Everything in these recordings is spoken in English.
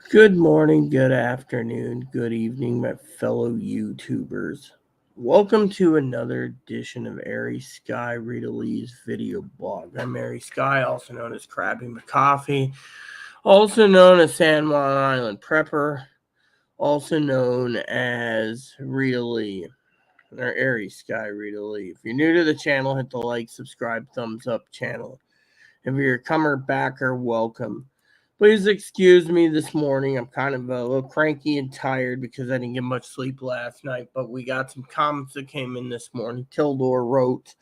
Good morning, good afternoon, good evening, my fellow YouTubers. Welcome to another edition of Airy Sky Rita Lee's video blog. I'm Airy Sky, also known as Krabby McCoffee, also known as San Juan Island Prepper, also known as Rita Lee, or Airy Sky Rita Lee. If you're new to the channel, hit the like, subscribe, thumbs up channel. If you're a comer backer, welcome. Please excuse me this morning. I'm kind of a little cranky and tired because I didn't get much sleep last night, but we got some comments that came in this morning. Tildor wrote,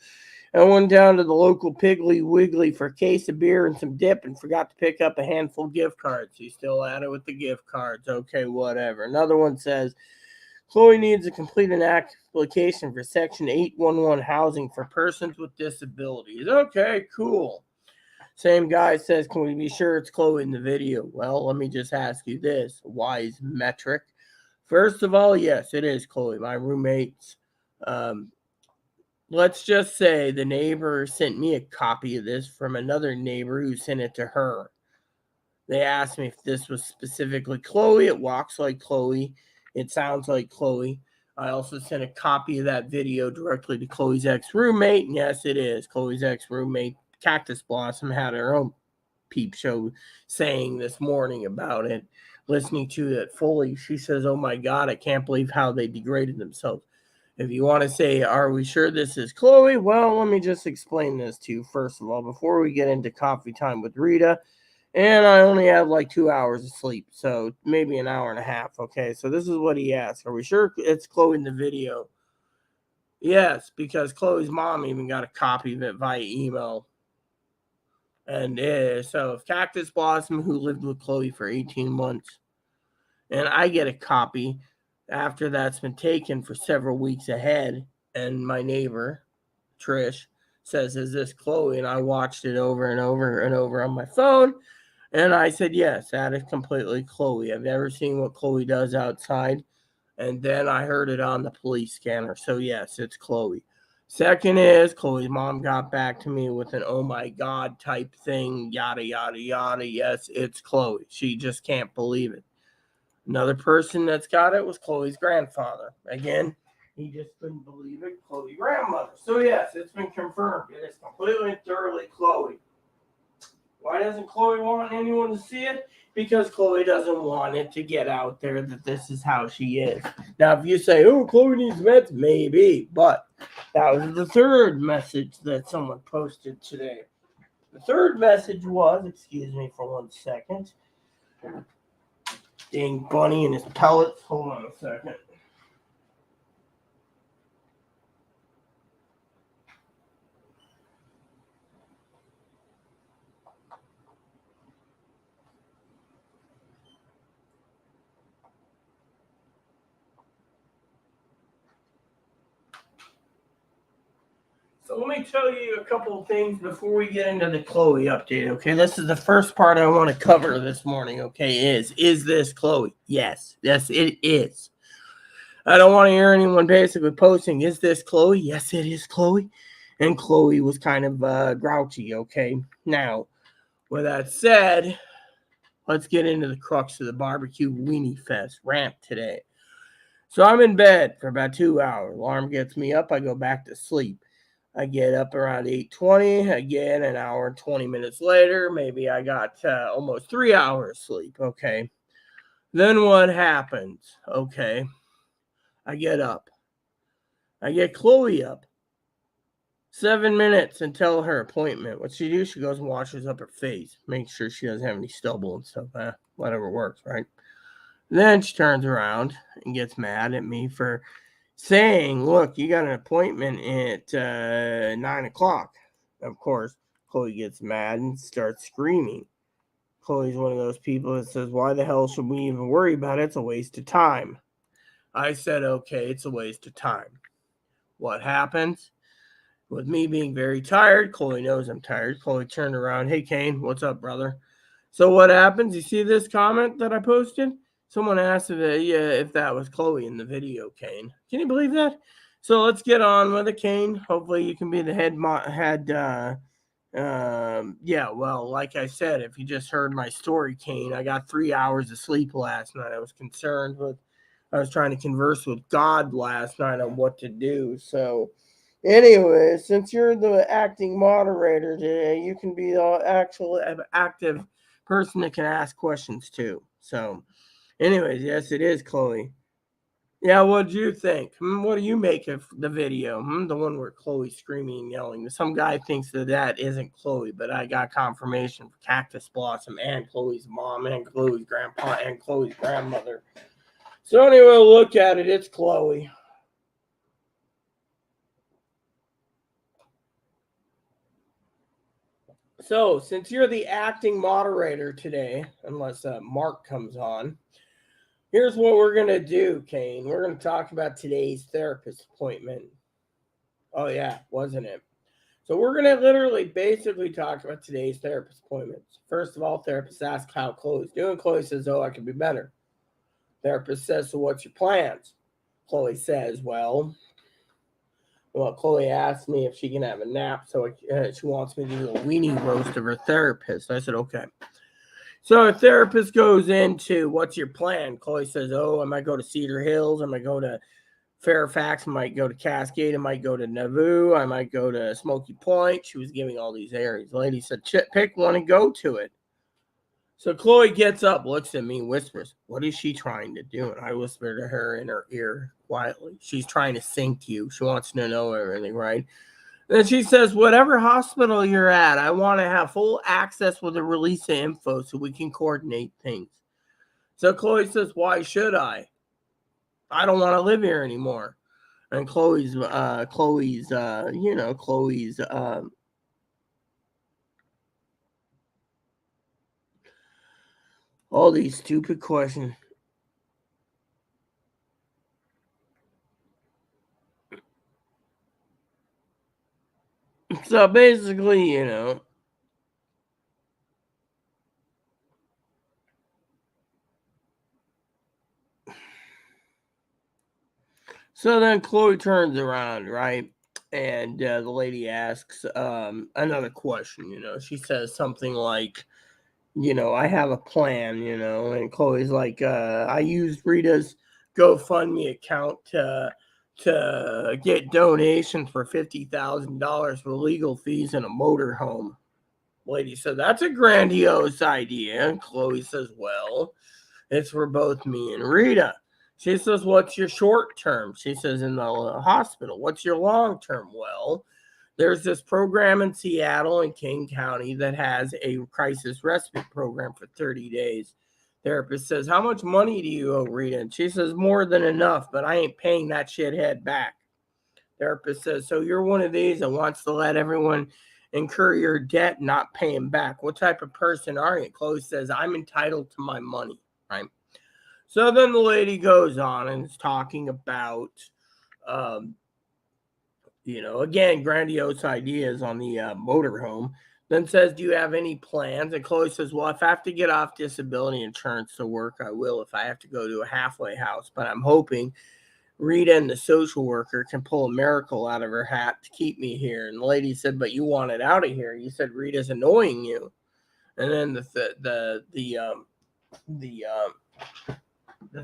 I went down to the local Piggly Wiggly for a case of beer and some dip and forgot to pick up a handful of gift cards. He's still at it with the gift cards. Okay, whatever. Another one says, Chloe needs a complete an application for Section 811 housing for persons with disabilities. Okay, cool. Same guy says, can we be sure it's Chloe in the video? Well, let me just ask you this. Wise metric. First of all, yes, it is Chloe. My roommates, let's just say the neighbor sent me a copy of this from another neighbor who sent it to her. They asked me if this was specifically Chloe. It walks like Chloe. It sounds like Chloe. I also sent a copy of that video directly to Chloe's ex-roommate. And yes, it is. Chloe's ex-roommate, Cactus Blossom, had her own peep show saying this morning about it. Listening to it fully, she says, oh my God, I can't believe how they degraded themselves. If you want to say, are we sure this is Chloe? Well, let me just explain this to you first of all, before we get into coffee time with Rita. And I only have like 2 hours of sleep, so maybe an hour and a half. Okay, so this is what he asked. Are we sure it's Chloe in the video? Yes, because Chloe's mom even got a copy of it via email. And so if Cactus Blossom, who lived with Chloe for 18 months, and I get a copy after that's been taken for several weeks ahead, and my neighbor, Trish, says, is this Chloe? And I watched it over and over and over on my phone. And I said, yes, that is completely Chloe. I've never seen what Chloe does outside. And then I heard it on the police scanner. So, yes, it's Chloe. Second is Chloe's mom got back to me with an oh my God type thing, yada, yada, yada. Yes, it's Chloe. She just can't believe it. Another person that's got it was Chloe's grandfather. Again, he just couldn't believe it. Chloe's grandmother. So, yes, it's been confirmed. It is completely and thoroughly Chloe. Why doesn't Chloe want anyone to see it? Because Chloe doesn't want it to get out there that this is how she is. Now, if you say, oh, Chloe needs meds, maybe. But that was the third message that someone posted today. The third message was, excuse me for 1 second. Dang bunny and his pellets. Hold on a second. So let me tell you a couple of things before we get into the Chloe update, okay? This is the first part I want to cover this morning, okay? Is this Chloe? Yes. Yes, it is. I don't want to hear anyone basically posting, is this Chloe? Yes, it is Chloe. And Chloe was kind of grouchy, okay? Now, with that said, let's get into the crux of the barbecue weenie fest rant today. So I'm in bed for about 2 hours. Alarm gets me up. I go back to sleep. I get up around 8:20. Again, an hour and 20 minutes later, maybe I got almost 3 hours sleep. Okay. Then what happens? Okay. I get up. I get Chloe up. 7 minutes until her appointment. What she do? She goes and washes up her face. Makes sure she doesn't have any stubble and stuff. Whatever works, right? Then she turns around and gets mad at me for saying, look, you got an appointment at 9 o'clock. Of course, Chloe gets mad and starts screaming. Chloe's one of those people that says, why the hell should we even worry about it? It's a waste of time. I said, okay, it's a waste of time. What happens? With me being very tired, Chloe knows I'm tired. Chloe turned around, hey, Kane, what's up, brother? So what happens? You see this comment that I posted? Someone asked if that was Chloe in the video, Kane. Can you believe that? So let's get on with it, Kane. Hopefully you can be the Yeah, well, like I said, if you just heard my story, Kane, I got 3 hours of sleep last night. I was trying to converse with God last night on what to do. So, anyway, since you're the acting moderator today, you can be the actual active person that can ask questions too. So, anyways, yes, it is Chloe. Yeah, what do you think? What do you make of the video? The one where Chloe's screaming and yelling. Some guy thinks that isn't Chloe, but I got confirmation from Cactus Blossom and Chloe's mom and Chloe's grandpa and Chloe's grandmother. So anyway, look at it. It's Chloe. So since you're the acting moderator today, unless Mark comes on, here's what we're going to do, Kane. We're going to talk about today's therapist appointment. Oh, yeah, wasn't it? So we're going to literally basically talk about today's therapist appointments. First of all, therapist asks how Chloe's doing. Chloe says, oh, I could be better. Therapist says, so what's your plans? Chloe says, well, Chloe asked me if she can have a nap. So she wants me to do a weenie roast of her therapist. I said, okay. So our therapist goes into, what's your plan? Chloe says, oh, I might go to Cedar Hills. I might go to Fairfax. I might go to Cascade. I might go to Nauvoo. I might go to Smoky Point. She was giving all these areas. The lady said, pick one and go to it. So Chloe gets up, looks at me, and whispers, what is she trying to do? And I whisper to her in her ear quietly. She's trying to sync you. She wants to know everything, right? And then she says, whatever hospital you're at, I want to have full access with a release of info so we can coordinate things. So Chloe says, why should I? I don't want to live here anymore. And Chloe's all these stupid questions. So basically, so then Chloe turns around, right? And the lady asks another question, she says something like, I have a plan, and Chloe's like, I used Rita's GoFundMe account to get donations for $50,000 for legal fees in a motorhome. Lady said, that's a grandiose idea. And Chloe says, well, it's for both me and Rita. She says, what's your short term? She says, in the hospital. What's your long term? Well, there's this program in Seattle and King County that has a crisis respite program for 30 days. Therapist says, how much money do you owe, Rita? And she says, more than enough, but I ain't paying that shithead back. Therapist says, so you're one of these that wants to let everyone incur your debt, not pay him back. What type of person are you? Chloe says, I'm entitled to my money, right? So then the lady goes on and is talking about, again, grandiose ideas on the motorhome. Then says, do you have any plans? And Chloe says, well, if I have to get off disability insurance to work, I will. If I have to go to a halfway house, but I'm hoping Rita and the social worker can pull a miracle out of her hat to keep me here. And the lady said, but you want it out of here. You said Rita's annoying you. And then the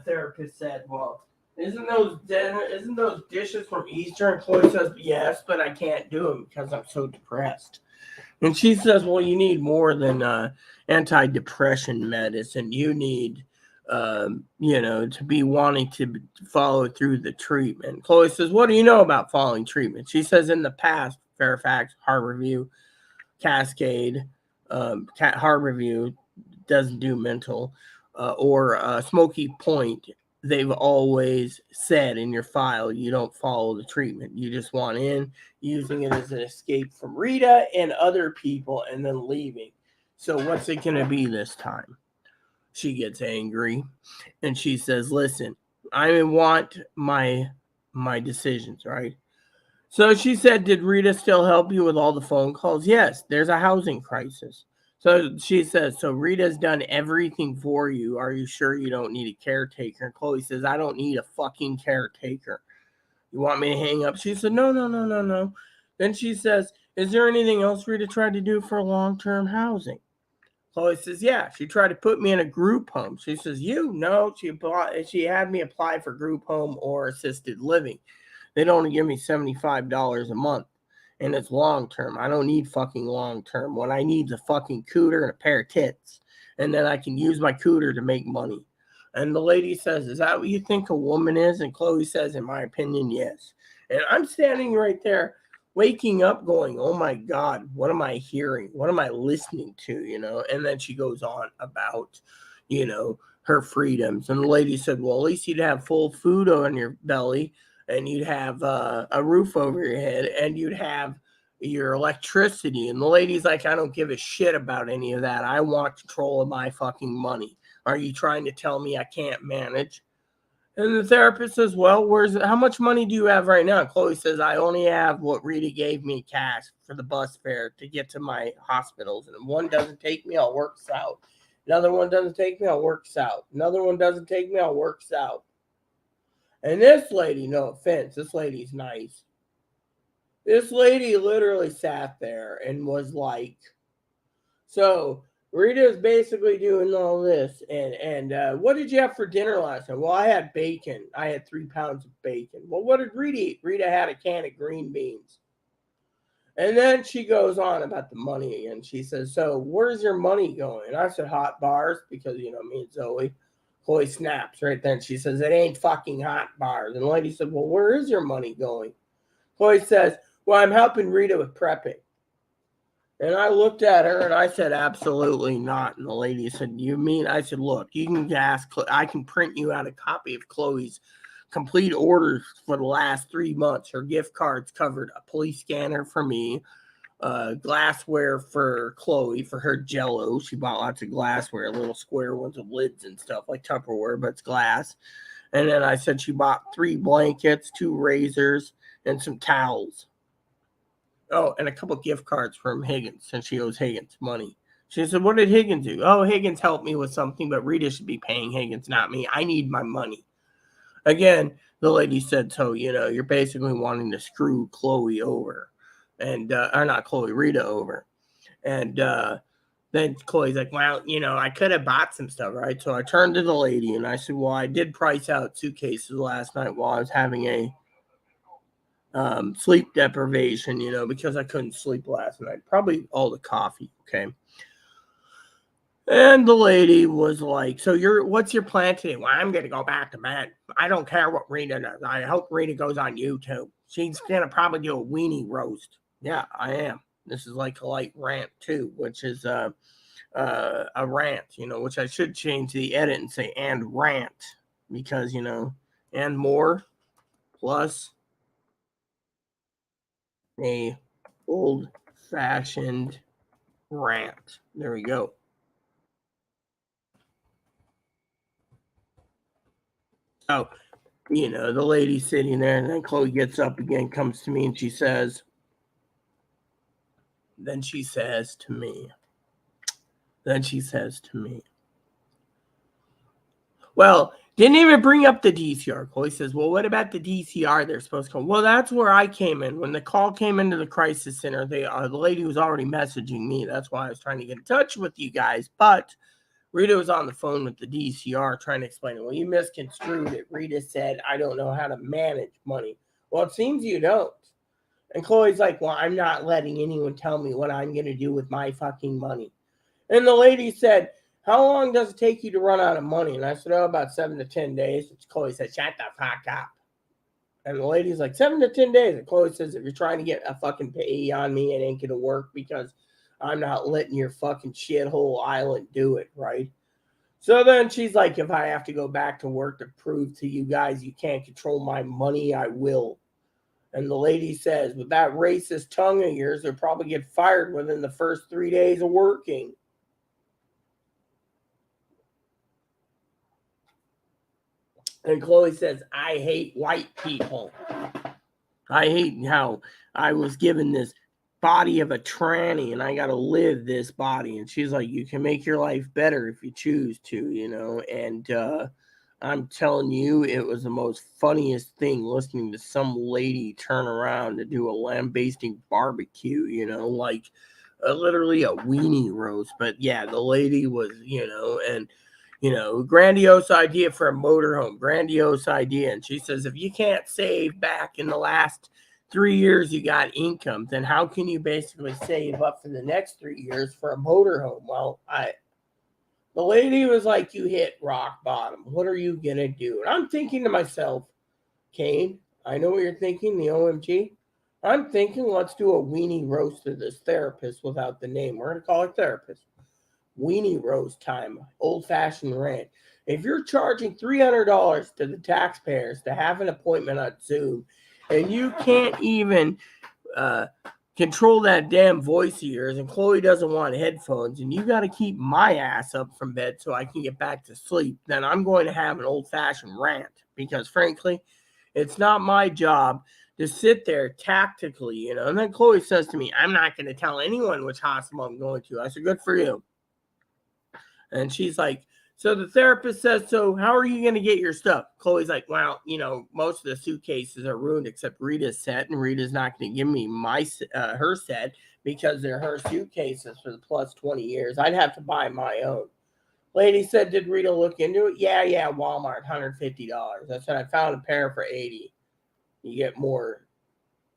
therapist said, well, isn't those dishes from Easter? And Chloe says, yes, but I can't do them because I'm so depressed. And she says, well, you need more than antidepressant medicine. You need to be wanting to follow through the treatment. Chloe says, what do you know about following treatment? She says, in the past, Fairfax, Harborview, Cascade, Harborview doesn't do mental, or Smoky Point, they've always said in your file, you don't follow the treatment. You just want in, using it as an escape from Rita and other people, and then leaving. So what's it going to be this time? She gets angry and she says, listen, I want my decisions, right? So she said, did Rita still help you with all the phone calls? Yes, there's a housing crisis. So she says, so Rita's done everything for you. Are you sure you don't need a caretaker? And Chloe says, I don't need a fucking caretaker. You want me to hang up? She said, no. Then she says, Is there anything else Rita tried to do for long-term housing? Chloe says, yeah, she tried to put me in a group home. She says, no, she had me apply for group home or assisted living. They'd only give me $75 a month. And it's long term. I don't need fucking long term. What I need is a fucking cooter and a pair of tits. And then I can use my cooter to make money. And the lady says, is that what you think a woman is? And Chloe says, in my opinion, yes. And I'm standing right there, waking up going, oh my God, what am I hearing? What am I listening to? And then she goes on about, her freedoms. And the lady said, well, at least you'd have full food on your belly, and you'd have a roof over your head, and you'd have your electricity. And the lady's like, I don't give a shit about any of that. I want control of my fucking money. Are you trying to tell me I can't manage? And the therapist says, well, how much money do you have right now? Chloe says, I only have what Rita gave me cash for the bus fare to get to my hospitals. And if one doesn't take me, I'll work south. Another one doesn't take me, I'll work south. Another one doesn't take me, I'll work south. And this lady, no offense, this lady's nice. This lady literally sat there and was like, so Rita's basically doing all this. And what did you have for dinner last night? Well, I had bacon. I had 3 pounds of bacon. Well, what did Rita eat? Rita had a can of green beans. And then she goes on about the money again. She says, so where's your money going? And I said, hot bars, because, me and Zoe. Chloe snaps right then. She says, it ain't fucking hot bars. And the lady said, well, where is your money going? Chloe says, well, I'm helping Rita with prepping. And I looked at her and I said, absolutely not. And the lady said, you mean? I said, look, you can ask, I can print you out a copy of Chloe's complete orders for the last 3 months. Her gift cards covered a police scanner for me, glassware for Chloe for her Jello. She bought lots of glassware, little square ones with lids and stuff like Tupperware, but it's glass. And then I said she bought 3 blankets, 2 razors, and some towels. Oh, and a couple gift cards from Higgins, since she owes Higgins money. She said, what did Higgins do? Oh, Higgins helped me with something, but Rita should be paying Higgins, not me. I need my money. Again, the lady said, so, you're basically wanting to screw Chloe over. And, or not Chloe, Rita over. And then Chloe's like, well, I could have bought some stuff, right? So I turned to the lady and I said, well, I did price out suitcases last night while I was having a sleep deprivation, because I couldn't sleep last night. Probably all the coffee, okay? And the lady was like, so what's your plan today? Well, I'm going to go back to bed. I don't care what Rita does. I hope Rita goes on YouTube. She's going to probably do a weenie roast. Yeah, I am. This is like a light rant too, which is a rant, which I should change the edit and say and rant, because, and more plus a old-fashioned rant. There we go. So, the lady's sitting there, and then Chloe gets up again, comes to me, and she says to me, well, didn't even bring up the DCR. Chloe says, well, what about the DCR they're supposed to come? Well, that's where I came in. When the call came into the crisis center, the lady was already messaging me. That's why I was trying to get in touch with you guys. But Rita was on the phone with the DCR trying to explain it. Well, you misconstrued it. Rita said, I don't know how to manage money. Well, it seems you don't. And Chloe's like, well, I'm not letting anyone tell me what I'm going to do with my fucking money. And the lady said, how long does it take you to run out of money? And I said, oh, about 7 to 10 days. And Chloe said, shut the fuck up. And the lady's like, 7 to 10 days. And Chloe says, if you're trying to get a fucking payee on me, it ain't going to work, because I'm not letting your fucking shithole island do it, right? So then she's like, if I have to go back to work to prove to you guys you can't control my money, I will. And the lady says, with that racist tongue of yours, they'll probably get fired within the first 3 days of working. And Chloe says, I hate white people. I hate how I was given this body of a tranny and I got to live this body. And she's like, you can make your life better if you choose to, And I'm telling you, it was the most funniest thing listening to some lady turn around to do a lambasting barbecue, like literally a weenie roast. But yeah, the lady was, and grandiose idea for a motorhome, grandiose idea. And she says, if you can't save back in the last 3 years you got income, then how can you basically save up for the next 3 years for a motorhome? Well, the lady was like, you hit rock bottom. What are you going to do? And I'm thinking to myself, Kane, I know what you're thinking, the OMG. I'm thinking, let's do a weenie roast of this therapist without the name. We're going to call her therapist. Weenie roast time, old-fashioned rant. If you're charging $300 to the taxpayers to have an appointment on Zoom, and you can't even control that damn voice of yours, and Chloe doesn't want headphones, and you got to keep my ass up from bed so I can get back to sleep, then I'm going to have an old-fashioned rant. Because frankly, it's not my job to sit there tactically, And then Chloe says to me, I'm not going to tell anyone which hospital I'm going to. I said, good for you. And she's like, so the therapist says, so how are you going to get your stuff? Chloe's like, well, most of the suitcases are ruined except Rita's set, and Rita's not going to give me her set because they're her suitcases for the plus 20 years. I'd have to buy my own. Lady said, did Rita look into it? Yeah, Walmart, $150. I said, I found a pair for $80. You get more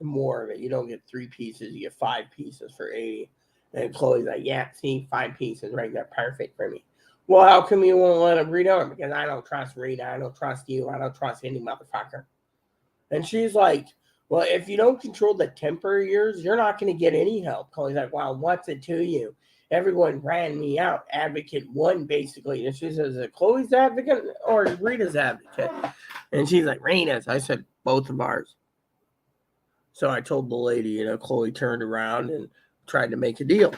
of it. You don't get 3 pieces. You get 5 pieces for $80. And Chloe's like, yeah, see, 5 pieces right there. Perfect for me. Well, how come you won't let him read on? Because I don't trust Rita. I don't trust you. I don't trust any motherfucker. And she's like, well, if you don't control the temper of yours, you're not going to get any help. Chloe's like, well, what's it to you? Everyone ran me out. Advocate 1, basically. And she says, is it Chloe's advocate or Rita's advocate? And she's like, Rita's. I said, both of ours. So I told the lady, Chloe turned around and tried to make a deal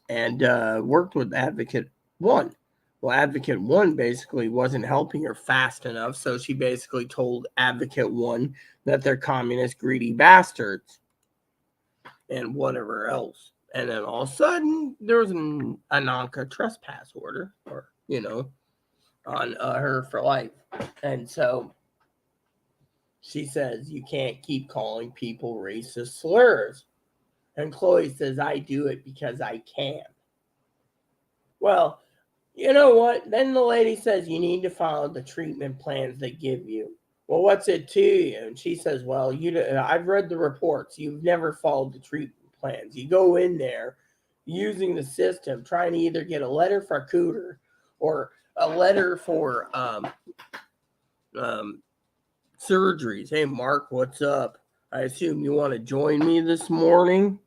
and worked with Advocate 1. Well, Advocate 1 basically wasn't helping her fast enough, so she basically told Advocate 1 that they're communist, greedy bastards and whatever else. And then all of a sudden, there was a non-trespass order, on her for life. And so she says, you can't keep calling people racist slurs. And Chloe says, I do it because I can. Well, you know what? Then the lady says, you need to follow the treatment plans they give you. Well, what's it to you? And she says, well, I've read the reports. You've never followed the treatment plans. You go in there using the system, trying to either get a letter for Cooter or a letter for surgeries. Hey, Mark, what's up? I assume you want to join me this morning?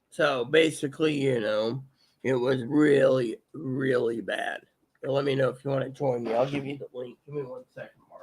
So basically, it was really, really bad. So let me know if you want to join me. I'll give you the link. Give me 1 second, Mark.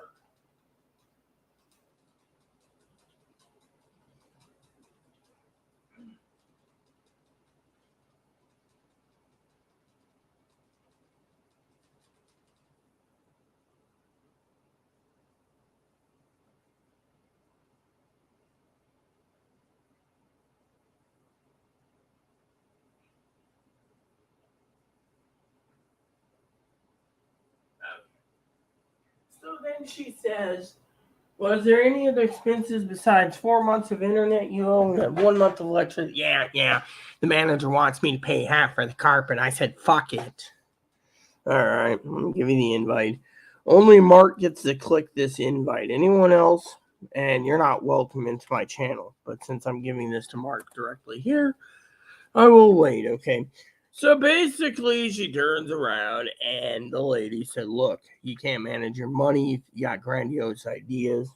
So then she says, was there any other expenses besides 4 months of internet you own and 1 month of electricity? Yeah. The manager wants me to pay half for the carpet. I said, fuck it. All right, let me give you the invite. Only Mark gets to click this invite. Anyone else? And you're not welcome into my channel. But since I'm giving this to Mark directly here, I will wait, okay? So basically, she turns around and the lady said, look, you can't manage your money. You got grandiose ideas.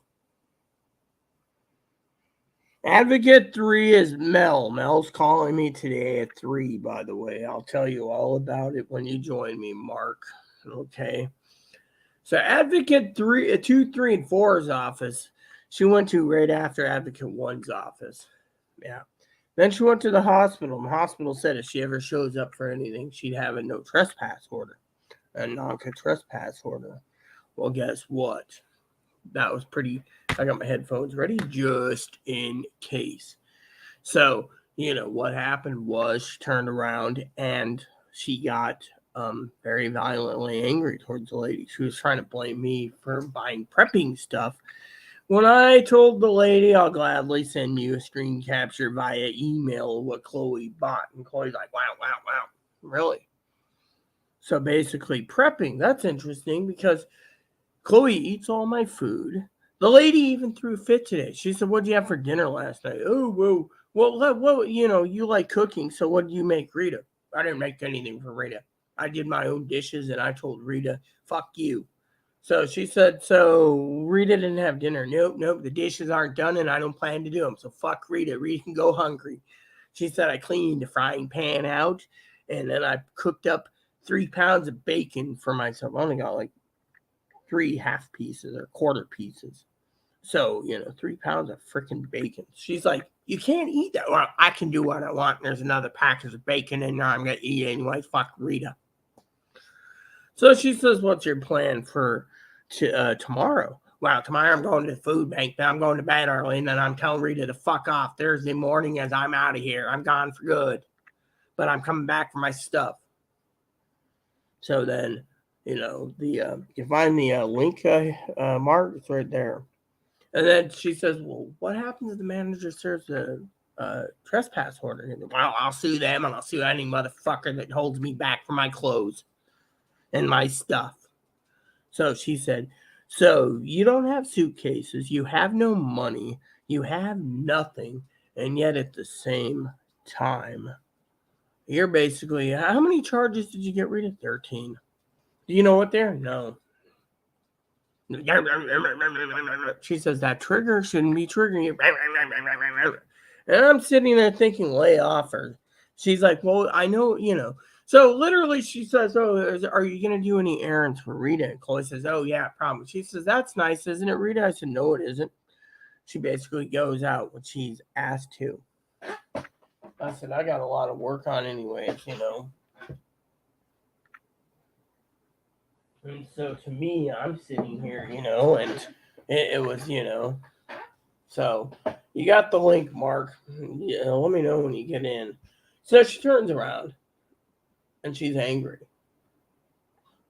Advocate 3 is Mel. Mel's calling me today at 3, by the way. I'll tell you all about it when you join me, Mark. Okay. So Advocate 2, 3, and 4's office, she went to right after Advocate 1's office. Yeah. Then she went to the hospital. And the hospital said if she ever shows up for anything, she'd have a no trespass order. A non-trespass order. Well, guess what? That was pretty... I got my headphones ready just in case. So, what happened was she turned around and she got very violently angry towards the lady. She was trying to blame me for buying prepping stuff. When I told the lady I'll gladly send you a screen capture via email of what Chloe bought, and Chloe's like, wow, really? So basically, prepping, that's interesting because Chloe eats all my food. The lady even threw a fit today. She said, "What'd you have for dinner last night?" Oh, well, you like cooking, so what did you make, Rita? I didn't make anything for Rita. I did my own dishes, and I told Rita, "Fuck you." So she said, "So Rita didn't have dinner." Nope. The dishes aren't done, and I don't plan to do them. So fuck Rita. Rita can go hungry. She said I cleaned the frying pan out, and then I cooked up 3 pounds of bacon for myself. I only got like 3 half pieces or quarter pieces. So, 3 pounds of freaking bacon. She's like, you can't eat that. Well, I can do what I want. There's another package of bacon in there. I'm going to eat it anyway. Fuck Rita. So she says, what's your plan for tomorrow? Well, tomorrow I'm going to the food bank. Then I'm going to bed early. And then I'm telling Rita to fuck off Thursday morning as I'm out of here. I'm gone for good. But I'm coming back for my stuff. So then, you can find the link, Mark. It's right there. And then she says, well, what happens if the manager serves a trespass order? Well, I'll sue them, and I'll sue any motherfucker that holds me back from my clothes and my stuff. So she said, so you don't have suitcases, you have no money, you have nothing, and yet at the same time, you're basically, how many charges did you get rid of? 13. Do you know what they're? No. She says that trigger shouldn't be triggering you. And I'm sitting there thinking, lay off her. She's like, well, I know, So literally she says, oh, are you going to do any errands for Rita? And Chloe says, oh, yeah, probably. She says, that's nice, isn't it, Rita? I said, no, it isn't. She basically goes out when she's asked to. I said, I got a lot of work on anyways, And so to me, I'm sitting here, and it was, So you got the link, Mark. Yeah, let me know when you get in. So she turns around and she's angry.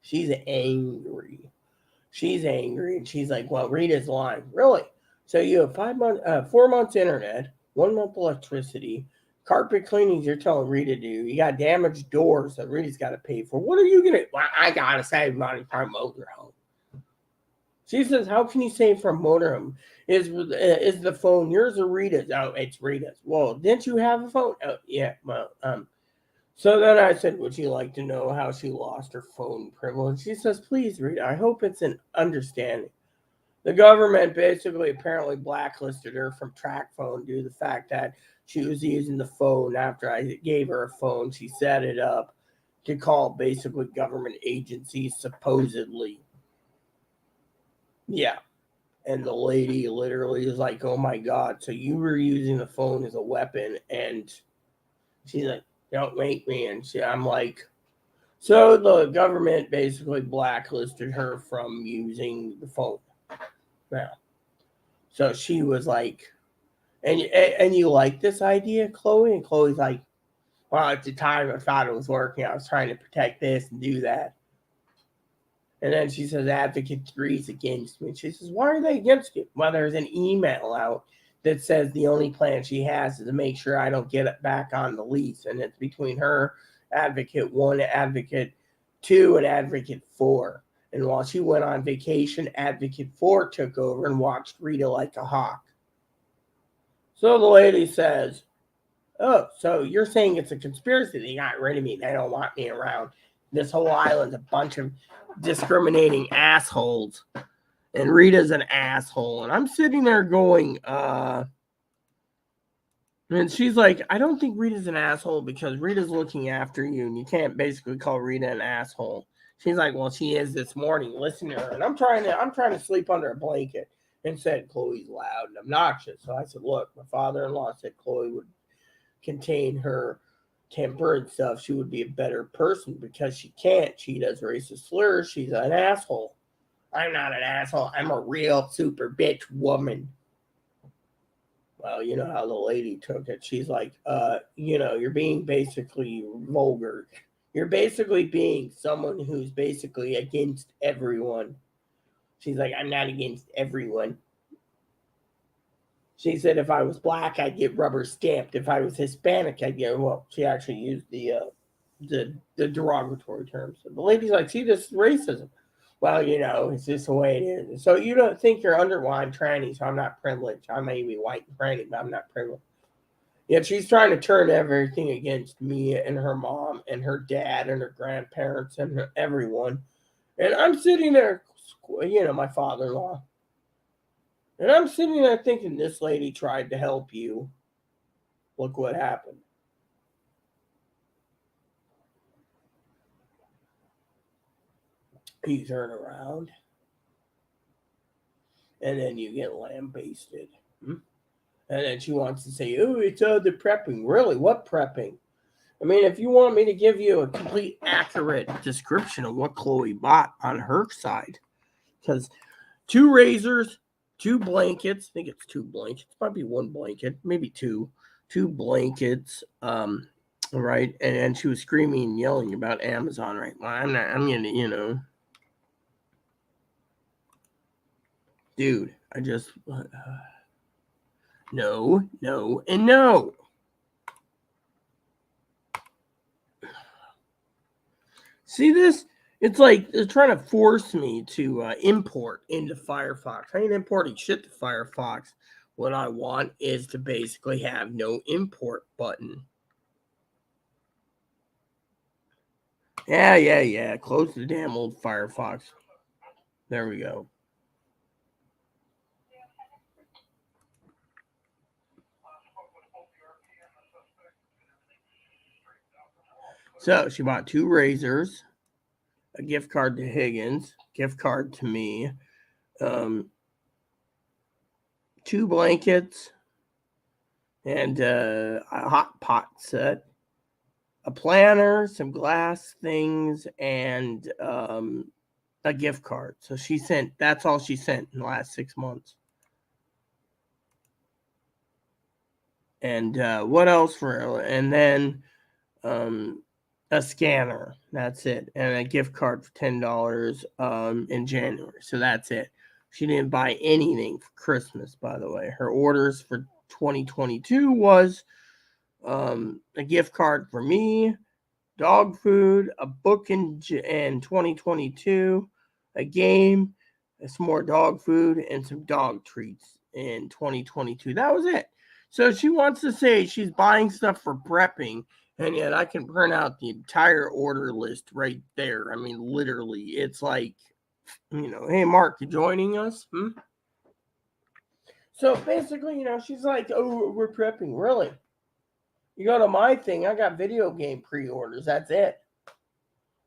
She's angry. And she's like, well, Rita's lying. Really? So you have 4 months internet, 1 month electricity, carpet cleanings you're telling Rita to do. You got damaged doors that Rita's got to pay for. What are you going to? Well, I got to save money for a motorhome. She says, how can you save for a motorhome? Is the phone yours or Rita's? Oh, it's Rita's. Well, didn't you have a phone? Oh, yeah. Well, So then I said, would you like to know how she lost her phone privilege? She says, please, Rita, I hope it's an understanding. The government basically apparently blacklisted her from TrackPhone due to the fact that she was using the phone after I gave her a phone. She set it up to call basically government agencies, supposedly. Yeah. And the lady literally is like, oh my God, so you were using the phone as a weapon. And she's like, don't make me. And I'm like, so the government basically blacklisted her from using the phone. Yeah. So she was like, and you like this idea, Chloe? And Chloe's like, well, at the time I thought it was working. I was trying to protect this and do that. And then she says, Advocate 3 is against me. She says, why are they against you? Well, there's an email out that says the only plan she has is to make sure I don't get it back on the lease. And it's between her, Advocate 1, Advocate 2, and Advocate 4. And while she went on vacation, Advocate 4 took over and watched Rita like a hawk. So the lady says, oh, so you're saying it's a conspiracy? They got rid of me. They don't want me around. This whole island's a bunch of discriminating assholes. And Rita's an asshole. And I'm sitting there going, and she's like, I don't think Rita's an asshole because Rita's looking after you. And you can't basically call Rita an asshole. She's like, well, she is this morning. Listen to her. And I'm trying to sleep under a blanket. And said Chloe's loud and obnoxious. So I said, look, my father-in-law said Chloe would contain her temper and stuff. She would be a better person because she can't. She does racist slurs. She's an asshole. I'm not an asshole. I'm a real super bitch woman. Well, you know how the lady took it. She's like, you're being basically vulgar. You're basically being someone who's basically against everyone. She's like, I'm not against everyone. She said if I was black, I'd get rubber stamped. If I was Hispanic, I'd get, well, she actually used the derogatory terms. So the lady's like, see, this is racism. Well, it's just the way it is. So you don't think you're under, well, I'm tranny, so I'm not privileged. I may be white and tranny, but I'm not privileged. Yet she's trying to turn everything against me and her mom and her dad and her grandparents and everyone. And I'm sitting there, my father-in-law. And I'm sitting there thinking, this lady tried to help you. Look what happened. You turn around, and then you get lambasted. And then she wants to say, oh, it's the prepping. Really? What prepping? I mean, if you want me to give you a complete accurate description of what Chloe bought on her side, because 2 razors, 2 blankets, I think it's 2 blankets, might be 1 blanket, maybe 2 blankets, right? And she was screaming and yelling about Amazon, right? Well, I'm gonna, dude, I just, no, and no. See this? It's like they're trying to force me to import into Firefox. I ain't importing shit to Firefox. What I want is to basically have no import button. Yeah. Close the damn old Firefox. There we go. So she bought 2 razors, a gift card to Higgins, gift card to me, 2 blankets, and a hot pot set, a planner, some glass things, and a gift card. So that's all she sent in the last 6 months. And what else and then a scanner. That's it. And a gift card for $10 in January. So that's it. She didn't buy anything for Christmas, by the way. Her orders for 2022 was a gift card for me, dog food, a book in 2022, a game, some more dog food, and some dog treats in 2022. That was it. So she wants to say she's buying stuff for prepping, and yet I can print out the entire order list right there. I mean, literally, it's like, hey, Mark, you joining us? So basically, she's like, oh, we're prepping. Really? You go to my thing, I got video game pre-orders. That's it.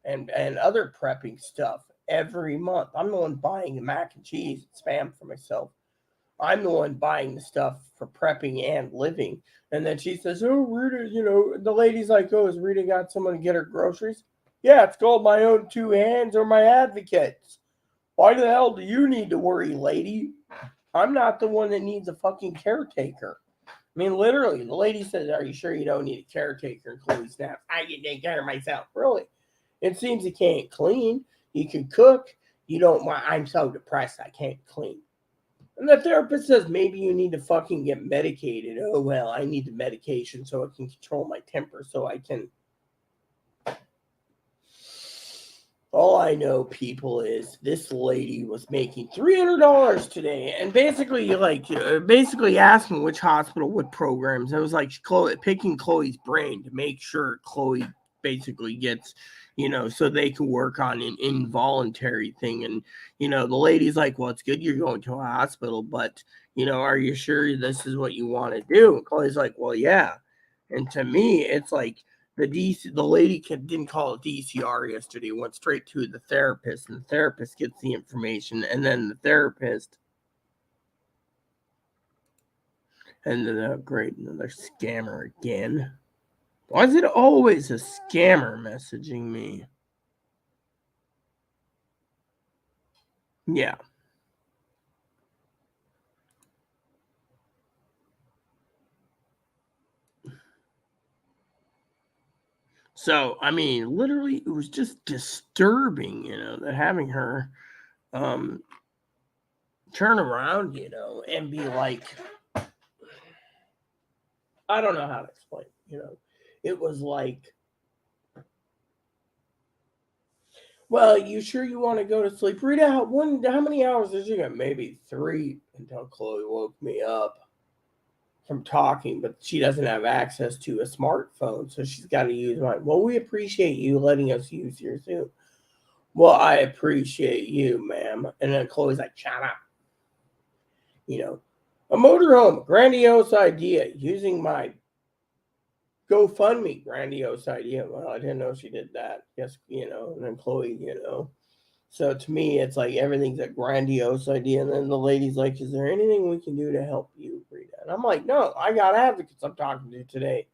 And other prepping stuff every month. I'm the one buying the mac and cheese and spam for myself. I'm the one buying the stuff for prepping and living. And then she says, oh, Rita, the lady's like, oh, has Rita got someone to get her groceries? Yeah, it's called my own 2 hands or my advocates. Why the hell do you need to worry, lady? I'm not the one that needs a fucking caretaker. I mean, literally, the lady says, are you sure you don't need a caretaker? And Chloe snaps, I can take care of myself. Really? It seems you can't clean. You can cook. You don't want, I'm so depressed I can't clean. And the therapist says, maybe you need to fucking get medicated. Oh, well, I need the medication so I can control my temper so I can. All I know, people, is this lady was making $300 today, and basically asking which hospital, what programs. It was like picking Chloe's brain to make sure Chloe basically gets, so they can work on an involuntary thing. And the lady's like, well, it's good you're going to a hospital, but are you sure this is what you want to do? And Chloe's like, well, yeah. And to me, it's like, the lady didn't call a DCR yesterday, went straight to the therapist, and the therapist gets the information, and then the therapist, and then great, another scammer again. Why is it always a scammer messaging me? Yeah. So, I mean, literally, it was just disturbing, that having her um, turn around, and be like, I don't know how to explain, it was like, well, you sure you want to go to sleep? Rita, how many hours did you get? Maybe 3 until Chloe woke me up from talking, but she doesn't have access to a smartphone, so she's got to use mine. Well, we appreciate you letting us use yours too. Well, I appreciate you, ma'am. And then Chloe's like, shut up. A motorhome, grandiose idea, using my GoFundMe, grandiose idea. Well, I didn't know she did that. Yes, and then Chloe, So to me, it's like everything's a grandiose idea. And then the lady's like, is there anything we can do to help you, Rita? And I'm like, no, I got advocates I'm talking to today.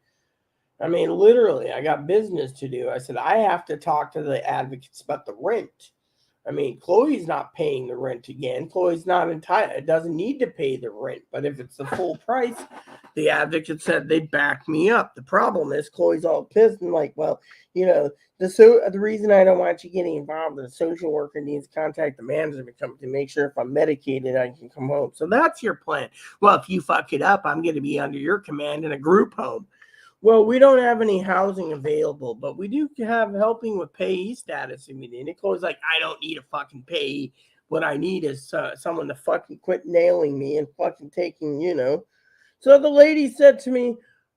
I mean, literally, I got business to do. I said, I have to talk to the advocates about the rent. I mean, Chloe's not paying the rent again. Chloe's not entitled. It doesn't need to pay the rent. But if it's the full price, the advocate said they'd back me up. The problem is Chloe's all pissed and like, well, the reason I don't want you getting involved, the social worker needs to contact the manager to make sure if I'm medicated, I can come home. So that's your plan. Well, if you fuck it up, I'm going to be under your command in a group home. Well, we don't have any housing available, but we do have helping with payee status if you need. Nicole's like, I don't need a fucking payee. What I need is someone to fucking quit nailing me and fucking taking, So the lady said to me,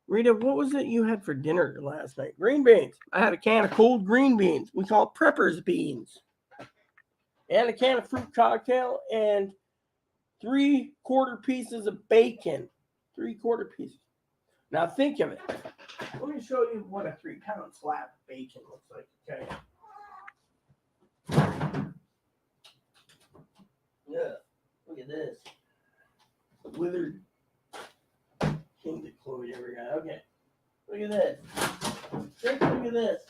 Rita, what was it you had for dinner last night? Green beans. I had a can of cold green beans. We call it prepper's beans. And a can of fruit cocktail and 3/4 pieces of bacon. 3/4 pieces. Now think of it. Let me show you what a 3-pound slab of bacon looks like. Okay. Yeah. Look at this. Withered king that Chloe ever got. Okay. Look at this. Look at this.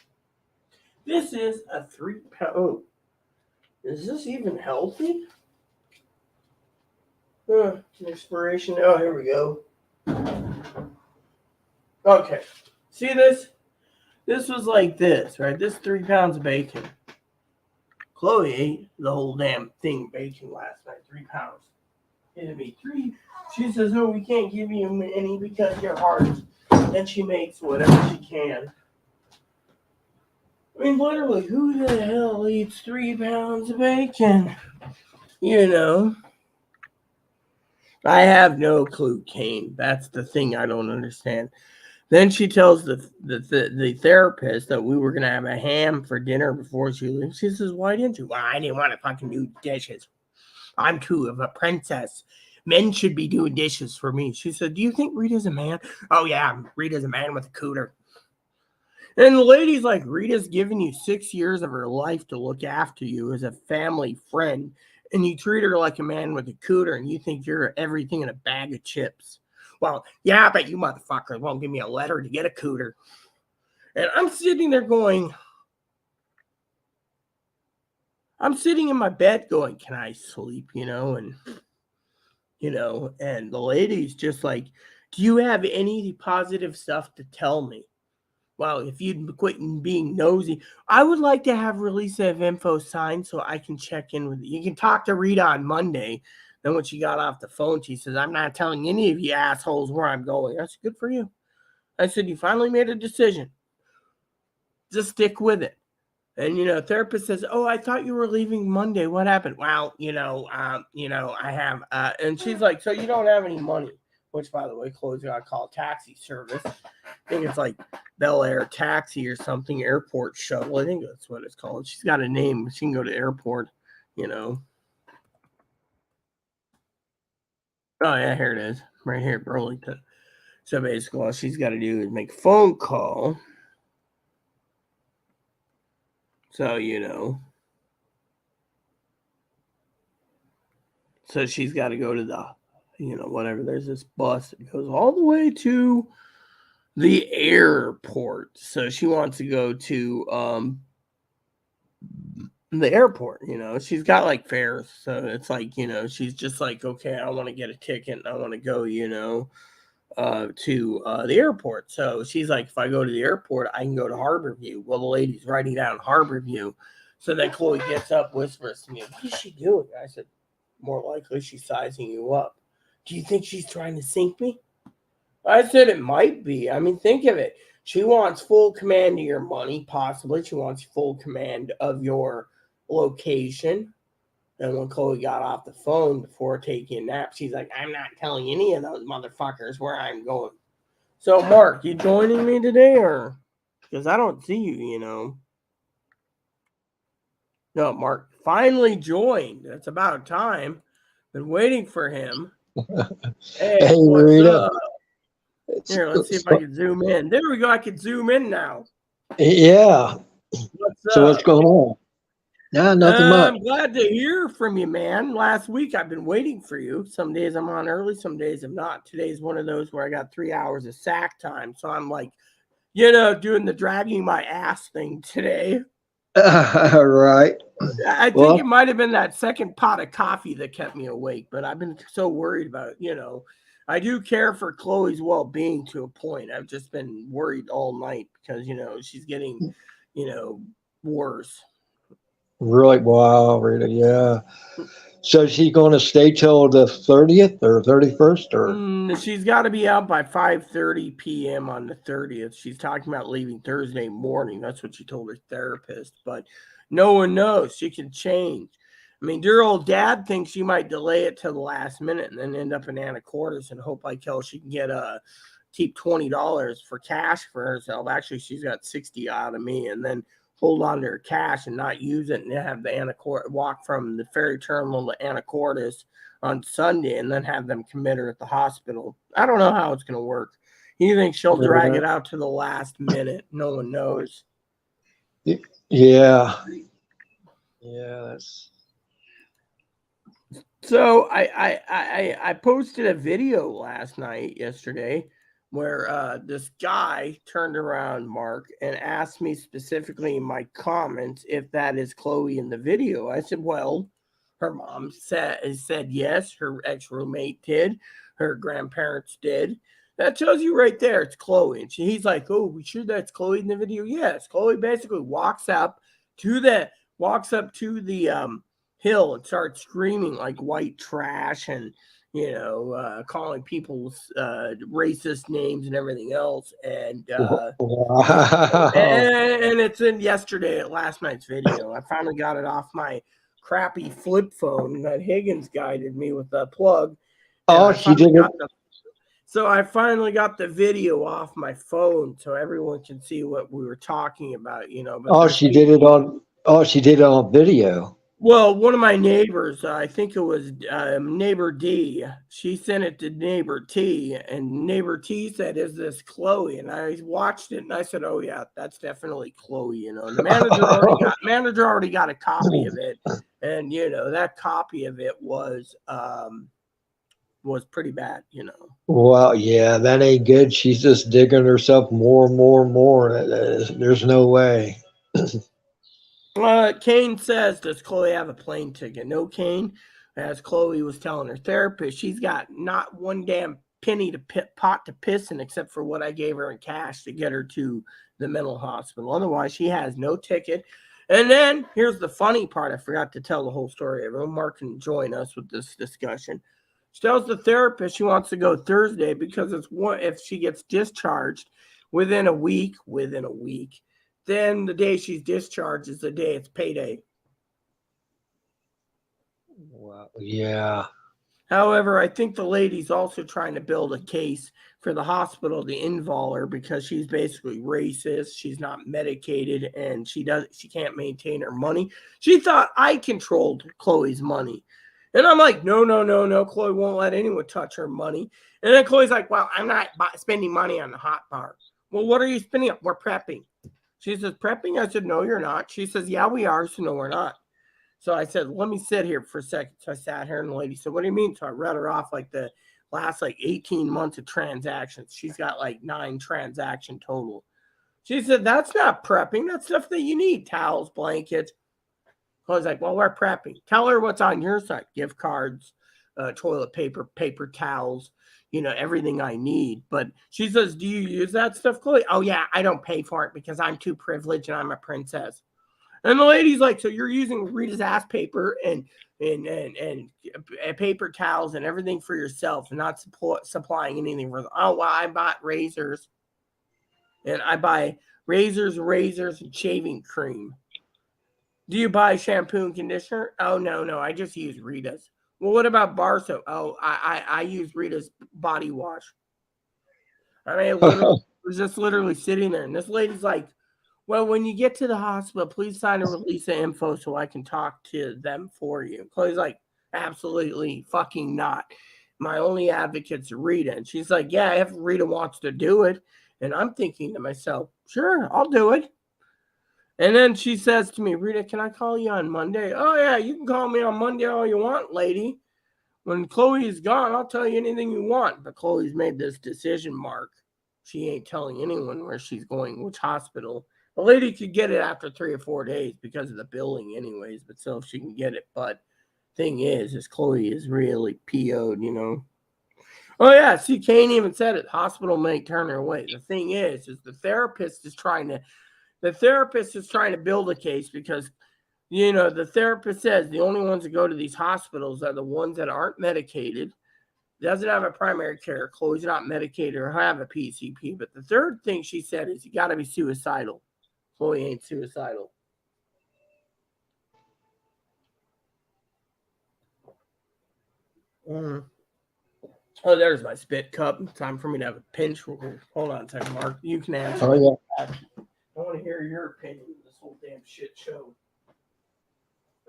This is a 3-pound. Oh. Is this even healthy? Expiration. Oh, here we go. Okay. See this? This was like this, right? This 3 pounds of bacon. Chloe ate the whole damn thing of bacon last night. 3 pounds. It'd be 3. She says, oh, we can't give you any because you're hard. Then she makes whatever she can. I mean, literally, who the hell eats 3 pounds of bacon? I have no clue, Kane. That's the thing I don't understand. Then she tells the therapist that we were going to have a ham for dinner before she leaves. She says, why didn't you? Well, I didn't want to fucking do dishes. I'm too of a princess. Men should be doing dishes for me. She said, do you think Rita's a man? Oh, yeah, Rita's a man with a cooter. And the lady's like, Rita's given you 6 years of her life to look after you as a family friend. And you treat her like a man with a cooter and you think you're everything in a bag of chips. Well, yeah, but you motherfuckers won't give me a letter to get a cooter. And I'm sitting there going, I'm sitting in my bed going, can I sleep, and the lady's just like, do you have any positive stuff to tell me? Well, if you'd quit being nosy, I would like to have release of info signed so I can check in with you. You can talk to Rita on Monday. Then when she got off the phone, she says, I'm not telling any of you assholes where I'm going. That's good for you. I said, you finally made a decision. Just stick with it. And, therapist says, oh, I thought you were leaving Monday. What happened? Well, I have, and she's like, so you don't have any money, which, by the way, Chloe's got to call taxi service. I think it's like Bel Air Taxi or something, airport shuttle. I think that's what it's called. She's got a name. She can go to airport, Oh, yeah, here it is. Right here, Burlington. So basically, all she's got to do is make a phone call. So, So she's got to go to the, whatever. There's this bus that goes all the way to the airport. So she wants to go to the airport, she's got like fares. So it's like, she's just like, okay, I want to get a ticket and I want to go, to the airport. So she's like, if I go to the airport, I can go to Harborview. Well, the lady's writing down Harborview. So then Chloe gets up, whispers to me, what is she doing? I said, more likely she's sizing you up. Do you think she's trying to sink me? I said it might be. I mean, think of it. She wants full command of your money, possibly. She wants full command of your location. And when Chloe got off the phone before taking a nap, she's like, I'm not telling any of those motherfuckers where I'm going. So, Mark, you joining me today, or? Because I don't see you, you know. No, Mark finally joined. That's about time. Been waiting for him. Hey, what's Rita. up? Here, let's see if I can zoom in. There we go. I can zoom in now. Yeah. What's So what's up? going on? Yeah, nothing much. I'm glad to hear from you, man. Last week I've been waiting for you. Some days I'm on early, some days I'm not. Today's one of those where I got 3 hours of sack time. So I'm like, doing the dragging my ass thing today. Right. I think Well, it might have been that second pot of coffee that kept me awake, but I've been so worried about, I do care for Chloe's well-being to a point. I've just been worried all night because, she's getting, worse. really, wow, Rita. Yeah. So is she going to stay till the 30th or 31st or? She's got to be out by 5:30 p.m. on the 30th. She's talking about leaving Thursday morning. That's what she told her therapist. But no one knows. She can change. I mean, dear old dad thinks she might delay it till the last minute and then end up in Anacortes and hope like hell she can get keep $20 for cash for herself. Actually, she's got 60 out of me, and then hold on to her cash and not use it and have the walk from the ferry terminal to Anacortes on Sunday and then have them commit her at the hospital. I don't know how it's going to work. You think she'll drag it out to the last minute? No one knows. Yeah. Yeah. That's... So I posted a video yesterday, where this guy turned around, Mark, and asked me specifically in my comments if that is Chloe in the video. I said, well, her mom said yes, her ex-roommate did, her grandparents did. That tells you right there it's Chloe. And he's like, oh, we sure that's Chloe in the video? Yes. Chloe basically walks up to the hill and starts screaming like white trash and calling people racist names and everything else. And Wow. and it's in last night's video. I finally got it off my crappy flip phone that Higgins guided me with the plug. Oh, she did it. So I finally got the video off my phone so everyone can see what we were talking about, But Oh, she did it on. Oh, she did it on video. Well, one of my neighbors, I think it was neighbor D, she sent it to neighbor T, and neighbor T said, is this Chloe? And I watched it and I said, oh yeah, that's definitely Chloe. The manager already got a copy of it, and that copy of it was pretty bad. Well, yeah, that ain't good. She's just digging herself more and more and more. There's no way. Kane says, does Chloe have a plane ticket? No, Kane. As Chloe was telling her therapist, she's got not one damn penny pot to piss in except for what I gave her in cash to get her to the mental hospital. Otherwise, she has no ticket. And then here's the funny part. I forgot to tell the whole story. Everyone, Mark can join us with this discussion. She tells the therapist she wants to go Thursday because if she gets discharged within a week, then the day she's discharged is the day it's payday. Well, yeah. However, I think the lady's also trying to build a case for the hospital to involve her because she's basically racist. She's not medicated and she can't maintain her money. She thought I controlled Chloe's money. And I'm like, no. Chloe won't let anyone touch her money. And then Chloe's like, well, I'm not spending money on the hot bar. Well, what are you spending on? We're prepping. She says, prepping? I said, no, you're not. She says, yeah, we are. So no, we're not. So I said, let me sit here for a second. So I sat here and the lady said, what do you mean? So I read her off like the last 18 months of transactions. She's got 9 transaction total. She said, that's not prepping. That's stuff that you need. Towels, blankets. I was like, well, we're prepping. Tell her what's on your side. Gift cards, toilet paper, paper towels, everything I need. But she says, do you use that stuff, Chloe? Oh, yeah, I don't pay for it because I'm too privileged and I'm a princess. And the lady's like, so you're using Rita's ass paper and paper towels and everything for yourself and not supplying anything for them. Oh, well, I bought razors. And I buy razors, and shaving cream. Do you buy shampoo and conditioner? Oh, no, I just use Rita's. Well, what about bar soap? Oh, I use Rita's body wash. I mean, it was just literally sitting there. And this lady's like, well, when you get to the hospital, please sign a release of info so I can talk to them for you. Chloe's like, absolutely fucking not. My only advocate's Rita. And she's like, yeah, if Rita wants to do it. And I'm thinking to myself, sure, I'll do it. And then she says to me, Rita, can I call you on Monday? Oh, yeah, you can call me on Monday all you want, lady. When Chloe is gone, I'll tell you anything you want. But Chloe's made this decision, Mark. She ain't telling anyone where she's going, which hospital. The lady could get it after 3 or 4 days because of the billing anyways, but still, if she can get it. But thing is Chloe is really PO'd, Oh, yeah, see, Kane even said it. Hospital may turn her away. The thing is the therapist is trying to build a case because, the therapist says the only ones that go to these hospitals are the ones that aren't medicated, doesn't have a primary care, Chloe's not medicated or have a PCP. But the third thing she said is you got to be suicidal. Chloe ain't suicidal. Oh, there's my spit cup. Time for me to have a pinch. Hold on a second, Mark. You can answer. Oh, yeah. I want to hear your opinion of this whole damn shit show.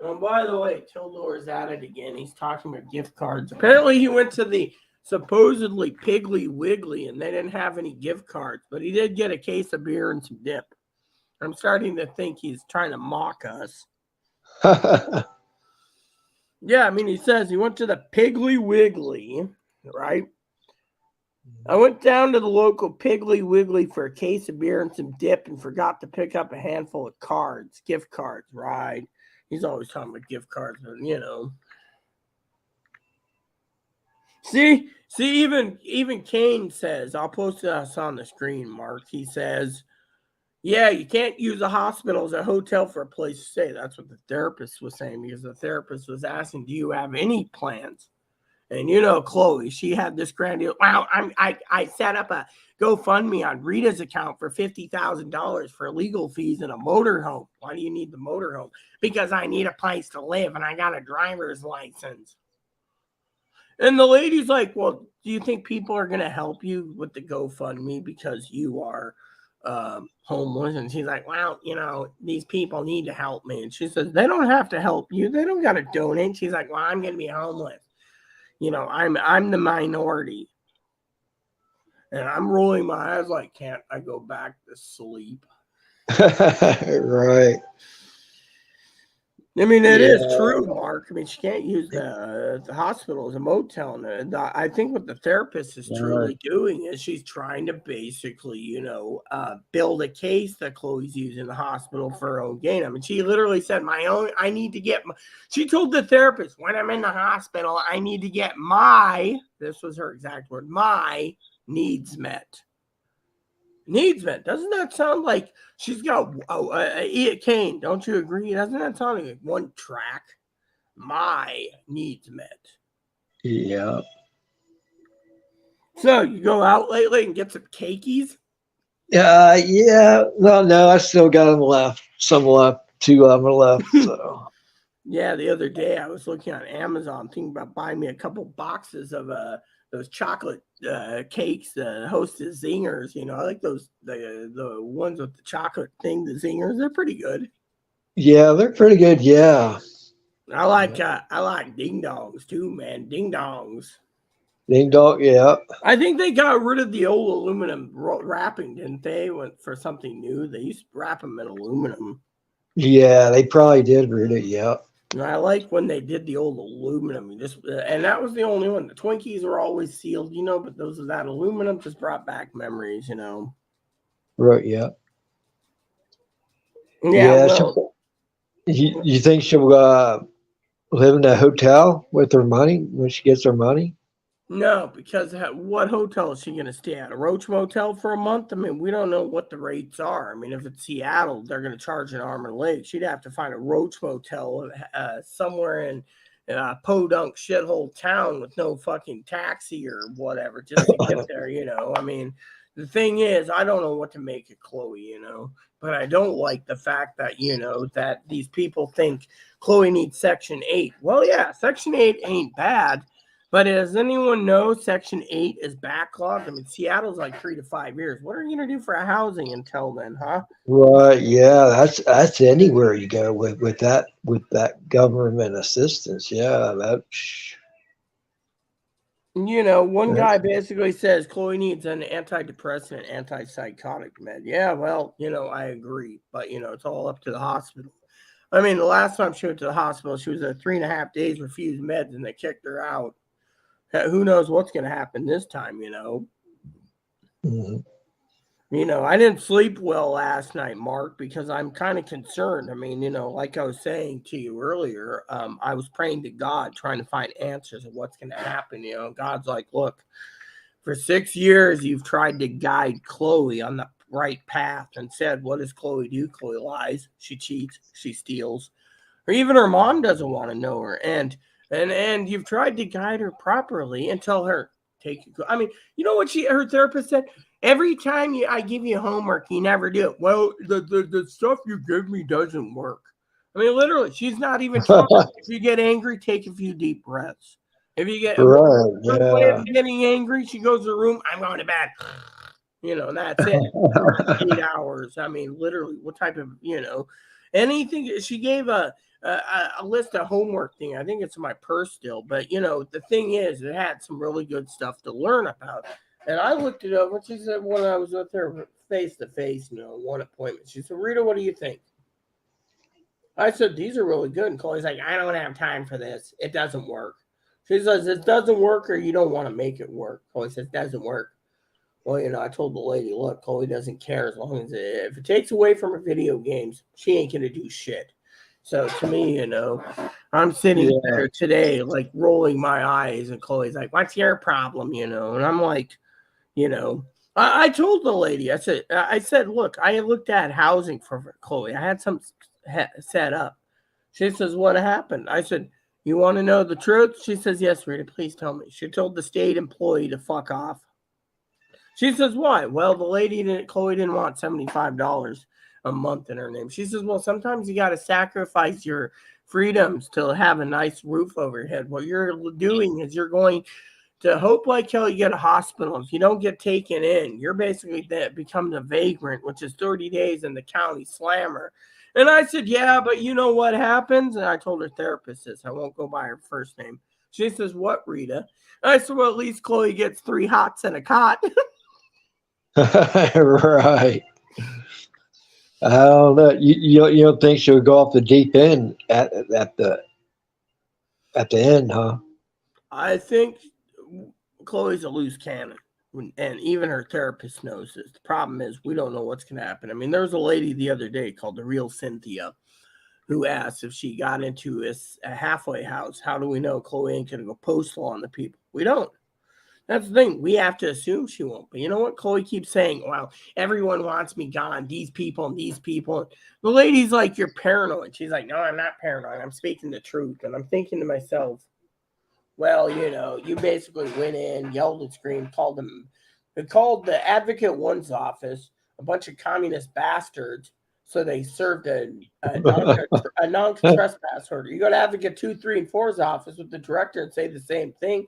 And by the way, Tildor's at it again. He's talking about gift cards. Apparently, he went to the supposedly Piggly Wiggly, and they didn't have any gift cards. But he did get a case of beer and some dip. I'm starting to think he's trying to mock us. Yeah, I mean, he says he went to the Piggly Wiggly, right? I went down to the local Piggly Wiggly for a case of beer and some dip and forgot to pick up a handful of cards, gift cards, right? He's always talking about gift cards, but See, even Kane says, I'll post this on the screen, Mark. He says, yeah, you can't use the hospital as a hotel for a place to stay. That's what the therapist was saying, because the therapist was asking, do you have any plans? And Chloe, she had this grandiose, wow, I set up a GoFundMe on Rita's account for $50,000 for legal fees in a motorhome. Why do you need the motorhome? Because I need a place to live and I got a driver's license. And the lady's like, well, do you think people are going to help you with the GoFundMe because you are homeless? And she's like, well, these people need to help me. And she says, they don't have to help you. They don't got to donate. She's like, well, I'm going to be homeless. I'm the minority. And I'm rolling my eyes like, can't I go back to sleep? Right. I mean, it is true, Mark. I mean, she can't use the hospital as a motel. And I think what the therapist is truly doing is she's trying to basically, build a case that Chloe's using the hospital for her own gain. I mean, she literally said, she told the therapist, when I'm in the hospital, I need to get this was her exact word, my needs met. Needs met. Doesn't that sound like she's got Kane? Don't you agree? Doesn't that sound like one track? My needs met. Yeah. So you go out lately and get some cakeys? Yeah. Well, no, I still got them left. Some left. 2 of them left. So. Yeah, the other day I was looking on Amazon thinking about buying me a couple boxes of those chocolate cakes, Hostess Zingers. I like those the ones with the chocolate thing, the Zingers. They're pretty good. Yeah, they're pretty good. Yeah. I like ding dongs too, man. Ding dongs. Ding dong. Yeah. I think they got rid of the old aluminum wrapping, didn't they? Went for something new. They used to wrap them in aluminum. Yeah, they probably did, Rita. Yeah. And I like when they did the old aluminum. And that was the only one. The Twinkies were always sealed, but those of that aluminum just brought back memories, Right. Yeah. Yeah. Well, you think she'll live in a hotel with her money when she gets her money? No, because what hotel is she going to stay at? A Roach Motel for a month? I mean, we don't know what the rates are. I mean, if it's Seattle, they're going to charge an arm and a leg. She'd have to find a Roach Motel somewhere in podunk shithole town with no fucking taxi or whatever just to get there. I mean, the thing is, I don't know what to make of Chloe. But I don't like the fact that that these people think Chloe needs Section 8. Well, yeah, Section 8 ain't bad. But as anyone knows, Section 8 is backlogged. I mean, Seattle's like 3 to 5 years. What are you going to do for a housing until then, huh? Right, yeah, that's anywhere you go with that government assistance. Yeah, One that guy basically says Chloe needs an antidepressant, antipsychotic med. Yeah, well, I agree. But, it's all up to the hospital. I mean, the last time she went to the hospital, she was at 3.5 days, refused meds, and they kicked her out. Who knows what's going to happen this time? mhm. I didn't sleep well last night, Mark, because I'm kind of concerned. I mean, like I was saying to you earlier, I was praying to God, trying to find answers of what's going to happen. God's like, look, for 6 years, you've tried to guide Chloe on the right path and said, what does Chloe do? Chloe lies, she cheats, she steals, or even her mom doesn't want to know her. And you've tried to guide her properly and tell her, I mean, you know what her therapist said? Every time I give you homework, you never do it. Well, the stuff you give me doesn't work. I mean, literally, she's not even trying. If you get angry, take a few deep breaths. If you get Right, her way yeah. of getting angry, she goes to the room. I'm going to bed. And that's it. 8 hours. I mean, literally, what type of anything? She gave a list of homework thing. I think it's in my purse still, but the thing is, it had some really good stuff to learn about. And I looked it over. She said when I was with her face to face, one appointment. She said, Rita, what do you think? I said, these are really good. And Chloe's like, I don't have time for this. It doesn't work. She says, it doesn't work or you don't want to make it work. Chloe says, it doesn't work. Well, I told the lady, look, Chloe doesn't care as long as if it takes away from her video games, she ain't going to do shit. So to me, I'm sitting Yeah. there today, like rolling my eyes, and Chloe's like, what's your problem? And I'm like, I told the lady, I said, look, I looked at housing for Chloe. I had some set up. She says, what happened? I said, you want to know the truth? She says, yes, Rita, please tell me. She told the state employee to fuck off. She says, why? Well, Chloe didn't want $75 a month in her name. She says, well, sometimes you got to sacrifice your freedoms to have a nice roof over your head. What you're doing is you're going to hope like hell you get a hospital. If you don't get taken in, you're basically become a vagrant, which is 30 days in the county slammer. And I said, yeah, but you know what happens? And I told her therapist this. I won't go by her first name. She says, what, Rita? I said, well, at least Chloe gets 3 hots and a cot. Right. I don't know. You don't think she'll go off the deep end at the end, huh? I think Chloe's a loose cannon. And even her therapist knows this. The problem is we don't know what's going to happen. I mean, there was a lady the other day called the Real Cynthia who asked if she got into a halfway house, how do we know Chloe ain't going to go postal on the people? We don't. That's the thing. We have to assume she won't. But you know what? Chloe keeps saying, well, everyone wants me gone. These people and these people. The lady's like, you're paranoid. She's like, no, I'm not paranoid. I'm speaking the truth. And I'm thinking to myself, well, you basically went in, yelled and screamed, called the Advocate One's office a bunch of communist bastards. So they served a non-trespass order. You go to Advocate 2, 3, and 4's office with the director and say the same thing.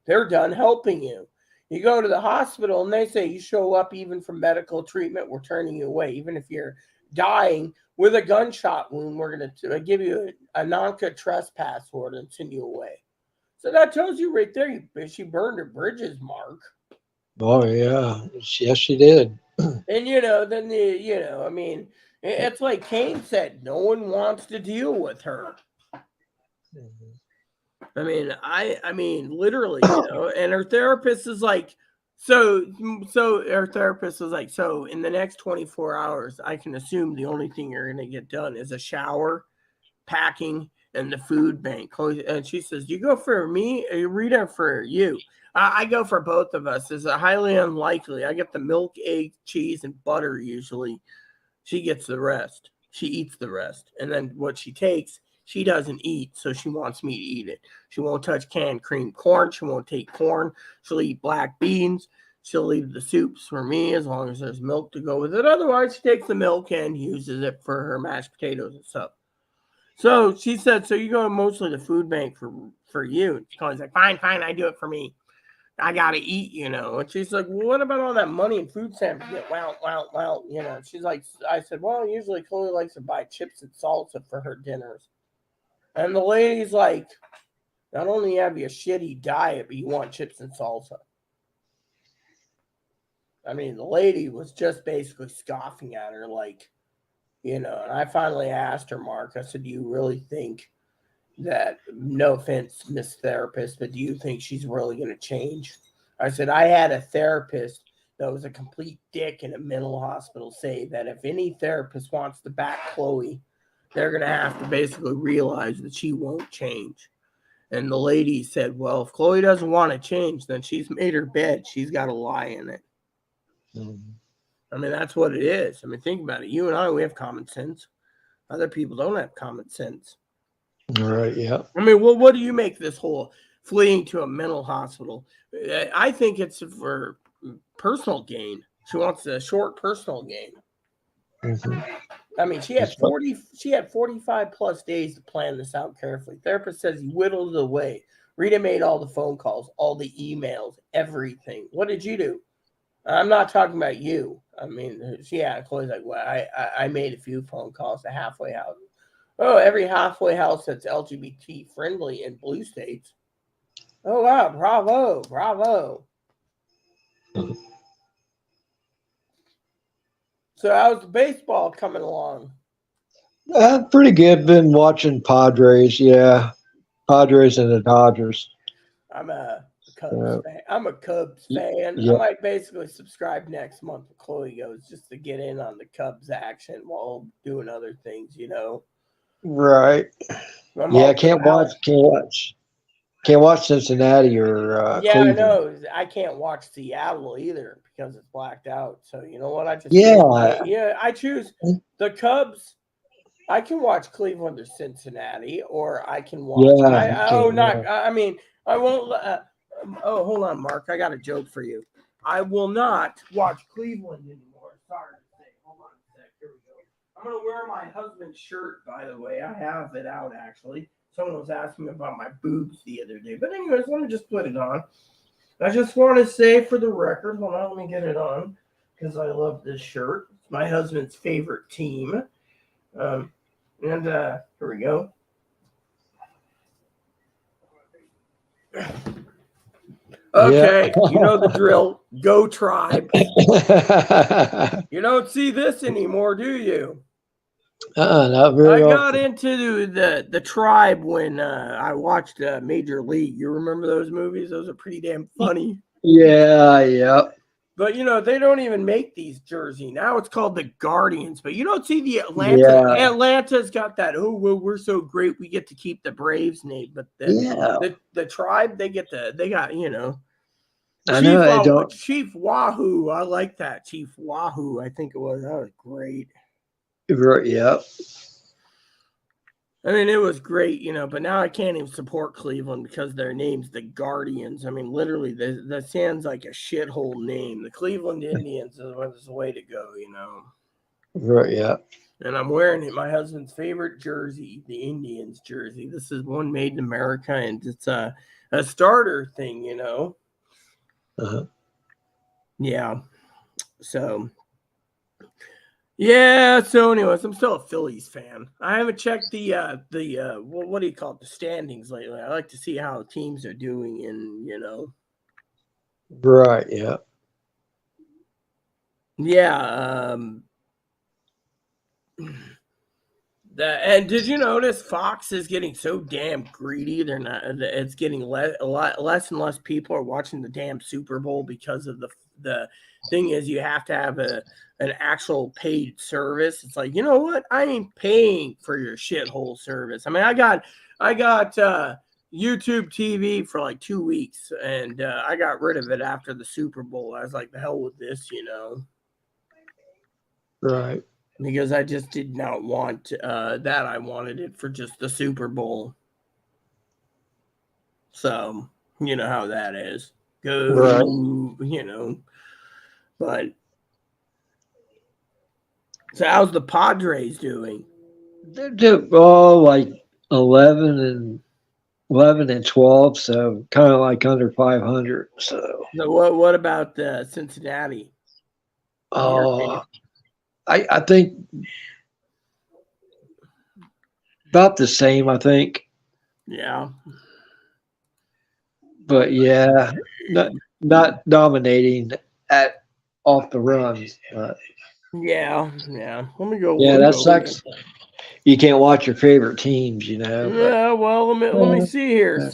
They're done helping you. You go to the hospital and they say you show up even for medical treatment, we're turning you away. Even if you're dying with a gunshot wound, we're going to give you a non-trespass order and send you away. So that tells you right there, she burned her bridges, Mark. Oh yeah, yes she did. And then I mean, it's like Kane said, no one wants to deal with her. I mean, literally, and her therapist is like, so her therapist is like, so in the next 24 hours, I can assume the only thing you're gonna get done is a shower packing and the food bank. And she says, "You go for me, Rita, for you." I go for both of us. It's highly unlikely. I get the milk, egg, cheese, and butter usually. She gets the rest. She eats the rest. And then what she takes, she doesn't eat, so she wants me to eat it. She won't touch canned cream corn. She won't take corn. She'll eat black beans. She'll leave the soups for me as long as there's milk to go with it. Otherwise, she takes the milk and uses it for her mashed potatoes and stuff. So she said, "So you go mostly to food bank for you?" And Chloe's like, "Fine, I do it for me. I gotta eat, you know." And she's like, "Well, what about all that money and food stamps?" Well, you know. She's like, I said, "Well, usually Chloe likes to buy chips and salsa for her dinners." And the lady's like, "Not only have you a shitty diet, but you want chips and salsa." I mean, the lady was just basically scoffing at her, like, you know. And I finally asked her, Mark, I said, "Do you really think that, no offense, Miss Therapist, but do you think she's really going to change?" I said, "I had a therapist that was a complete dick in a mental hospital say that if any therapist wants to back Chloe, they're going to have to basically realize that she won't change." And the lady said, "Well, if Chloe doesn't want to change, then she's made her bed. She's got to lie in it." Mm-hmm. I mean, that's what it is. I mean, think about it. You and I, we have common sense. Other people don't have common sense. All right. Yeah. I mean, well, what do you make this whole fleeing to a mental hospital? I think it's for personal gain. She wants a short personal gain. Mm-hmm. I mean, she had 45 plus days to plan this out carefully. Therapist says he whittled it away. Rita made all the phone calls, all the emails, everything. What did you do? I'm not talking about you. I mean, Chloe's like, "Well, I made a few phone calls to halfway house." Oh, every halfway house that's LGBT friendly in blue states. Oh, wow. Bravo. So how's the baseball coming along? Pretty good. Been watching Padres. Yeah, Padres and the Dodgers. I'm a Cubs fan. I'm a Cubs fan. I Yeah. might basically subscribe next month if Chloe goes just to get in on the Cubs action while doing other things, you know. Right. I'm Yeah. also out. Can't watch Cincinnati or Yeah, I Cleveland. know. I can't watch Seattle either because it's blacked out. So you know what? I just choose. Yeah. Yeah, I choose the Cubs. I can watch Cleveland or Cincinnati, or I can watch. Yeah. You can. Yeah. I mean, I won't. Oh, hold on, Mark. I got a joke for you. I will not watch Cleveland anymore. Sorry to say. Hold on a sec. Here we go. I'm gonna wear my husband's shirt. By the way, I have it out actually. Someone was asking me about my boobs the other day. But anyways, let me just put it on. I just want to say for the record, hold on, let me get it on because I love this shirt. It's my husband's favorite team. And here we go. Okay, Yeah. you know the drill. Go Tribe. You don't see this anymore, do you? Not very I got often. into the Tribe when I watched Major League. You remember those movies? Those are pretty damn funny. Yeah. Yeah. But you know, they don't even make these jersey. Now it's called the Guardians. But you don't see the Atlanta. Yeah. Atlanta's got that, "Oh, well, we're so great we get to keep the Braves name." But Yeah. the Tribe, they got, you know, I know. I don't. Chief Wahoo. I like that. Chief Wahoo, I think it was. That was great. Yeah. I mean, it was great, you know, but now I can't even support Cleveland because their name's the Guardians. I mean, literally, that sounds like a shithole name. The Cleveland Indians is the way to go, you know. Right. Yeah. And I'm wearing my husband's favorite jersey, the Indians jersey. This is one made in America, and it's a starter thing, you know. Uh-huh. Yeah. So, yeah. So, anyways, I'm still a Phillies fan. I haven't checked the what do you call it, the standings lately. I like to see how teams are doing, and you know. Right. Yeah. Yeah. And did you notice Fox is getting so damn greedy? They're not. It's getting a lot less and less people are watching the damn Super Bowl because of the thing is you have to have an actual paid service. It's like, you know what? I ain't paying for your shithole service. I mean, I got YouTube TV for like 2 weeks, and I got rid of it after the Super Bowl. I was like, the hell with this, Right. because I just did not want that. I wanted it for just the Super Bowl. So, you know how that is. Go, Right. But so how's the Padres doing? They're all like 11 and 12, so kind of like under 500. So, So what about Cincinnati? In your opinion? uh, I think about the same. I think, Yeah. but yeah, not dominating at off the runs. But Yeah. Let me go yeah, look that over. sucks. You can't watch your favorite teams, But Yeah, well, let me uh, see here. that's,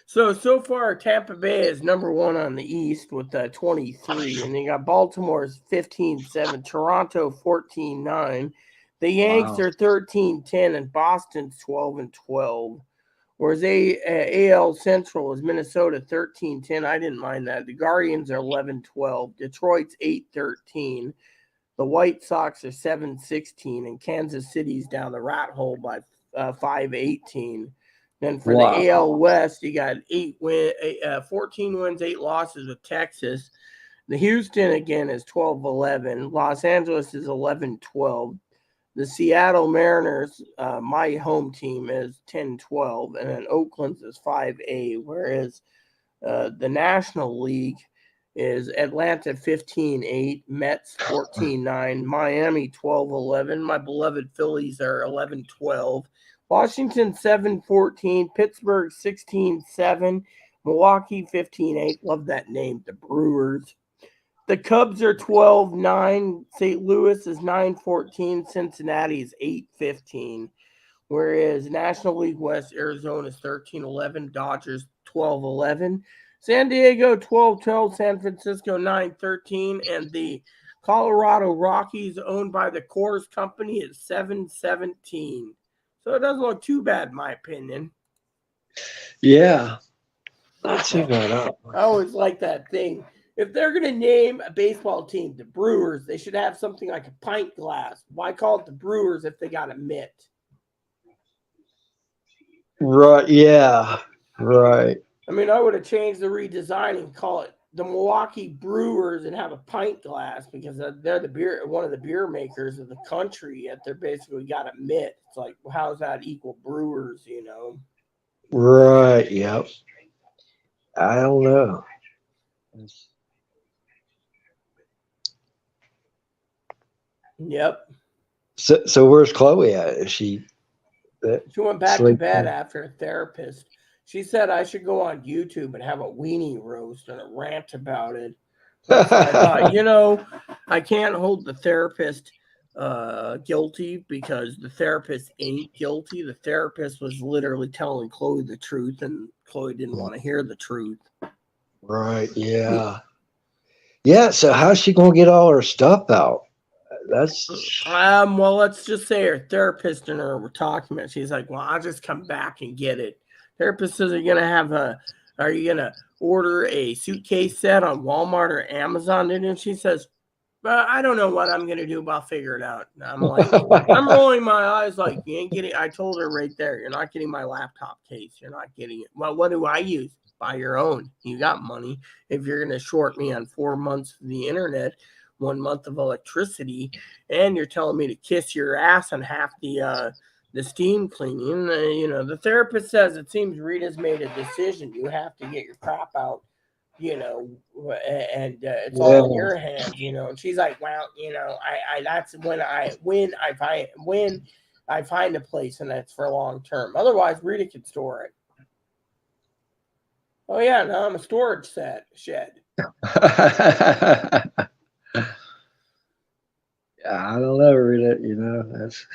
So far, Tampa Bay is number one on the East with 23, and you got Baltimore's 15-7, Toronto 14-9, the Yanks wow. are 13-10, and Boston's 12-12. Whereas AL Central is Minnesota 13-10. I didn't mind that. The Guardians are 11-12, Detroit's 8-13. The White Sox are 7-16, and Kansas City's down the rat hole by 5-18. Then for the Wow. AL West, you got 14 wins, 8 losses with Texas. The Houston again is 12-11. Los Angeles is 11-12. The Seattle Mariners, my home team, is 10-12, and then Oakland's is 5-A. Whereas the National League is Atlanta 15-8, Mets 14-9, Miami 12-11. My beloved Phillies are 11-12. Washington 7-14, Pittsburgh 16-7, Milwaukee 15-8. Love that name, the Brewers. The Cubs are 12-9, St. Louis is 9-14, Cincinnati is 8-15. Whereas National League West, Arizona is 13-11, Dodgers 12-11, San Diego 12-12, San Francisco 9-13, and the Colorado Rockies, owned by the Coors Company, is 7-17. So it doesn't look too bad, in my opinion. Yeah, not too bad. I always like that thing. If they're going to name a baseball team the Brewers, they should have something like a pint glass. Why call it the Brewers if they got a mitt? Right. Yeah. Right. I mean, I would have changed the redesign and call it the Milwaukee Brewers and have a pint glass because they're one of the beer makers of the country. Yet they're basically got a mitt. It's like, well, how's that equal Brewers? Right. Yep. I don't know. Yep. So where's Chloe at? Is she She went back to sleep? bed after a therapist. She said I should go on YouTube and have a weenie roast and a rant about it. So I thought, I can't hold the therapist guilty because the therapist ain't guilty. The therapist was literally telling Chloe the truth, and Chloe didn't want to hear the truth. Right. Yeah. Yeah. So how's she gonna get all her stuff out? That's Well, let's just say her therapist and her were talking about it. She's like, well, I'll just come back and get it. Therapist says, are you gonna order a suitcase set on Walmart or Amazon? And she says, I don't know what I'm gonna do, but I'll figure it out. And I'm like, I'm rolling my eyes like, you ain't getting. I told her right there, you're not getting my laptop case. You're not getting it. Well, what do I use? Buy your own. You got money. If you're gonna short me on 4 months of the internet, 1 month of electricity, and you're telling me to kiss your ass on half the steam cleaning, the therapist says it seems Rita's made a decision. You have to get your crap out, and it's all in your hands, And she's like, well, I that's when I find a place, and that's for long term. Otherwise, Rita could store it. Oh yeah, no, I'm a storage shed. I don't know, Rita. That's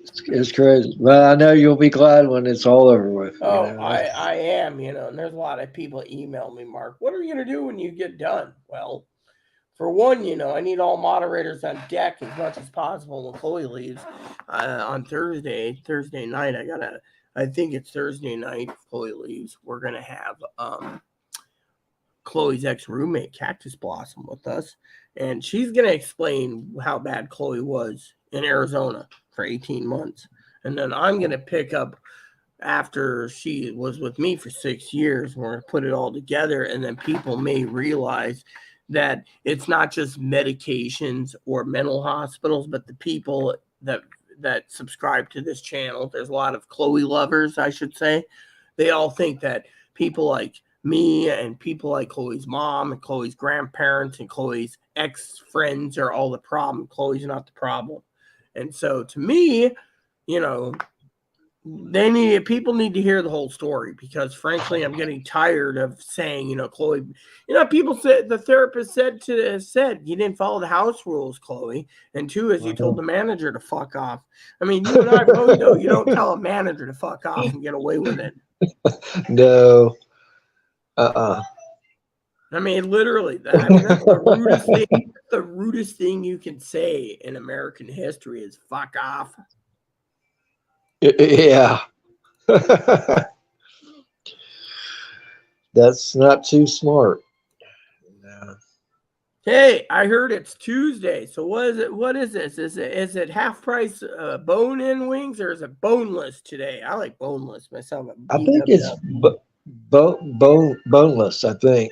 It's crazy. Well, I know you'll be glad when it's all over with. Oh, I am, and there's a lot of people email me, Mark. What are you gonna do when you get done? Well, for one, I need all moderators on deck as much as possible when Chloe leaves on Thursday night. I think it's Thursday night. If Chloe leaves, we're gonna have Chloe's ex-roommate Cactus Blossom with us, and she's gonna explain how bad Chloe was in Arizona for 18 months, and then I'm gonna pick up after she was with me for 6 years. We're gonna put it all together, and then people may realize that it's not just medications or mental hospitals, but the people that subscribe to this channel. There's a lot of Chloe lovers, I should say. They all think that people like me and people like Chloe's mom and Chloe's grandparents and Chloe's ex-friends are all the problem. Chloe's not the problem. And so to me, people need to hear the whole story, because frankly, I'm getting tired of saying, Chloe, people said, the therapist said you didn't follow the house rules, Chloe. And two is you told the manager to fuck off. I mean, you and I both know you don't tell a manager to fuck off and get away with it. No. I mean, literally, that's the rudest thing. The rudest thing you can say in American history is "fuck off." Yeah. That's not too smart. No. Hey, I heard it's Tuesday. So what is it? What is this? Is it half price bone-in wings, or is it boneless today? I like boneless myself. I think it's boneless. I think.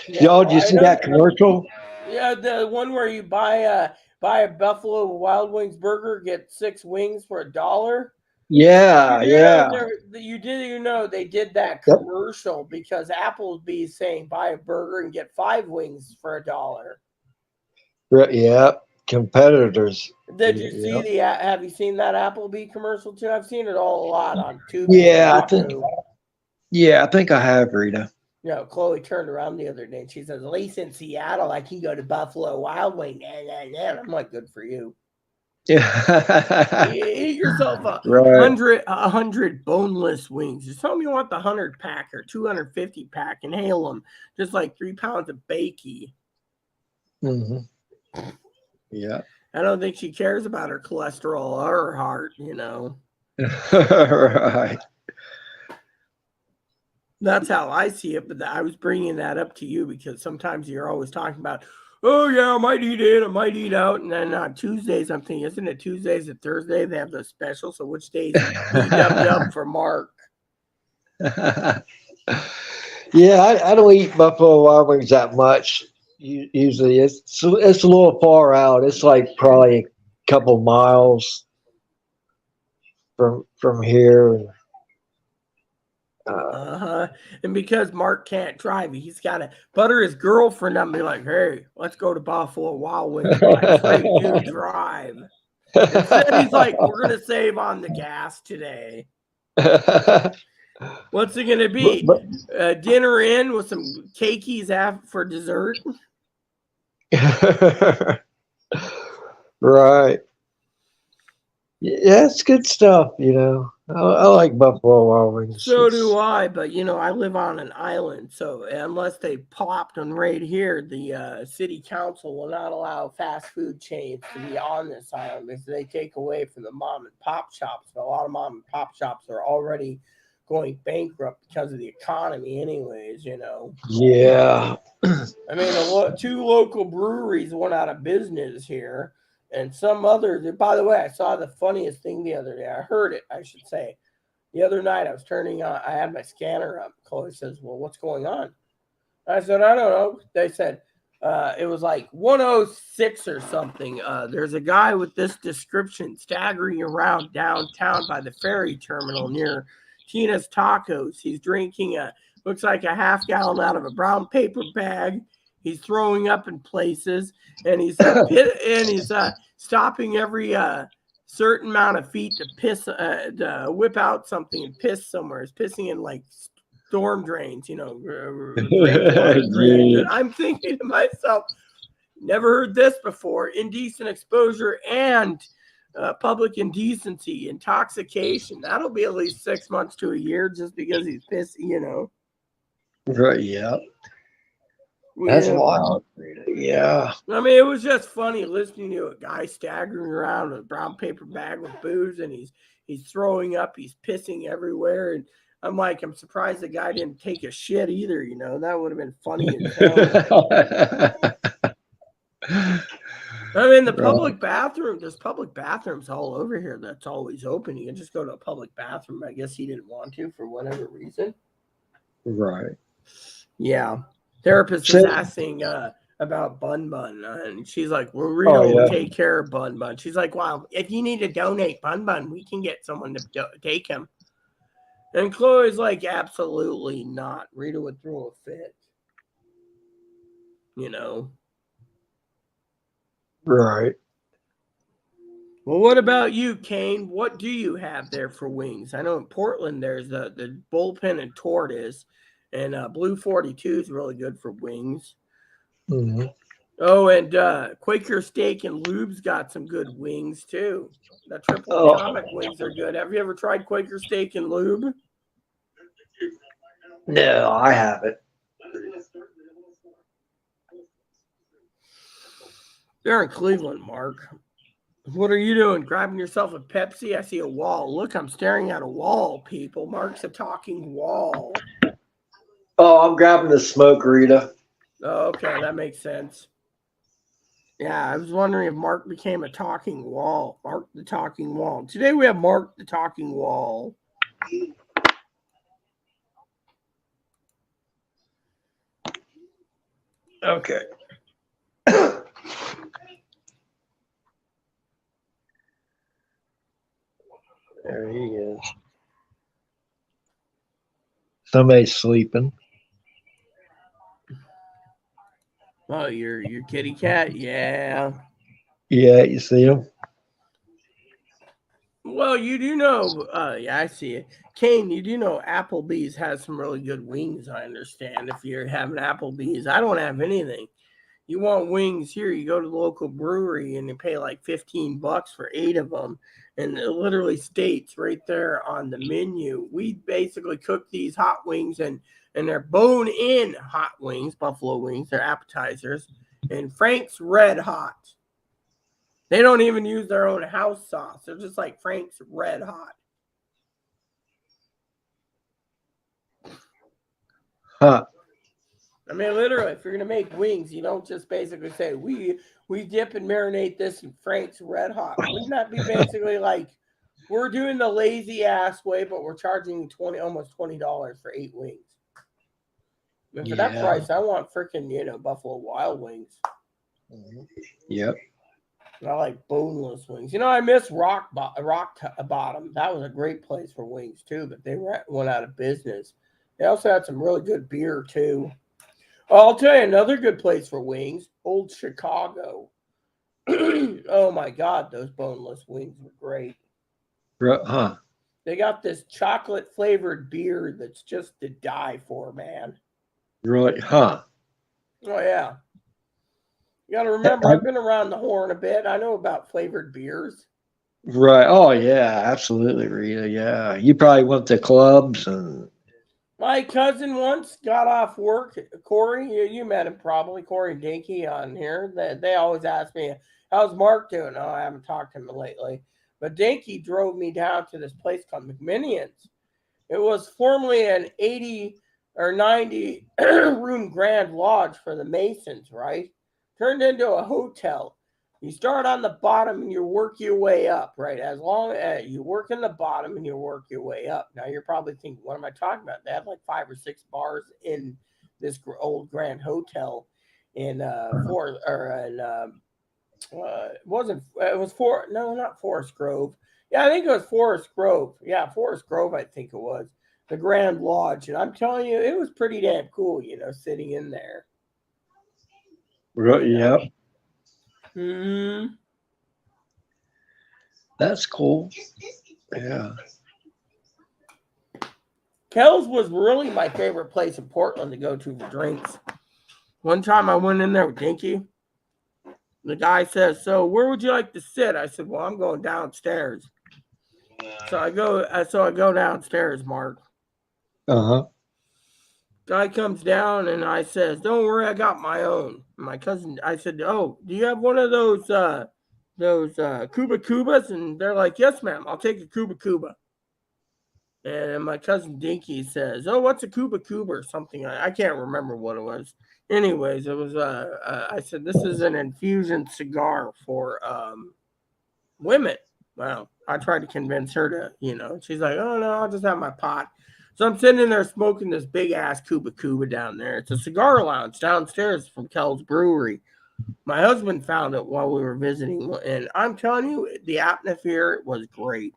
Yeah, Y'all, did you see that commercial? Yeah, the one where you buy a Buffalo Wild Wings burger, get 6 wings for $1. Yeah, yeah. They did that commercial because Applebee's saying buy a burger and get 5 wings for $1. Yeah, competitors. Did you see have you seen that Applebee commercial too? I've seen it all a lot on Tubi. Yeah, I think I have, Rita. Chloe turned around the other day and she says, at least in Seattle, I can go to Buffalo Wild Wings. I'm like, good for you. Yeah. Eat yourself 100 boneless wings. Just tell me you want the 100 pack or 250 pack and hail them. Just like 3 pounds of bakey. Mm-hmm. Yeah. I don't think she cares about her cholesterol or her heart, Right. That's how I see it, but I was bringing that up to you because sometimes you're always talking about, oh, yeah, I might eat in, I might eat out. And then on Tuesdays, I'm thinking, isn't it Tuesdays and Thursday? They have the special. So which days dub for Mark? Yeah, I don't eat Buffalo Wild Wings that much. Usually it's a little far out. It's like probably a couple miles from here. And because Mark can't drive, he's got to butter his girlfriend up and be like, hey, let's go to Buffalo Wild Wings. You drive. Instead, he's like, we're going to save on the gas today. What's it going to be? Dinner in with some cakeys for dessert? Right. Yeah, it's good stuff, I like Buffalo Wild Wings. So do I, but I live on an island, so unless they plopped them right here, the city council will not allow fast food chains to be on this island because they take away from the mom and pop shops. But a lot of mom and pop shops are already going bankrupt because of the economy anyways, Yeah. I mean, 2 local breweries went out of business here. And some other, by the way, I saw the funniest thing the other day. I heard it, I should say. The other night, I was turning on, I had my scanner up. Chloe says, well, what's going on? I said, I don't know. They said, it was like 106 or something. There's a guy with this description staggering around downtown by the ferry terminal near Tina's Tacos. He's drinking looks like a half gallon out of a brown paper bag. He's throwing up in places, and he's stopping every certain amount of feet to piss, to whip out something and piss somewhere. He's pissing in like storm drains, drains. And I'm thinking to myself, never heard this before. Indecent exposure and public indecency, intoxication. That'll be at least 6 months to a year just because he's pissy, you know. Right. Yeah. That's Yeah. wild. Yeah. I mean, it was just funny listening to a guy staggering around with a brown paper bag with booze, and he's throwing up, he's pissing everywhere, and I'm like, I'm surprised the guy didn't take a shit either. You know, that would have been funny as hell. I mean, the Right. public bathroom, there's public bathrooms all over here that's always open. You can just go to a public bathroom. I guess he didn't want to for whatever reason. Right. Yeah. Therapist So, was asking about Bun Bun, and she's like, well, Rita oh will yeah. take care of Bun Bun. She's like, well, if you need to donate Bun Bun, we can get someone to take him. And Chloe's like, absolutely not. Rita would throw a fit. You know. Right. Well, what about you, Kane? What do you have there for wings? I know in Portland there's the bullpen and tortoise, and Blue 42 is really good for wings. Mm-hmm. Oh, and Quaker Steak and Lube's got some good wings too. The triple atomic wings are good. Have you ever tried Quaker Steak and Lube? No, I haven't. They're in Cleveland, Mark. What are you doing? Grabbing yourself a Pepsi? I see a wall. Look, I'm staring at a wall, people. Mark's a talking wall. Oh, I'm grabbing the smoke, Rita. Oh, okay, that makes sense. Yeah, I was wondering if Mark became a talking wall. Mark the talking wall. Today we have Mark the talking wall. Okay. There he is. Somebody's sleeping. Oh, your kitty cat? Yeah. Yeah, you see him? Well, you do know, yeah, I see it. Kane, you do know Applebee's has some really good wings, I understand. If you're having Applebee's, I don't have anything. You want wings here, you go to the local brewery and you pay like $15 for 8 of them. And it literally states right there on the menu, we basically cook these hot wings and they're bone-in hot wings, buffalo wings, they're appetizers, and Frank's Red Hot. They don't even use their own house sauce. They're just like Frank's Red Hot. Huh. I mean, literally, if you're gonna make wings, you don't just basically say we dip and marinate this in Frank's Red Hot. Wouldn't that be basically like we're doing the lazy ass way, but we're charging almost $20 for 8 wings? And for that price, I want freaking Buffalo Wild Wings. Yep. I like boneless wings. I miss Rock Bottom. That was a great place for wings too, but they went out of business. They also had some really good beer too. I'll tell you another good place for wings, Old Chicago. Oh my God, those boneless wings were great. Huh. They got this chocolate flavored beer that's just to die for, man. Really? Huh. Oh yeah. You got to remember, I've been around the horn a bit. I know about flavored beers. Right. Oh yeah, absolutely, Rita. Yeah. You probably went to clubs and My cousin once got off work. Corey, you met him probably. Corey Dinky on here. They always ask me, how's Mark doing? Oh, I haven't talked to him lately. But Dinky drove me down to this place called McMinions. It was formerly an 80 or 90 room Grand Lodge for the Masons, right? Turned into a hotel. You start on the bottom and you work your way up, right? As long as you work in the bottom and you work your way up. Now you're probably thinking, what am I talking about? They have like 5 or 6 bars in this old Grand Hotel in it was not Forest Grove. Yeah, I think it was Forest Grove. Yeah, Forest Grove, I think it was the Grand Lodge, and I'm telling you, it was pretty damn cool, sitting in there. Yep. Hmm. That's cool. Yeah. Kells was really my favorite place in Portland to go to for drinks. One time I went in there with Dinky. The guy says, "So where would you like to sit?" I said, "Well, I'm going downstairs." So I go downstairs, Mark. Uh-huh. Guy comes down and I says, "Don't worry, I got my own." My cousin, I said, "Oh, do you have one of those Cuba Cubas?" And they're like, "Yes, ma'am. I'll take a Cuba Cuba." And my cousin Dinky says, "Oh, what's a Cuba Cuba or something?" I can't remember what it was. Anyways, it was I said, "This is an infusion cigar for women." Well, I tried to convince her to, she's like, "Oh no, I'll just have my pot." So I'm sitting in there smoking this big ass Cuba Cuba down there. It's a cigar lounge downstairs from Kel's Brewery. My husband found it while we were visiting, and I'm telling you, the atmosphere was great.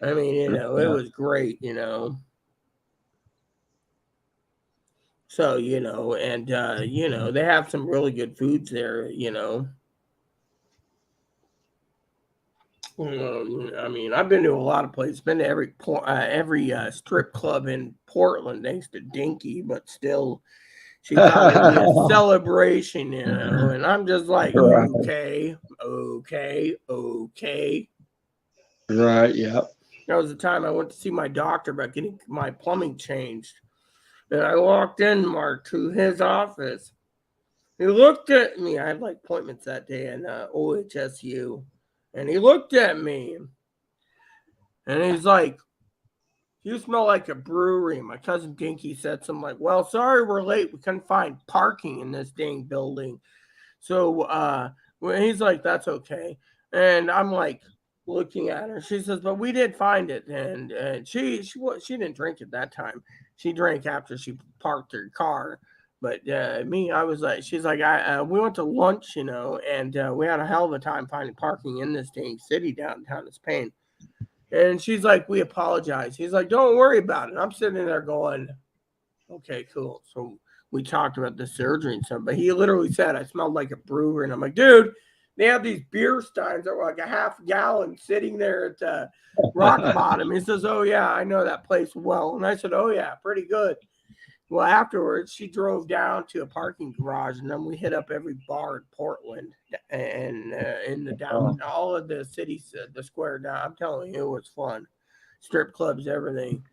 I mean, it Yeah. was great. So, and they have some really good foods there. I mean, I've been to a lot of places. Been to every strip club in Portland, thanks to Dinky. But still, she thought it'd be a celebration. And I'm just like, Right. okay, okay, okay. Right. Yeah. That was the time I went to see my doctor about getting my plumbing changed. And I walked in, Mark, to his office. He looked at me. I had like appointments that day in OHSU. And he looked at me and he's like, "You smell like a brewery." My cousin Dinky said something like, "Well, sorry we're late. We couldn't find parking in this dang building." So he's like, "That's okay." And I'm like looking at her. She says, "But we did find it." And she didn't drink at that time. She drank after she parked her car. But me, I was like, she's like, we went to lunch, and we had a hell of a time finding parking in this dang city downtown. It's pain. And she's like, "We apologize." He's like, "Don't worry about it." I'm sitting there going, "Okay, cool." So we talked about the surgery and stuff, but he literally said I smelled like a brewer. And I'm like, "Dude, they have these beer steins that were like a half gallon sitting there at Rock Bottom." He says, "Oh, yeah, I know that place well." And I said, "Oh, yeah, pretty good." Well, afterwards, she drove down to a parking garage, and then we hit up every bar in Portland and in the down, all of the cities, the square down. I'm telling you, it was fun. Strip clubs, everything.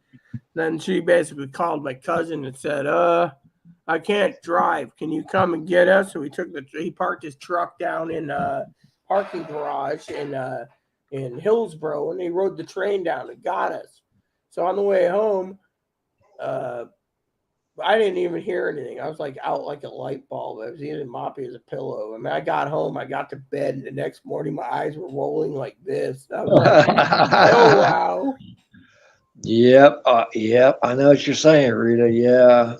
Then she basically called my cousin and said, "I can't drive. Can you come and get us?" So he parked his truck down in parking garage in Hillsboro, and he rode the train down and got us. So on the way home, uh, I didn't even hear anything. I was like out like a light bulb. I was using Moppy as a pillow. I mean, I got home, I got to bed, and the next morning my eyes were rolling like this. I was like, "Oh wow." Yep. Yep. I know what you're saying, Rita. Yeah.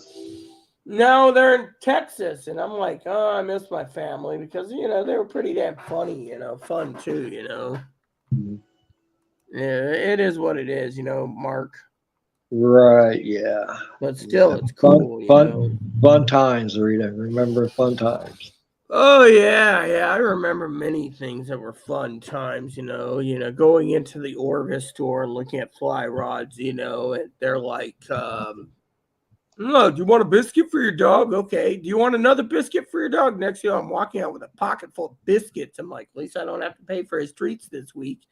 Now they're in Texas, and I'm like, "Oh, I miss my family because they were pretty damn funny, fun too. Yeah, it is what it is, Mark. Right. Yeah. But Yeah. still, it's Fun, cool. fun times, Rita. Remember fun times. Oh yeah. I remember many things that were fun times. Going into the Orvis store and looking at fly rods, and they're like, "No, do you want a biscuit for your dog? Okay. Do you want another biscuit for your dog?" Next thing I'm walking out with a pocket full of biscuits. I'm like, "At least I don't have to pay for his treats this week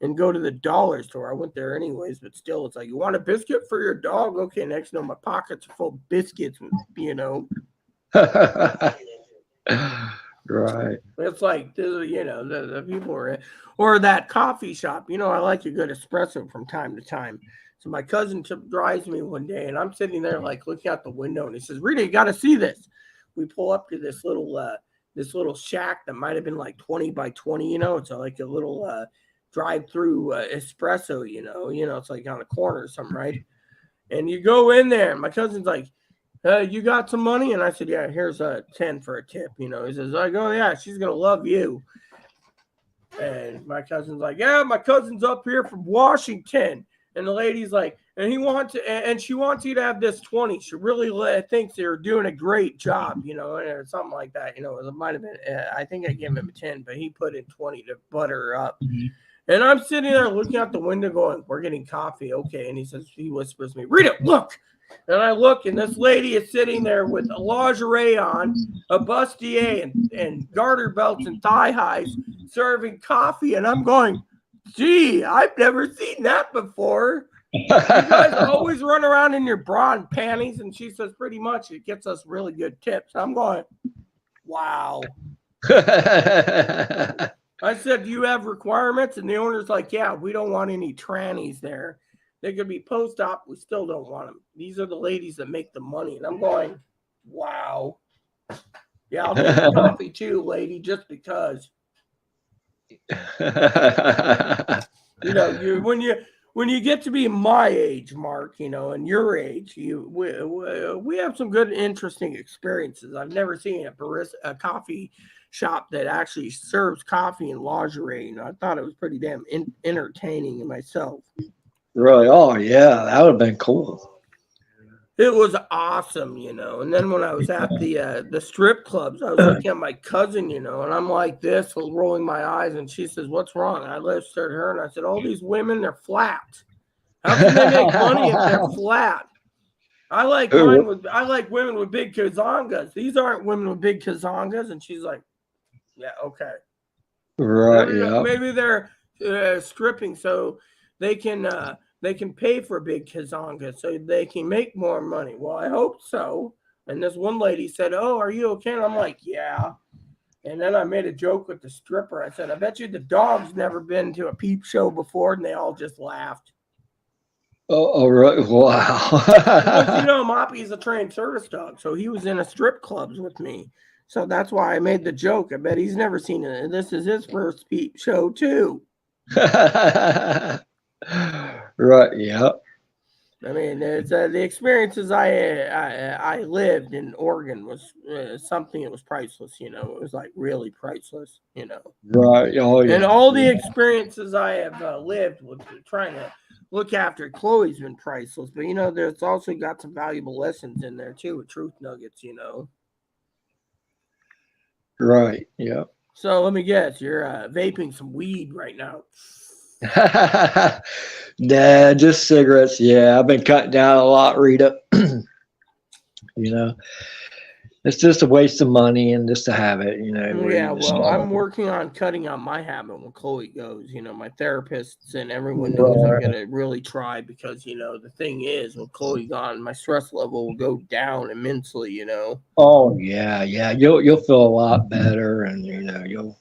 and go to the dollar store." I went there anyways, but still, it's like, "You want a biscuit for your dog?" Okay. Next thing, my pockets are full of biscuits. Right. It's like the people are, or that coffee shop. I like a good espresso from time to time. So my cousin drives me one day, and I'm sitting there like looking out the window, and he says, "Rita, you got to see this." We pull up to this little shack that might have been like 20 by 20. It's like a little drive-through espresso. It's like on a corner or something, right? And you go in there, and my cousin's like, "You got some money?" And I said, "Yeah, here's a 10 for a tip." He says, like, "Oh yeah, she's gonna love you." And my cousin's like, "Yeah, my cousin's up here from Washington." And the lady's like, and she wants you to have this 20. She really thinks you're doing a great job, or something like that. It might have been, I think I gave him a 10, but he put in 20 to butter her up. And I'm sitting there looking out the window going, "We're getting coffee. Okay." And he whispers to me, "Rita, look." And I look, and this lady is sitting there with a lingerie on, a bustier, and garter belts and thigh highs, serving coffee. And I'm going, gee, I've never seen that before. You guys always run around in your bra and panties. And she says, pretty much, it gets us really good tips. I'm going, wow. I said, do you have requirements? And the owner's like, yeah, we don't want any trannies there. They could be post-op. We still don't want them. These are the ladies that make the money. And I'm going, wow. Yeah, I'll drink the coffee too, lady, just because. You know, when you get to be my age, Mark, you know, and your age, we have some good, interesting experiences. I've never seen a coffee shop that actually serves coffee and lingerie. And I thought it was pretty damn entertaining in myself. Really? Oh, yeah, that would have been cool. It was awesome, you know. And then when I was at the strip clubs, I was looking at my cousin, you know, and I'm like this, rolling my eyes, and she says, "What's wrong?" And I looked at her and I said, "All these women, they're flat. How can they make money if they're flat?" I like women with big kazongas. These aren't women with big kazongas. And she's like, "Yeah, okay, right, maybe they're stripping so they can pay for a big kazonga so they can make more money." Well, I hope so. And this one lady said, "Oh, are you okay?" And I'm like, "Yeah." And then I made a joke with the stripper. I said, "I bet you the dog's never been to a peep show before," and they all just laughed. Oh, right. Wow. Because, you know, Moppy's a trained service dog, so he was in a strip clubs with me. So that's why I made the joke. I bet he's never seen it. This is his first peep show too. Right, yeah. I mean, it's, the experiences I lived in Oregon was something that was priceless. You know, it was like really priceless. You know, Right. Oh, yeah. And all the experiences I have lived with trying to look after Chloe's been priceless. But you know, there's also got some valuable lessons in there too with truth nuggets. You know. Right. Yeah. So let me guess, you're vaping some weed right now. Nah, just cigarettes. Yeah, I've been cutting down a lot, Rita. You know, it's just a waste of money and just a habit. You know. Yeah, well, I'm working on cutting out my habit when Chloe goes. You know, my therapists and everyone knows I'm going to really try because, you know, the thing is, with Chloe gone, my stress level will go down immensely, you know. Oh, yeah, yeah. You'll feel a lot better, and you know you'll.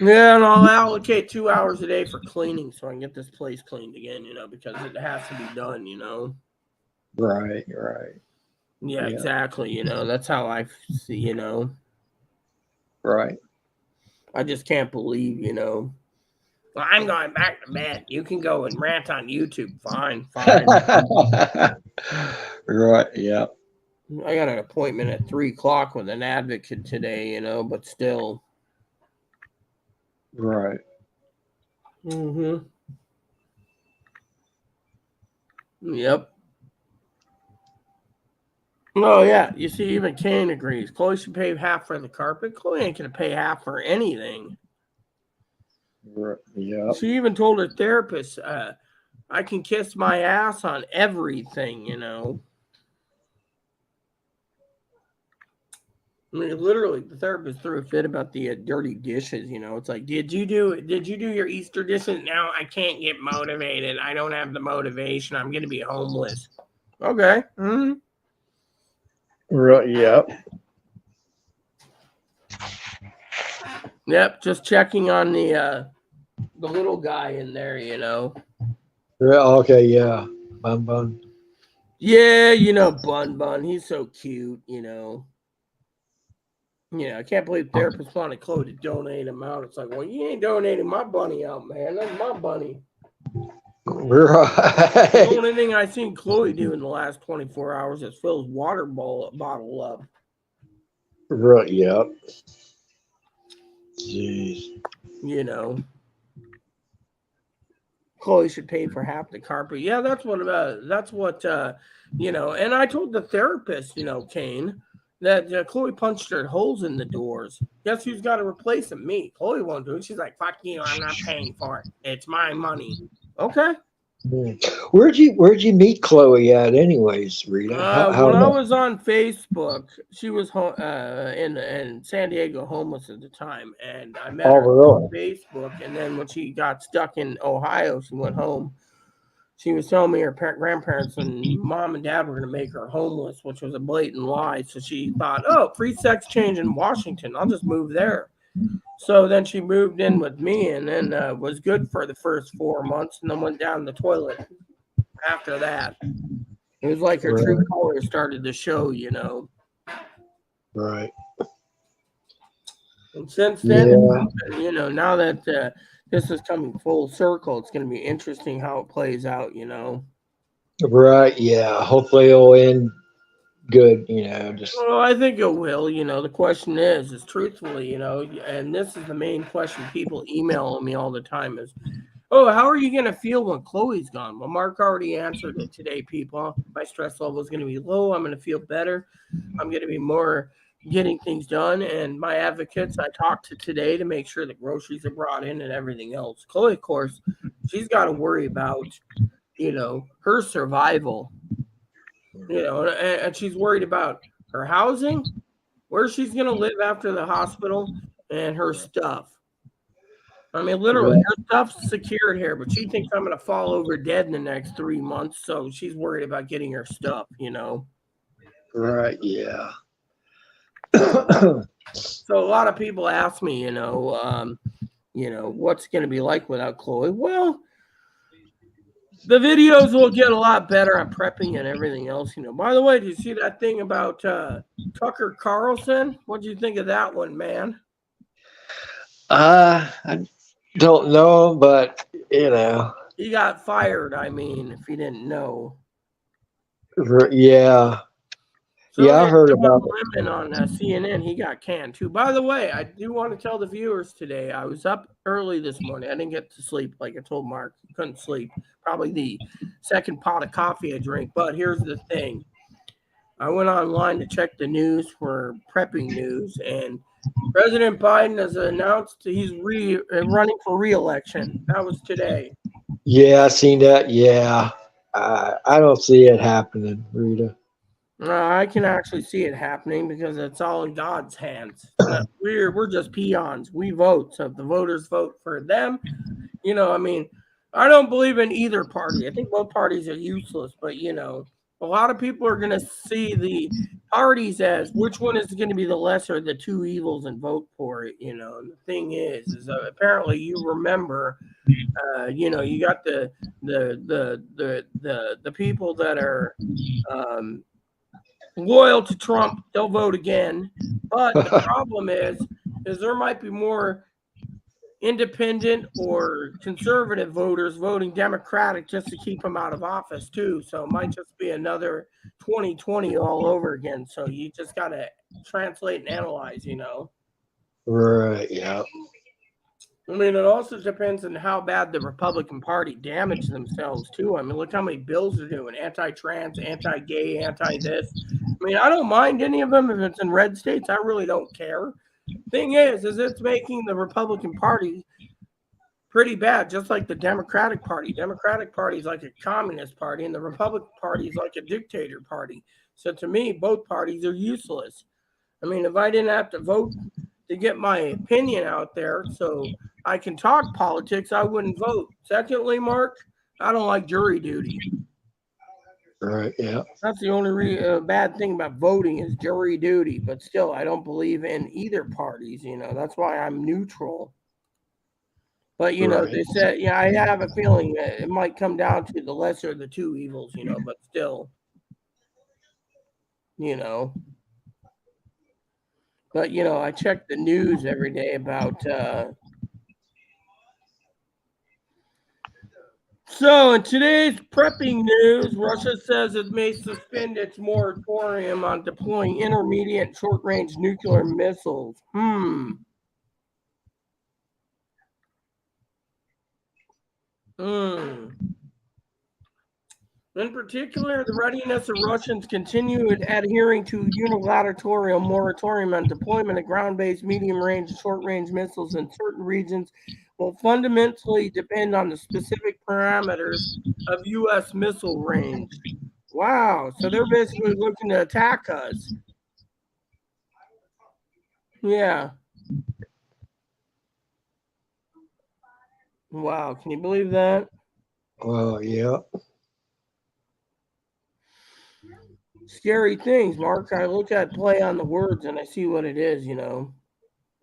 Yeah, and I'll allocate 2 hours a day for cleaning so I can get this place cleaned again, you know, because it has to be done, you know. Right, right. Yeah, exactly. You know, that's how I see, you know. Right. I just can't believe, you know. Well, I'm going back to bed. You can go and rant on YouTube. Fine. Right, yeah. I got an appointment at 3:00 with an advocate today, you know, but still. Right. Mm-hmm. Yep. Oh, yeah. You see, even Kane agrees. Chloe should pay half for the carpet. Chloe ain't going to pay half for anything. Right. Yeah. She even told her therapist, I can kiss my ass on everything, you know. I mean, literally, the therapist threw a fit about the dirty dishes. You know, it's like, did you do your Easter dishes? No, I can't get motivated. I don't have the motivation. I'm going to be homeless. Okay. Mm-hmm. Right. Yep. Yep. Just checking on the little guy in there. You know. Yeah. Okay. Yeah. Bun. Yeah, you know, Bun. He's so cute. You know. Yeah, I can't believe therapists wanted Chloe to donate him out. It's like, well, you ain't donating my bunny out, man. That's my bunny. Right. The only thing I've seen Chloe do in the last 24 hours is fill his water bottle up. Right. Yep. Jeez. You know. Chloe should pay for half the carpet. Yeah, that's what you know. And I told the therapist, you know, Kane, that Chloe punched her holes in the doors. Guess who's got to replace them? Me. Chloe won't do it. She's like, fuck you, I'm not paying for it. It's my money. Okay. Where'd you meet Chloe at, anyways, Rita? How When I that? was on Facebook, she was in San Diego, homeless at the time, and I met Oh, her through really? Facebook. And then when she got stuck in Ohio, she went home. She was telling me her grandparents and mom and dad were going to make her homeless, which was a blatant lie. So she thought, oh, free sex change in Washington. I'll just move there. So then she moved in with me and then was good for the first 4 months and then went down the toilet after that. It was like her true Right, colors started to show. right. And since then, Yeah, now that this is coming full circle, it's going to be interesting how it plays out. right. Yeah. Hopefully it'll end good. Just Well, I think it will. The question is truthfully, and this is the main question people email me all the time is, oh, how are you going to feel when Chloe's gone? Well, Mark already answered it today, people. My stress level is going to be low. I'm going to feel better. I'm going to be more getting things done. And my advocates I talked to today to make sure the groceries are brought in and everything else. Chloe, of course, she's got to worry about, her survival, and she's worried about her housing, where she's going to live after the hospital, and her stuff. I mean, literally, right, her stuff's secured here, but she thinks I'm going to fall over dead in the next 3 months. So she's worried about getting her stuff. right. Yeah. So a lot of people ask me, what's going to be like without Chloe? Well, the videos will get a lot better on prepping and everything else. By the way, did you see that thing about Tucker Carlson? What do you think of that one, man? I don't know, but He got fired. I mean, if you didn't know. yeah, So yeah. I did heard Don about it. Lemon on CNN. He got canned too. By the way, I do want to tell the viewers today. I was up early this morning. I didn't get to sleep like I told Mark. Couldn't sleep. Probably the second pot of coffee I drink. But here's the thing. I went online to check the news for prepping news, and President Biden has announced he's running for re-election. That was today. Yeah, I seen that. Yeah, I don't see it happening, Rita. I can actually see it happening because it's all in God's hands. We're just peons. We vote. So if the voters vote for them, I mean, I don't believe in either party. I think both parties are useless, but a lot of people are going to see the parties as which one is going to be the lesser of the two evils and vote for it. And the thing is apparently you remember, you got the people that are um, loyal to Trump, they'll vote again. But the problem is there might be more independent or conservative voters voting Democratic just to keep him out of office too. So it might just be another 2020 all over again. So you just got to translate and analyze. Right. Yeah. I mean, it also depends on how bad the Republican Party damaged themselves too. I mean, look how many bills they're doing: anti-trans, anti-gay, anti-this. I mean, I don't mind any of them if it's in red states. I really don't care. Thing is it's making the Republican Party pretty bad, just like the Democratic Party. Democratic Party is like a communist party, and the Republican Party is like a dictator party. So to me, both parties are useless. I mean, if I didn't have to vote to get my opinion out there so I can talk politics, I wouldn't vote. Secondly, Mark, I don't like jury duty. Right. Yeah. That's the only bad thing about voting is jury duty. But still, I don't believe in either parties. That's why I'm neutral. But Right. they said, yeah, I have a feeling that it might come down to the lesser of the two evils. But still, you know. But I check the news every day about. So in today's prepping news, Russia says it may suspend its moratorium on deploying intermediate and short-range nuclear missiles. Hmm. In particular, the readiness of Russians continued adhering to unilateral moratorium on deployment of ground-based medium-range and short-range missiles in certain regions will fundamentally depend on the specific parameters of U.S. missile range. Wow, so they're basically looking to attack us. Yeah. Wow, can you believe that? Oh, yeah. Scary things, Mark. I look at play on the words and I see what it is,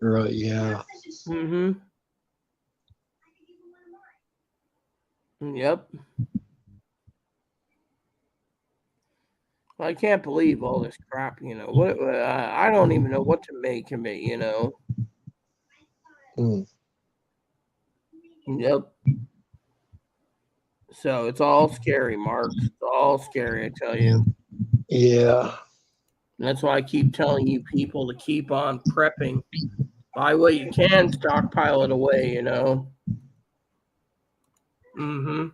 Right, yeah. Mm-hmm. Yep. I can't believe all this crap, What I don't even know what to make of it. Mm. Yep. So it's all scary, Mark. It's all scary, I tell you. Yeah. That's why I keep telling you people to keep on prepping. Buy what you can, stockpile it away, Mm-hmm.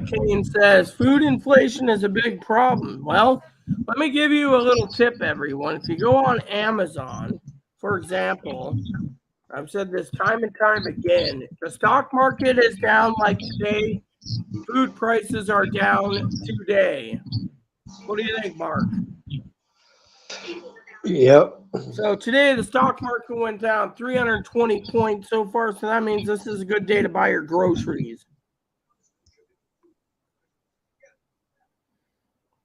Kane says food inflation is a big problem. Well, let me give you a little tip, everyone. If you go on Amazon, for example, I've said this time and time again, the stock market is down like today. Food prices are down today. What do you think, Mark? Yep. So today the stock market went down 320 points so far. So that means this is a good day to buy your groceries.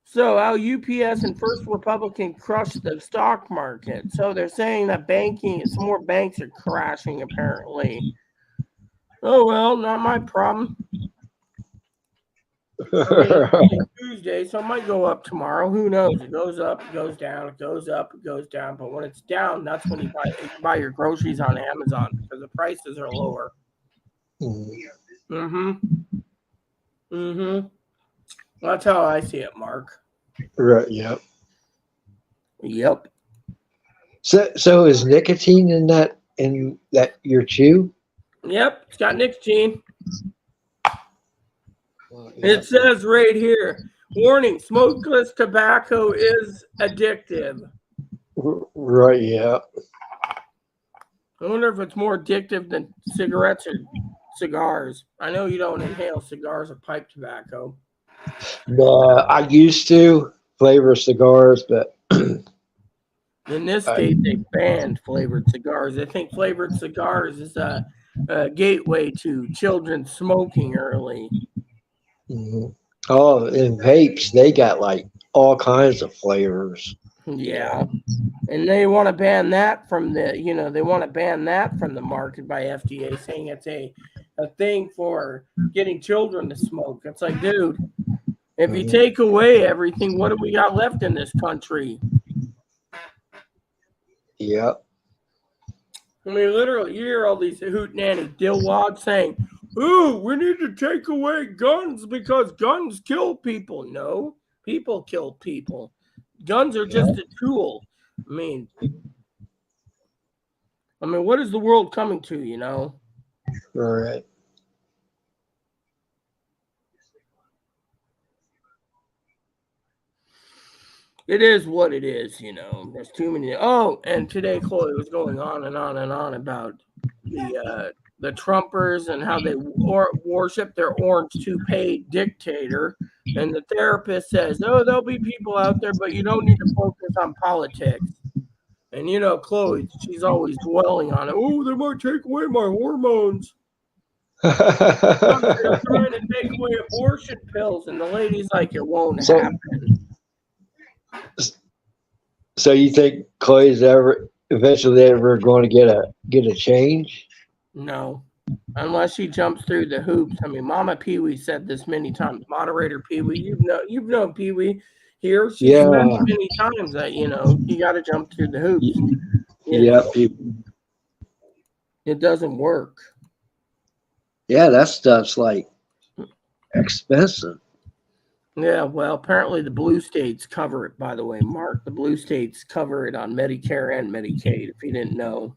So how UPS and First Republican crushed the stock market. So they're saying that some more banks are crashing apparently. Oh, well, not my problem. I mean, it's only Tuesday, so it might go up tomorrow. Who knows? It goes up, it goes down, it goes up, it goes down. But when it's down, that's when you buy your groceries on Amazon because the prices are lower. Mm-hmm. Mm-hmm. That's how I see it, Mark. Right, yep. Yep. So is nicotine in that your chew? Yep. It's got nicotine. Well, It says right here, warning, smokeless tobacco is addictive. Right, yeah. I wonder if it's more addictive than cigarettes or cigars. I know you don't inhale cigars or pipe tobacco. No, I used to flavor cigars, but In this I, state, they banned flavored cigars. They think flavored cigars is a gateway to children smoking early. mhm. Oh, and vapes, they got like all kinds of flavors. Yeah. And they want to ban that from the market by FDA, saying it's a thing for getting children to smoke. It's like, dude, if you Mhm. take away everything, what do we got left in this country? Yep. I mean, literally, you hear all these hootenanny dillwads saying, "Ooh, we need to take away guns because guns kill people." No, people kill people. Guns are just Yep. a tool. I mean, what is the world coming to? All right. It is what it is. There's too many. Oh, and today Chloe was going on and on and on about the Trumpers and how they worship their orange toupee dictator. And the therapist says, "Oh, there'll be people out there, but you don't need to focus on politics." And Chloe, she's always dwelling on it. Oh, they might take away my hormones. They're trying to take away abortion pills, and the lady's like, "It won't so, happen." so you think Chloe's eventually going to get a change? No, unless she jumps through the hoops. I mean, Mama Pee Wee said this many times. Moderator Pee Wee, you've known Pee Wee here. She said Yeah. many times that you got to jump through the hoops. Yep. It doesn't work. Yeah, that stuff's like expensive. Yeah, well, apparently the blue states cover it. By the way, Mark, the blue states cover it on Medicare and Medicaid. If you didn't know.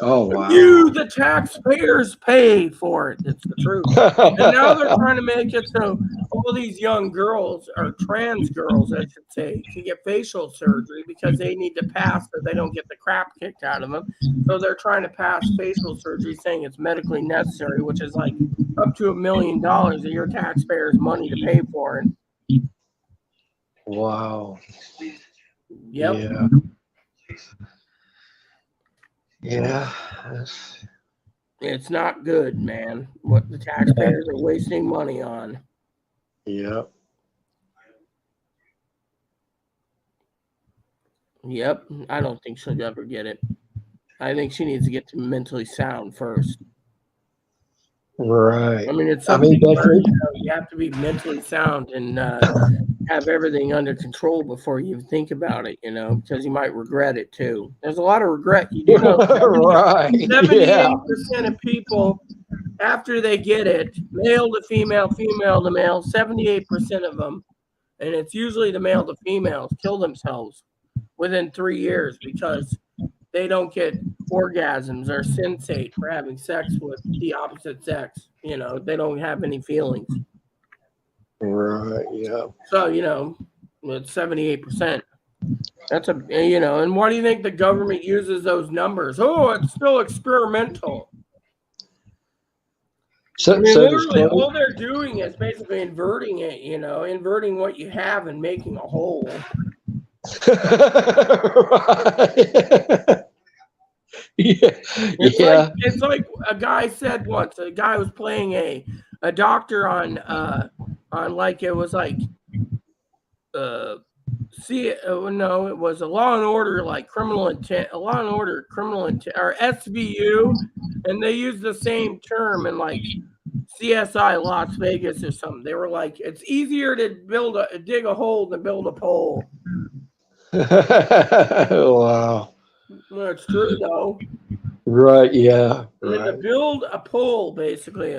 Oh You, wow. the taxpayers, pay for it. It's the truth. And now they're trying to make it so all these young girls, or trans girls, I should say, can get facial surgery because they need to pass so they don't get the crap kicked out of them. So they're trying to pass facial surgery saying it's medically necessary, which is like up to $1 million of your taxpayers' money to pay for it. Wow. Yep. Yeah. Yeah. It's not good, man, what the taxpayers are wasting money on. Yeah. Yep. I don't think she'll ever get it. I think she needs to get to mentally sound first. Right. I mean, it's I mean, something where definitely. you have to be mentally sound and have everything under control before you think about it, because you might regret it too. There's a lot of regret. You do know Right. Yeah. 78% of people, after they get it, male to female, female to male, 78% of them, and it's usually the male to females, kill themselves within 3 years because they don't get orgasms or sensate for having sex with the opposite sex. They don't have any feelings. Right. Yeah. So, it's 78%. That's and why do you think the government uses those numbers? Oh, it's still experimental. I mean, So does literally, Chloe. all they're doing is basically inverting it, inverting what you have and making a whole. Right. Yeah. Yeah. It's like a guy said once. A guy was playing a doctor on like it was like no, it was a Law and Order, like criminal intent, a Law and Order criminal intent, or SVU, and they used the same term in like CSI Las Vegas or something. They were like, it's easier to dig a hole than build a pole. Wow. Well, it's true though. Right. Yeah. I mean, to Right. build a pole, basically,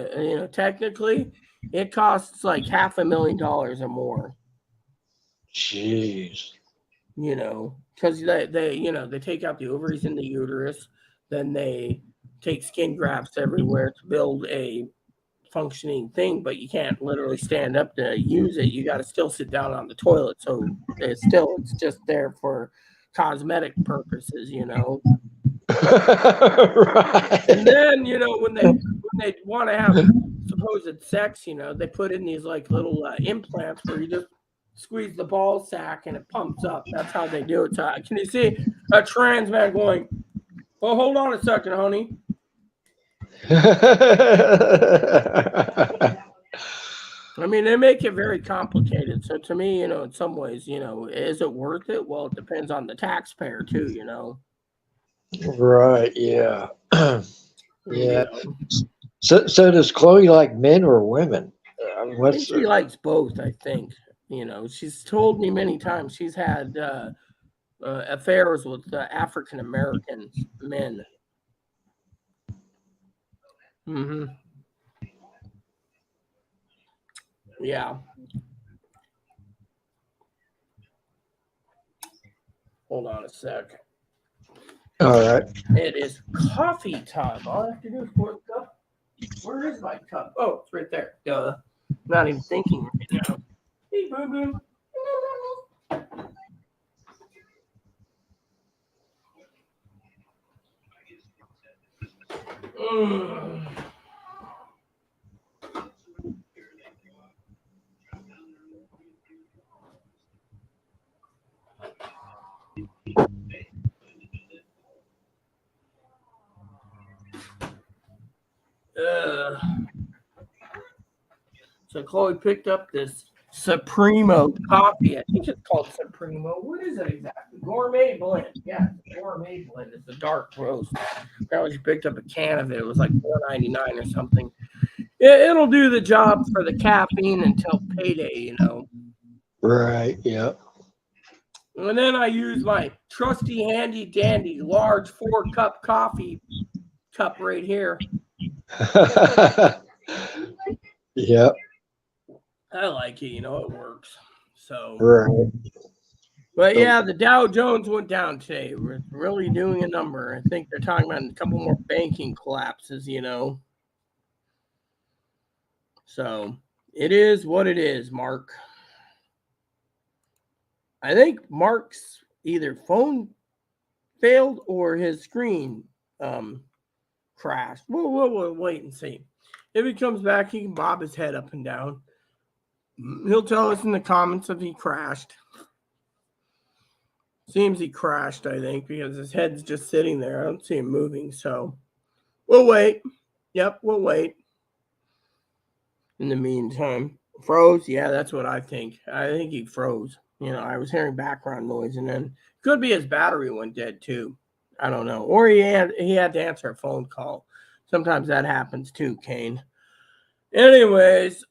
technically, it costs like $500,000 or more. Jeez. Because they take out the ovaries and the uterus, then they take skin grafts everywhere to build a functioning thing, but you can't literally stand up to use it. You got to still sit down on the toilet, so it's just there for cosmetic purposes. And Right. then when they want to have supposed sex, they put in these like little implants where you just squeeze the ball sack and it pumps up. That's how they do it. So, can you see a trans man going, "Well, hold on a second, honey." I mean, they make it very complicated. So to me, in some ways, is it worth it? Well, it depends on the taxpayer too. Right. Yeah. You Yeah. know, So does Chloe like men or women? I think What's she likes both. I think she's told me many times she's had affairs with African American men. Hmm. Yeah. Hold on a sec. all right? It is coffee time. All I have to do is pour the cup. Where is my cup? Oh, it's right there. Duh. Not even thinking right now. Hey, boom, boom. Mm. Uh, so Chloe picked up this Supremo coffee. I think it's called Supremo. What is it exactly? Gourmet blend. Yeah, it's a gourmet blend. It's a dark roast. Apparently, she picked up a can of it. It was like $4.99 or something. It'll do the job for the caffeine until payday. Right. Yeah. And then I use my trusty, handy dandy, large 4-cup coffee cup right here. Yep. I like it. It works. So Right. But yeah, the Dow Jones went down today. We're really doing a number. I think they're talking about a couple more banking collapses, So it is what it is, Mark. I think Mark's either phone failed or his screen crashed. We'll wait and see. If he comes back, he can bob his head up and down. He'll tell us in the comments if he crashed. Seems he crashed, I think, because his head's just sitting there. I don't see him moving, so we'll wait. Yep, we'll wait. In the meantime, froze? Yeah, that's what I think. I think he froze. I was hearing background noise, and then could be his battery went dead too. I don't know. Or he had to answer a phone call. Sometimes that happens too, Kane. Anyways,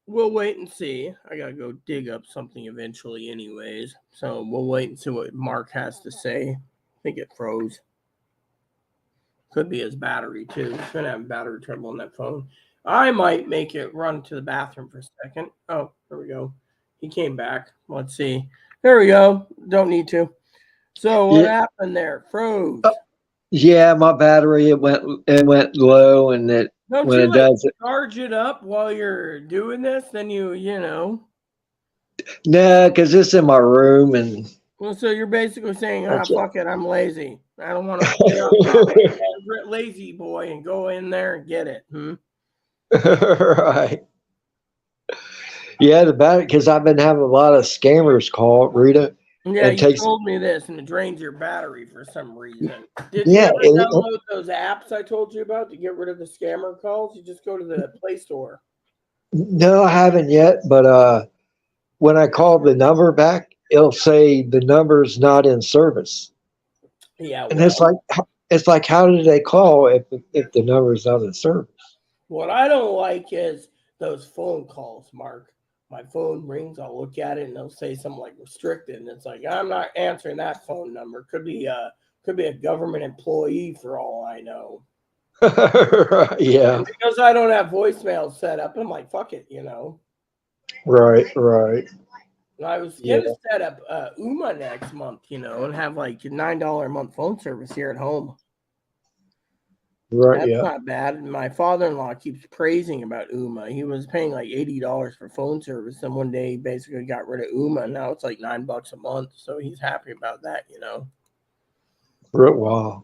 we'll wait and see. I gotta go dig up something eventually anyways. So we'll wait and see what Mark has to say. I think it froze. Could be his battery too. He's gonna have battery trouble on that phone. I might make it run to the bathroom for a second. Oh, there we go. He came back. Let's see. There we go. Don't need to. So what happened there? Froze. Yeah, my battery it went low, and Don't when you it does it, charge it up while you're doing this? Then no, because it's in my room, and well, so you're basically saying, fuck it, I'm lazy. I don't want to get up, lazy boy, and go in there and get it. Right. Yeah, the battery, because I've been having a lot of scammers call, Rita. Yeah, you told me this, and it drains your battery for some reason. Did you ever download those apps I told you about to get rid of the scammer calls? You just go to the Play Store. No, I haven't yet, but when I call the number back, it'll say the number's not in service. Yeah, and it's like, how did they call if the number's not in service? What I don't like is those phone calls, Mark. My phone rings, I'll look at it, and they'll say something like restricted, and it's like I'm not answering that phone number. Could be a government employee for all I know. Yeah. And because I don't have voicemail set up, I'm like, fuck it, Right. And I was gonna set up UMA next month, and have like $9 a month phone service here at home. Right. That's not bad. And my father-in-law keeps praising about UMA. He was paying like $80 for phone service, and one day he basically got rid of UMA. And now it's like $9 a month, so he's happy about that, Wow.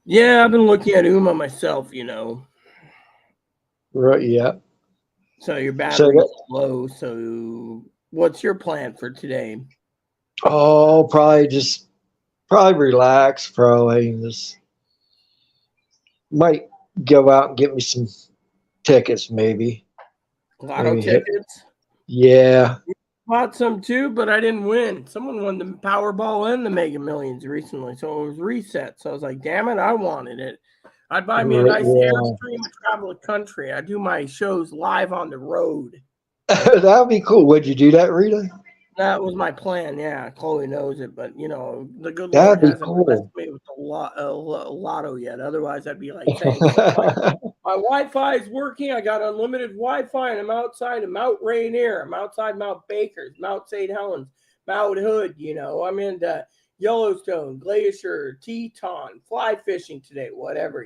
Yeah, I've been looking at UMA myself, Right. Yeah. So your battery's low. So what's your plan for today? Oh, probably relax. Probably just might go out and get me some tickets, maybe. Lotto tickets? Yeah. Bought some too, but I didn't win. Someone won the Powerball and the Mega Millions recently, so it was reset. So I was like, damn it, I wanted it. I'd buy me a nice Airstream and travel the country. I do my shows live on the road. That would be cool. Would you do that, Rita? That was my plan. Yeah, Chloe knows it, but the good Lord hasn't blessed me with the lotto yet. Otherwise, I'd be like saying, my Wi-Fi is working. I got unlimited Wi-Fi, and I'm outside of Mount Rainier. I'm outside Mount Bakers, Mount St. Helens, Mount Hood. I'm in Yellowstone, Glacier, Teton, fly fishing today, whatever.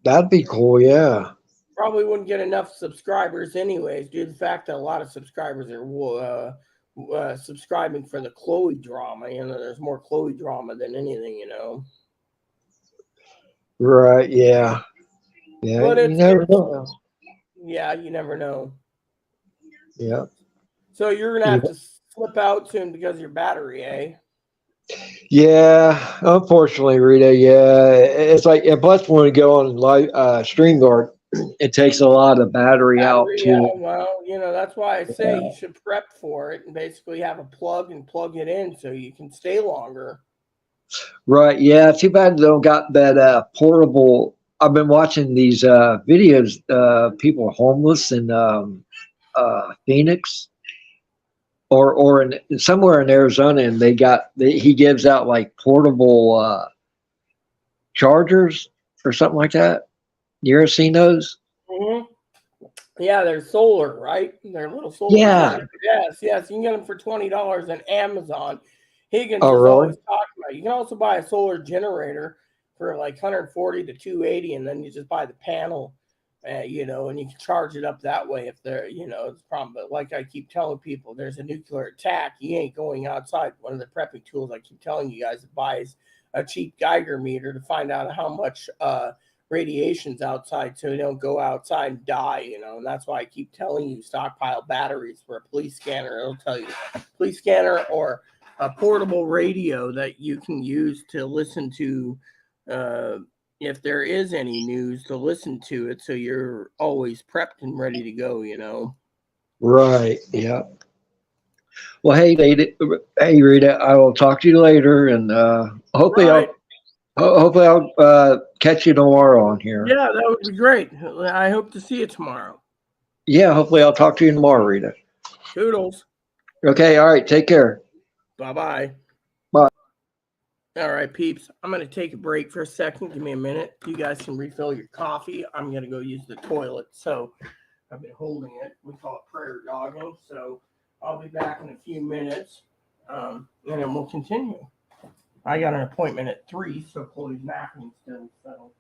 That'd be cool. Yeah. Probably wouldn't get enough subscribers anyways, due to the fact that a lot of subscribers are subscribing for the Chloe drama. There's more Chloe drama than anything, Right. Yeah. Yeah. But you never know. Yeah, you never know. Yeah. So you're going to have to slip out soon because of your battery, eh? Yeah, unfortunately, Rita. Yeah, it's like, and plus when we go on live StreamYard, it takes a lot of battery out too. Yeah, well, that's why I say you should prep for it and basically have a plug and plug it in so you can stay longer. Right. Yeah. Too bad they don't got that portable. I've been watching these videos. People homeless in Phoenix. Or in somewhere in Arizona, and he gives out like portable chargers or something like that. You ever seen those? Mm-hmm. Yeah, they're solar, right? They're little solar Yeah. generators. Yes, yes. You can get them for $20 on Amazon. Higgins Oh, is really? always talking about it. You can also buy a solar generator for like 140 to 280, and then you just buy the panel, and you can charge it up that way if it's a problem. But like I keep telling people, there's a nuclear attack. You ain't going outside. One of the prepping tools I keep telling you guys to buy is a cheap Geiger meter to find out how much radiations outside so you don't go outside and die. And that's why I keep telling you stockpile batteries for a police scanner. It'll tell you police scanner or a portable radio that you can use to listen to uh, if there is any news to listen to it so you're always prepped and ready to go. Right. Yeah. Well, hey, Rita, I will talk to you later, and hopefully Right. I'll catch you tomorrow on here. Yeah, that would be great. I hope to see you tomorrow. Yeah, hopefully I'll talk to you tomorrow, Rita. Toodles. Okay. All right. Take care. Bye bye. Bye. All right, peeps. I'm going to take a break for a second. Give me a minute. You guys can refill your coffee. I'm going to go use the toilet. So I've been holding it. We call it prayer dogging. So I'll be back in a few minutes, and then we'll continue. I got an appointment at 3, so Chloe's napping still. So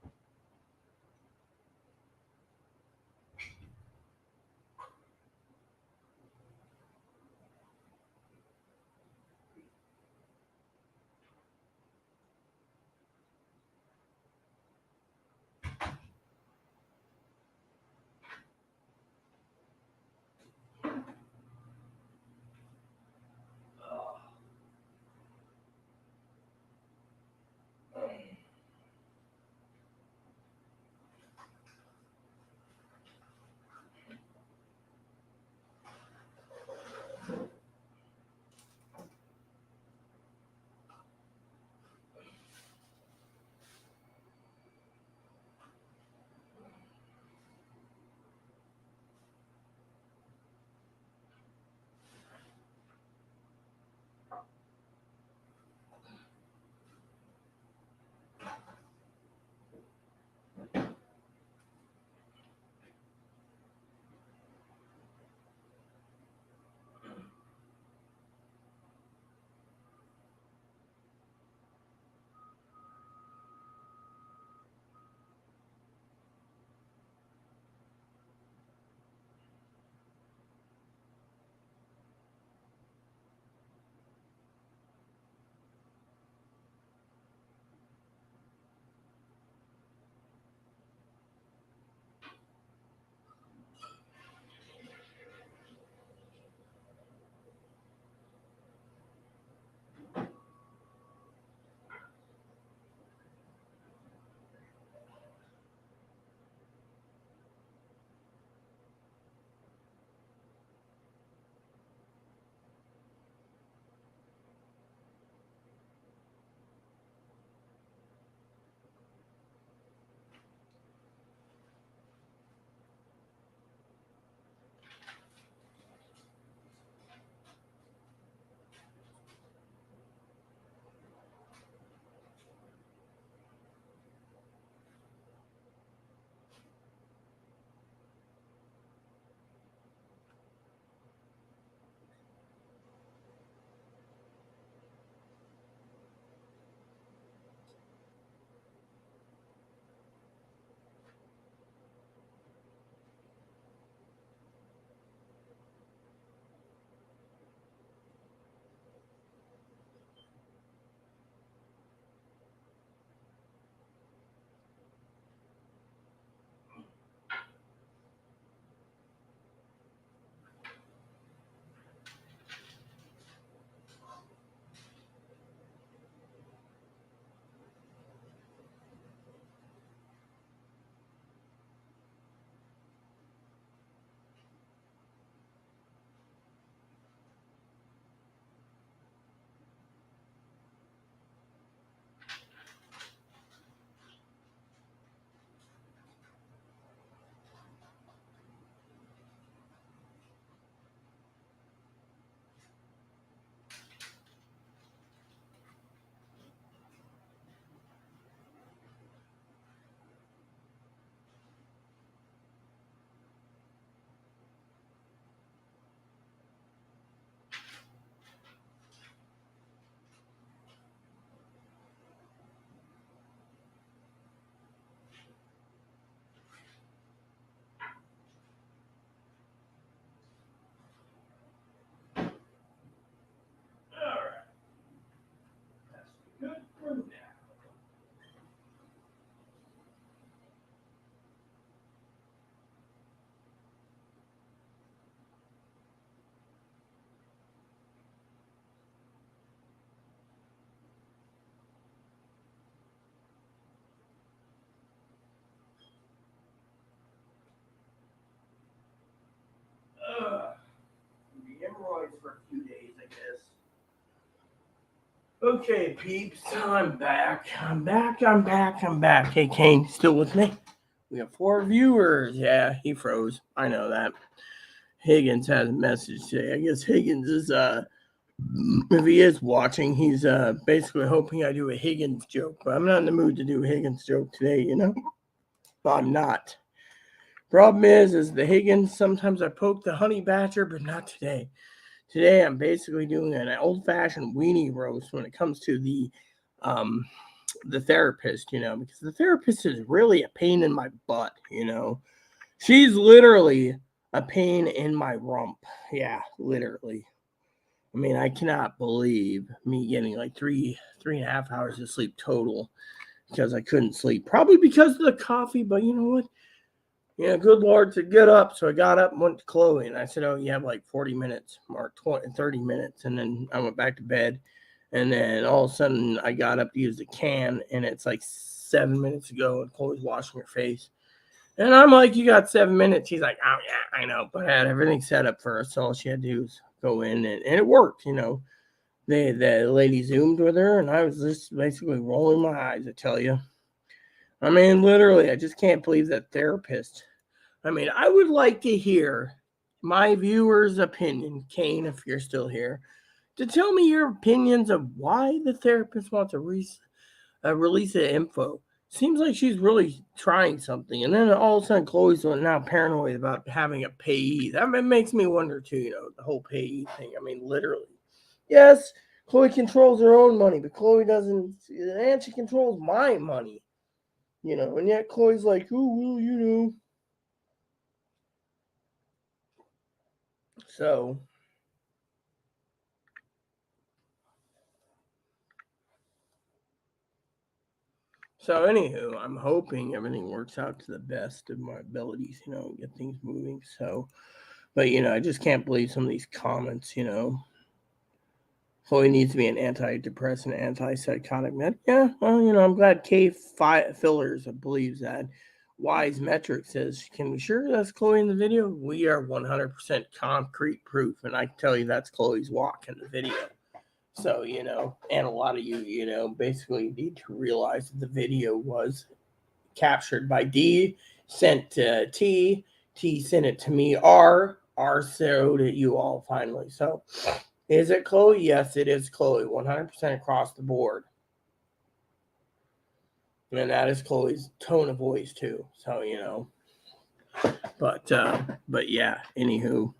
Okay, peeps, I'm back. I'm back. Hey, Kane, still with me? We have 4 viewers. Yeah, he froze. I know that. Higgins has a message today. I guess Higgins is, if he is watching, he's basically hoping I do a Higgins joke. But I'm not in the mood to do a Higgins joke today, you know? I'm not. Problem is the Higgins, sometimes I poke the honey badger, but not today. Today, I'm basically doing an old-fashioned weenie roast when it comes to the therapist, you know, because the therapist is really a pain in my butt, you know. She's literally a pain in my rump. Yeah, literally. I mean, I cannot believe me getting like three and a half hours of sleep total because I couldn't sleep. Probably because of the coffee, but you know what? Yeah, good Lord said, get up. So I got up and went to Chloe, and I said, oh, you have like 40 minutes or 30 minutes. And then I went back to bed. And then all of a sudden, I got up to use the can, and it's like 7 minutes ago, and Chloe's washing her face. And I'm like, you got 7 minutes. She's like, oh, yeah, I know. But I had everything set up for her, so all she had to do was go in, and it worked, you know. The lady Zoomed with her, and I was just basically rolling my eyes, I tell you. I mean, literally, I just can't believe that therapist. I mean, I would like to hear my viewers' opinion, Kane, if you're still here, to tell me your opinions of why the therapist wants to release the info. Seems like she's really trying something, and then all of a sudden, Chloe's now paranoid about having a payee. That makes me wonder too. You know, the whole payee thing. I mean, literally, yes, Chloe controls her own money, but Chloe doesn't, and she controls my money. You know, and yet Chloe's like, oh well, you know. So anywho, I'm hoping everything works out to the best of my abilities, you know, get things moving. So, but you know, I just can't believe some of these comments, you know. Chloe needs to be an antidepressant, antipsychotic med. Yeah, well, you know, I'm glad Fillers believes that. Wise Metric says, can we sure that's Chloe in the video? We are 100% concrete proof, and I can tell you that's Chloe's walk in the video. So, you know, and a lot of you, you know, basically need to realize that the video was captured by D, sent to T sent it to me, R showed it you all finally. So, is it Chloe? Yes, it is Chloe, 100% across the board. And that is Chloe's tone of voice too. So, you know, but yeah, anywho.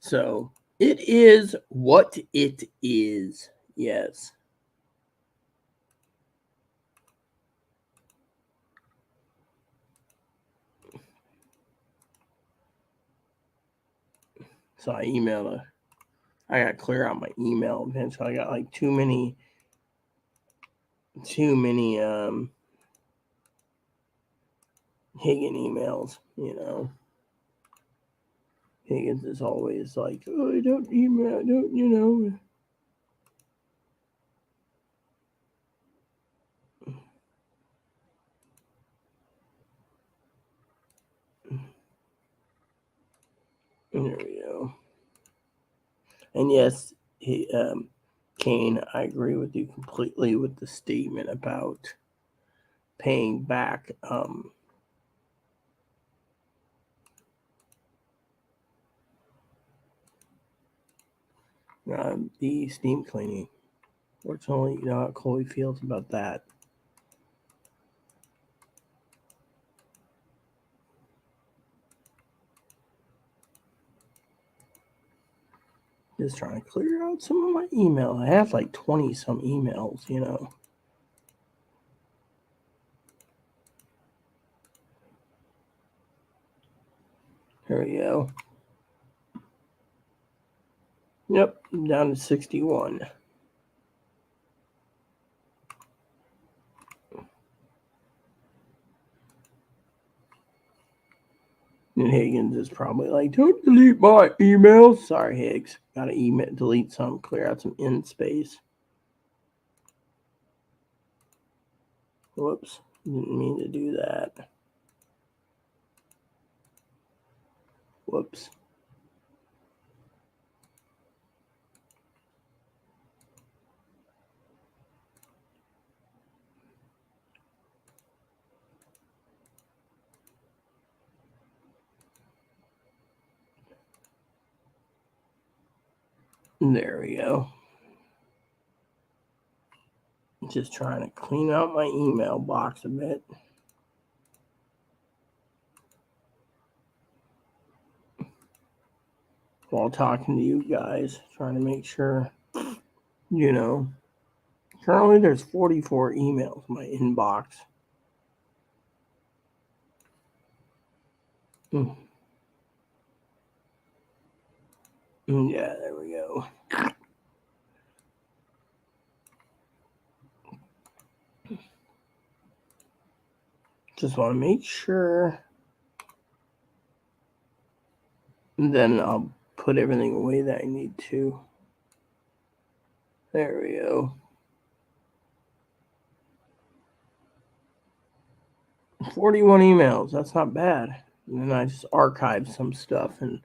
So, it is what it is. Yes. So I emailed her. I got to clear out my email eventually. I got like too many Higgin emails, you know. Higgins is always like, oh, don't email, don't, you know. There we go. And yes, Kane, I agree with you completely with the statement about paying back the steam cleaning. Fortunately, you know how Chloe feels about that. Just trying to clear out some of my email. I have like 20 some emails, you know. There we go. Yep, down to 61. And Higgins is probably like, don't delete my emails. Sorry, Higgs. Gotta delete some, clear out some end space. Whoops, didn't mean to do that. Whoops. There we go. Just trying to clean out my email box a bit. While talking to you guys, trying to make sure, currently there's 44 emails in my inbox. Yeah, there we go. Just want to make sure. And then I'll put everything away that I need to. There we go. 41 emails. That's not bad. And then I just archived some stuff and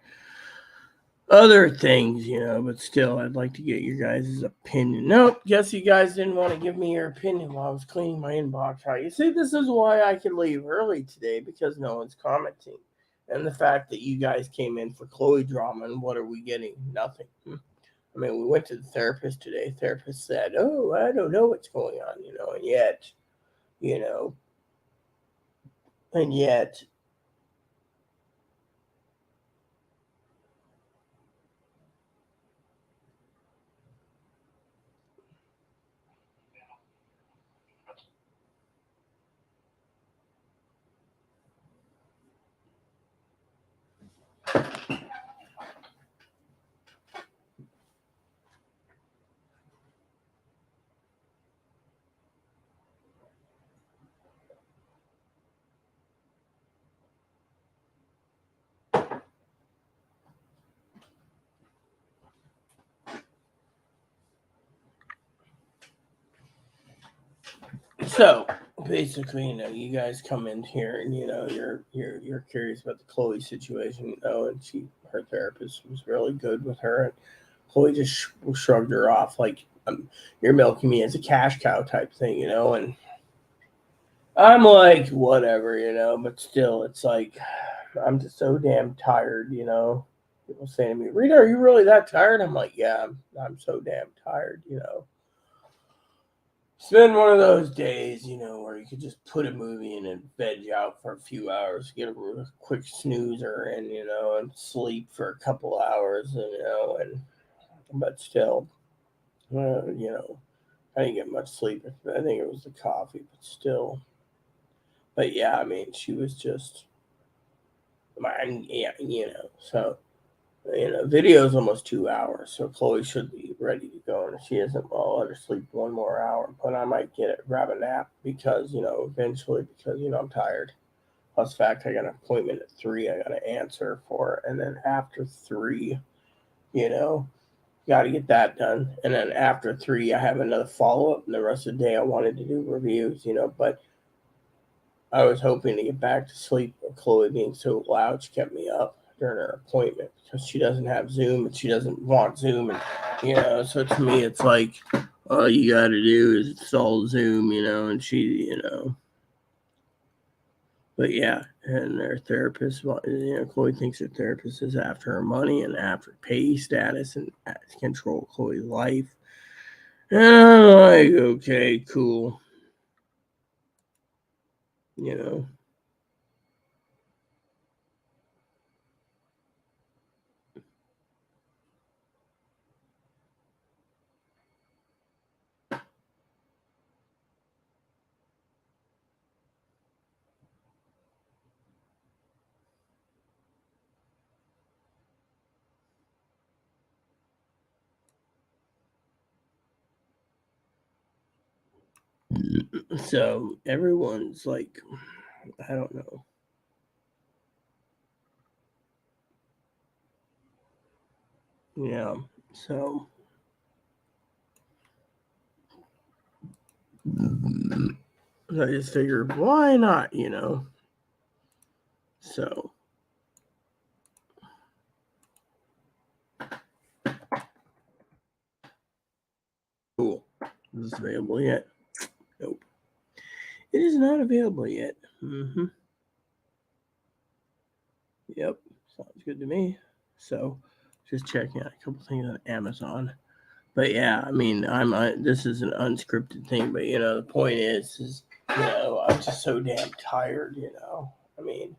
other things, but still, I'd like to get your guys' opinion. Nope, guess you guys didn't want to give me your opinion while I was cleaning my inbox out. You see, this is why I could leave early today, because no one's commenting. And the fact that you guys came in for Chloe drama, and what are we getting? Nothing. I mean, we went to the therapist today. Therapist said, oh, I don't know what's going on, and yet, and yet, so basically, you guys come in here and you're curious about the Chloe situation, and her therapist was really good with her, and Chloe just shrugged her off like, you're milking me as a cash cow type thing, and I'm like, whatever, but still, it's like, I'm just so damn tired, People say to me, Rita, are you really that tired? I'm like, yeah, I'm so damn tired, It's been one of those days, where you could just put a movie in and veg out for a few hours, get a quick snoozer in, and sleep for a couple hours, but still, I didn't get much sleep. I think it was the coffee, but still. But yeah, I mean, she was just, yeah, so. Video's almost 2 hours, so Chloe should be ready to go. And if she isn't, well, I'll let her sleep one more hour. But I might grab a nap because, eventually, because, I'm tired. Plus, fact, I got an appointment at 3 I got to answer for. And then after 3, got to get that done. And then after 3, I have another follow up. And the rest of the day, I wanted to do reviews, but I was hoping to get back to sleep. But Chloe being so loud, she kept me up during her appointment because she doesn't have Zoom and she doesn't want Zoom, and so to me it's like all you got to do is install Zoom, and she, but yeah, and their therapist, Chloe thinks her therapist is after her money and after pay status and control Chloe's life. And I'm like, okay, cool, you know. So everyone's like, I don't know. Yeah. So I just figured, why not, So cool. Is this available yet? Nope. It is not available yet. Mm-hmm. Yep. Sounds good to me. So Just checking out a couple things on Amazon. But yeah, I mean, this is an unscripted thing, but the point is I'm just so damn tired. I mean,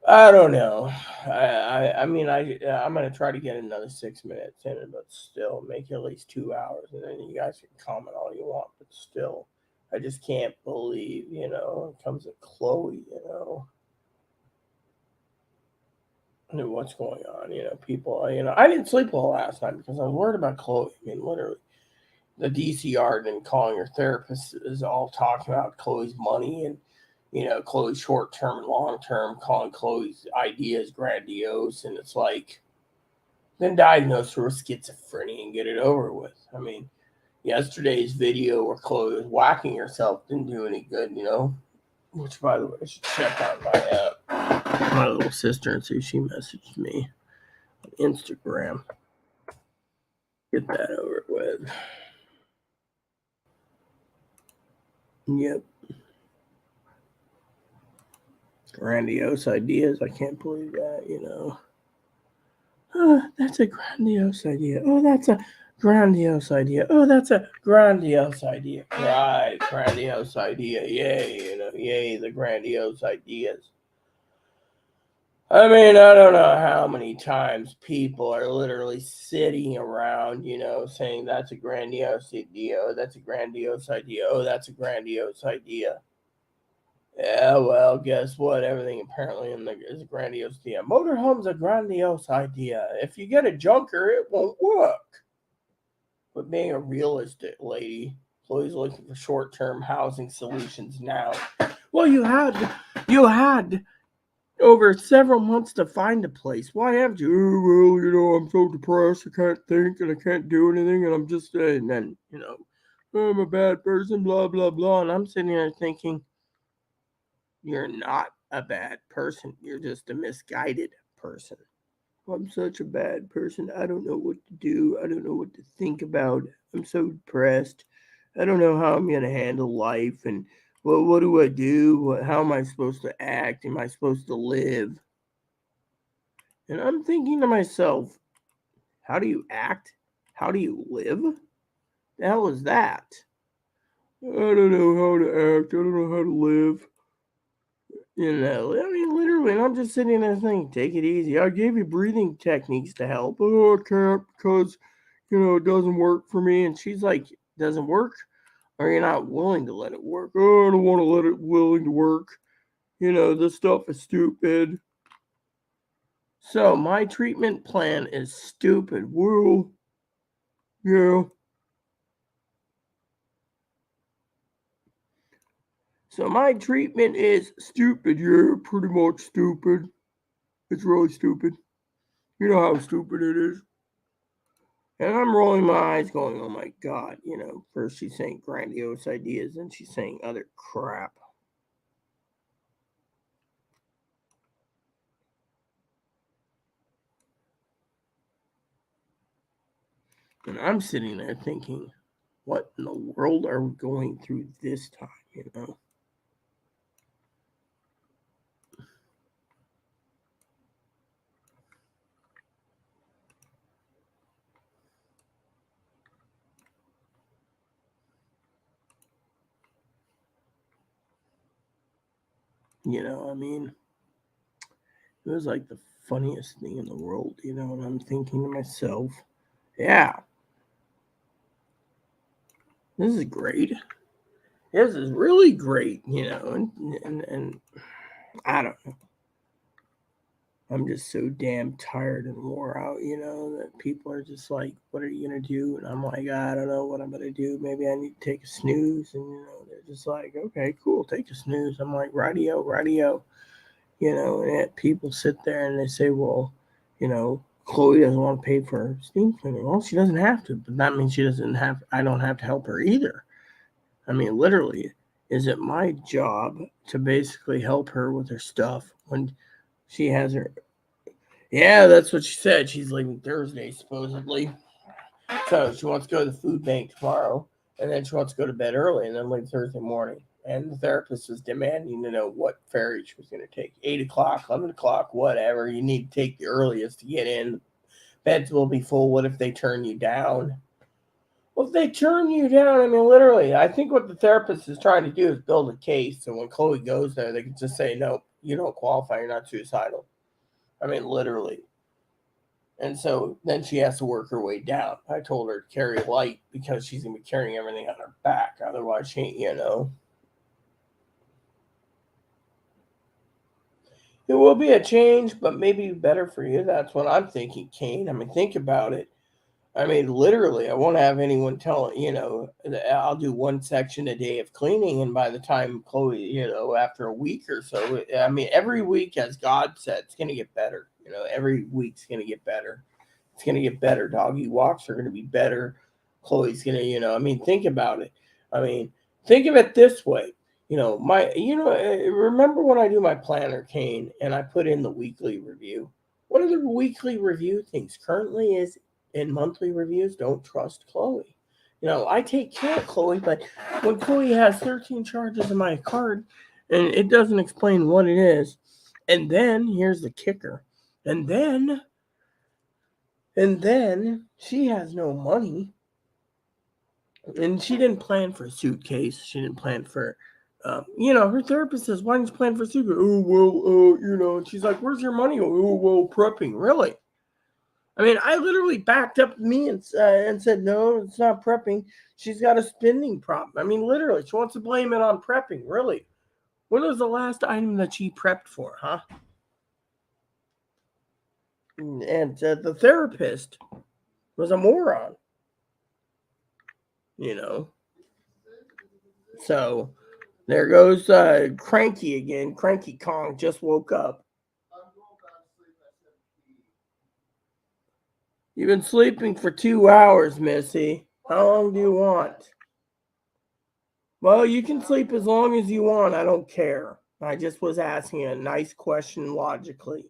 I don't know. I'm gonna try to get another 6 minutes in it, but still make it at least 2 hours, and then you guys can comment all you want. But still, I just can't believe it comes to Chloe. What's going on? People. I didn't sleep well last night because I was worried about Chloe. I mean, literally, the DCR and calling her therapist is all talking about Chloe's money and Chloe's short term and long term, calling Chloe's ideas grandiose, and it's like, then diagnose her with schizophrenia and get it over with. I mean, yesterday's video where Chloe was whacking herself didn't do any good, Which, by the way, I should check on my little sister and see if she messaged me on Instagram. Get that over with. Yep. Grandiose ideas. I can't believe that, Oh, that's a grandiose idea. Oh, that's a grandiose idea. Oh, that's a grandiose idea. Right, grandiose idea. Yay, yay, the grandiose ideas. I mean, I don't know how many times people are literally sitting around, saying that's a grandiose idea. Oh, that's a grandiose idea. Oh, that's a grandiose idea. Yeah, well, guess what? Everything apparently is a grandiose idea. Motorhome's a grandiose idea. If you get a junker, it won't work. But being a realistic lady, Chloe's looking for short-term housing solutions now. Well, you had over several months to find a place. Why haven't you? Oh, well, I'm so depressed. I can't think and I can't do anything, and I'm just and then I'm a bad person. Blah blah blah. And I'm sitting there thinking, you're not a bad person. You're just a misguided person. I'm such a bad person. I don't know what to do. I don't know what to think about. I'm so depressed. I don't know how I'm going to handle life. And, well, what do I do? How am I supposed to act? Am I supposed to live? And I'm thinking to myself, how do you act? How do you live? The hell is that? I don't know how to act. I don't know how to live. I mean, literally, and I'm just sitting there thinking, take it easy. I gave you breathing techniques to help. Oh, I can't because, it doesn't work for me. And she's like, doesn't work? Or you're not willing to let it work? Oh, I don't want to let it willing to work. This stuff is stupid. So my treatment plan is stupid. Well, yeah. So my treatment is stupid. Yeah, pretty much stupid. It's really stupid. You know how stupid it is. And I'm rolling my eyes going, oh my God, first she's saying grandiose ideas, and she's saying other crap. And I'm sitting there thinking, what in the world are we going through this time, I mean, it was like the funniest thing in the world, and I'm thinking to myself, yeah, this is great. This is really great, and I don't know. I'm just so damn tired and wore out, that people are just like, what are you going to do? And I'm like, I don't know what I'm going to do. Maybe I need to take a snooze. And, they're just like, okay, cool, take a snooze. I'm like, radio. And people sit there and they say, well, Chloe doesn't want to pay for her steam cleaner. Well, she doesn't have to, but that means I don't have to help her either. I mean, literally, is it my job to basically help her with her stuff when she has her. Yeah, that's what she said. She's leaving Thursday, supposedly. So she wants to go to the food bank tomorrow, and then she wants to go to bed early and then leave Thursday morning. And the therapist was demanding to know what ferry she was going to take. 8 o'clock, 11 o'clock, whatever. You need to take the earliest to get in Beds will be full. What if they turn you down? Well, if they turn you down, I mean, literally, I think what the therapist is trying to do is build a case. So when Chloe goes there, they can just say, no, you don't qualify. You're not suicidal. I mean, literally. And so then she has to work her way down. I told her to carry light because she's going to be carrying everything on her back. Otherwise, she ain't, It will be a change, but maybe better for you. That's what I'm thinking, Kane. I mean, think about it. I mean, literally, I won't have anyone tell, I'll do one section a day of cleaning. And by the time Chloe, after a week or so, I mean, every week, as God said, it's going to get better. Every week's going to get better. It's going to get better. Doggy walks are going to be better. Chloe's going to, think about it. I mean, think of it this way. Remember when I do my planner, Kane, and I put in the weekly review? One of the weekly review things currently is in monthly reviews, don't trust Chloe. I take care of Chloe, but when Chloe has 13 charges in my card and it doesn't explain what it is, and then here's the kicker, and then she has no money, and she didn't plan for a suitcase. She didn't plan for, her therapist says, "Why didn't you plan for a suitcase?" Oh well, and she's like, "Where's your money?" Oh well, prepping. Really? I mean, I literally backed up me and said, "No, it's not prepping. She's got a spending problem." I mean, literally, she wants to blame it on prepping. Really? When was the last item that she prepped for, huh? And the therapist was a moron. So there goes Cranky again. Cranky Kong just woke up. You've been sleeping for 2 hours, Missy. How long do you want? Well, you can sleep as long as you want. I don't care. I just was asking a nice question logically.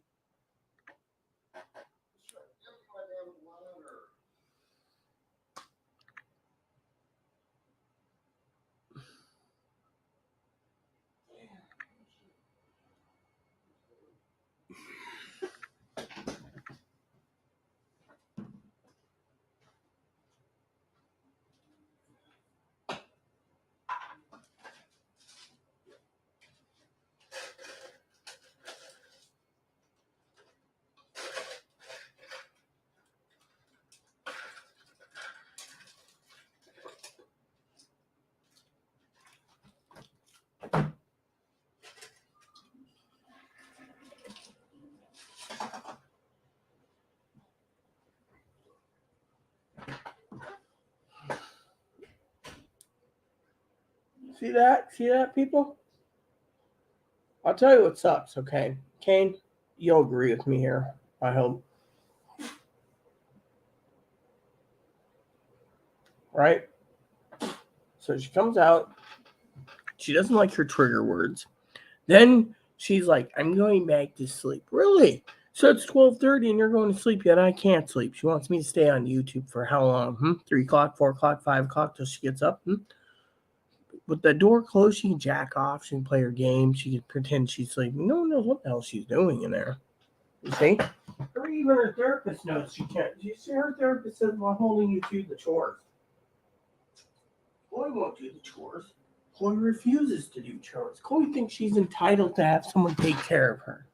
See that? See that, people? I'll tell you what sucks, okay? Kane, you'll agree with me here, I hope. Right? So she comes out. She doesn't like her trigger words. Then she's like, I'm going back to sleep. Really? So it's 12:30 and you're going to sleep, yet I can't sleep. She wants me to stay on YouTube for how long? 3 o'clock, 4 o'clock, 5 o'clock till she gets up? With the door closed, she can jack off. She can play her game. She can pretend she's sleeping. No one knows what the hell she's doing in there. You see? Or even her therapist knows she can't. You see, her therapist says, well, I'm holding you to the chores. Chloe won't do the chores. Chloe refuses to do chores. Chloe thinks she's entitled to have someone take care of her.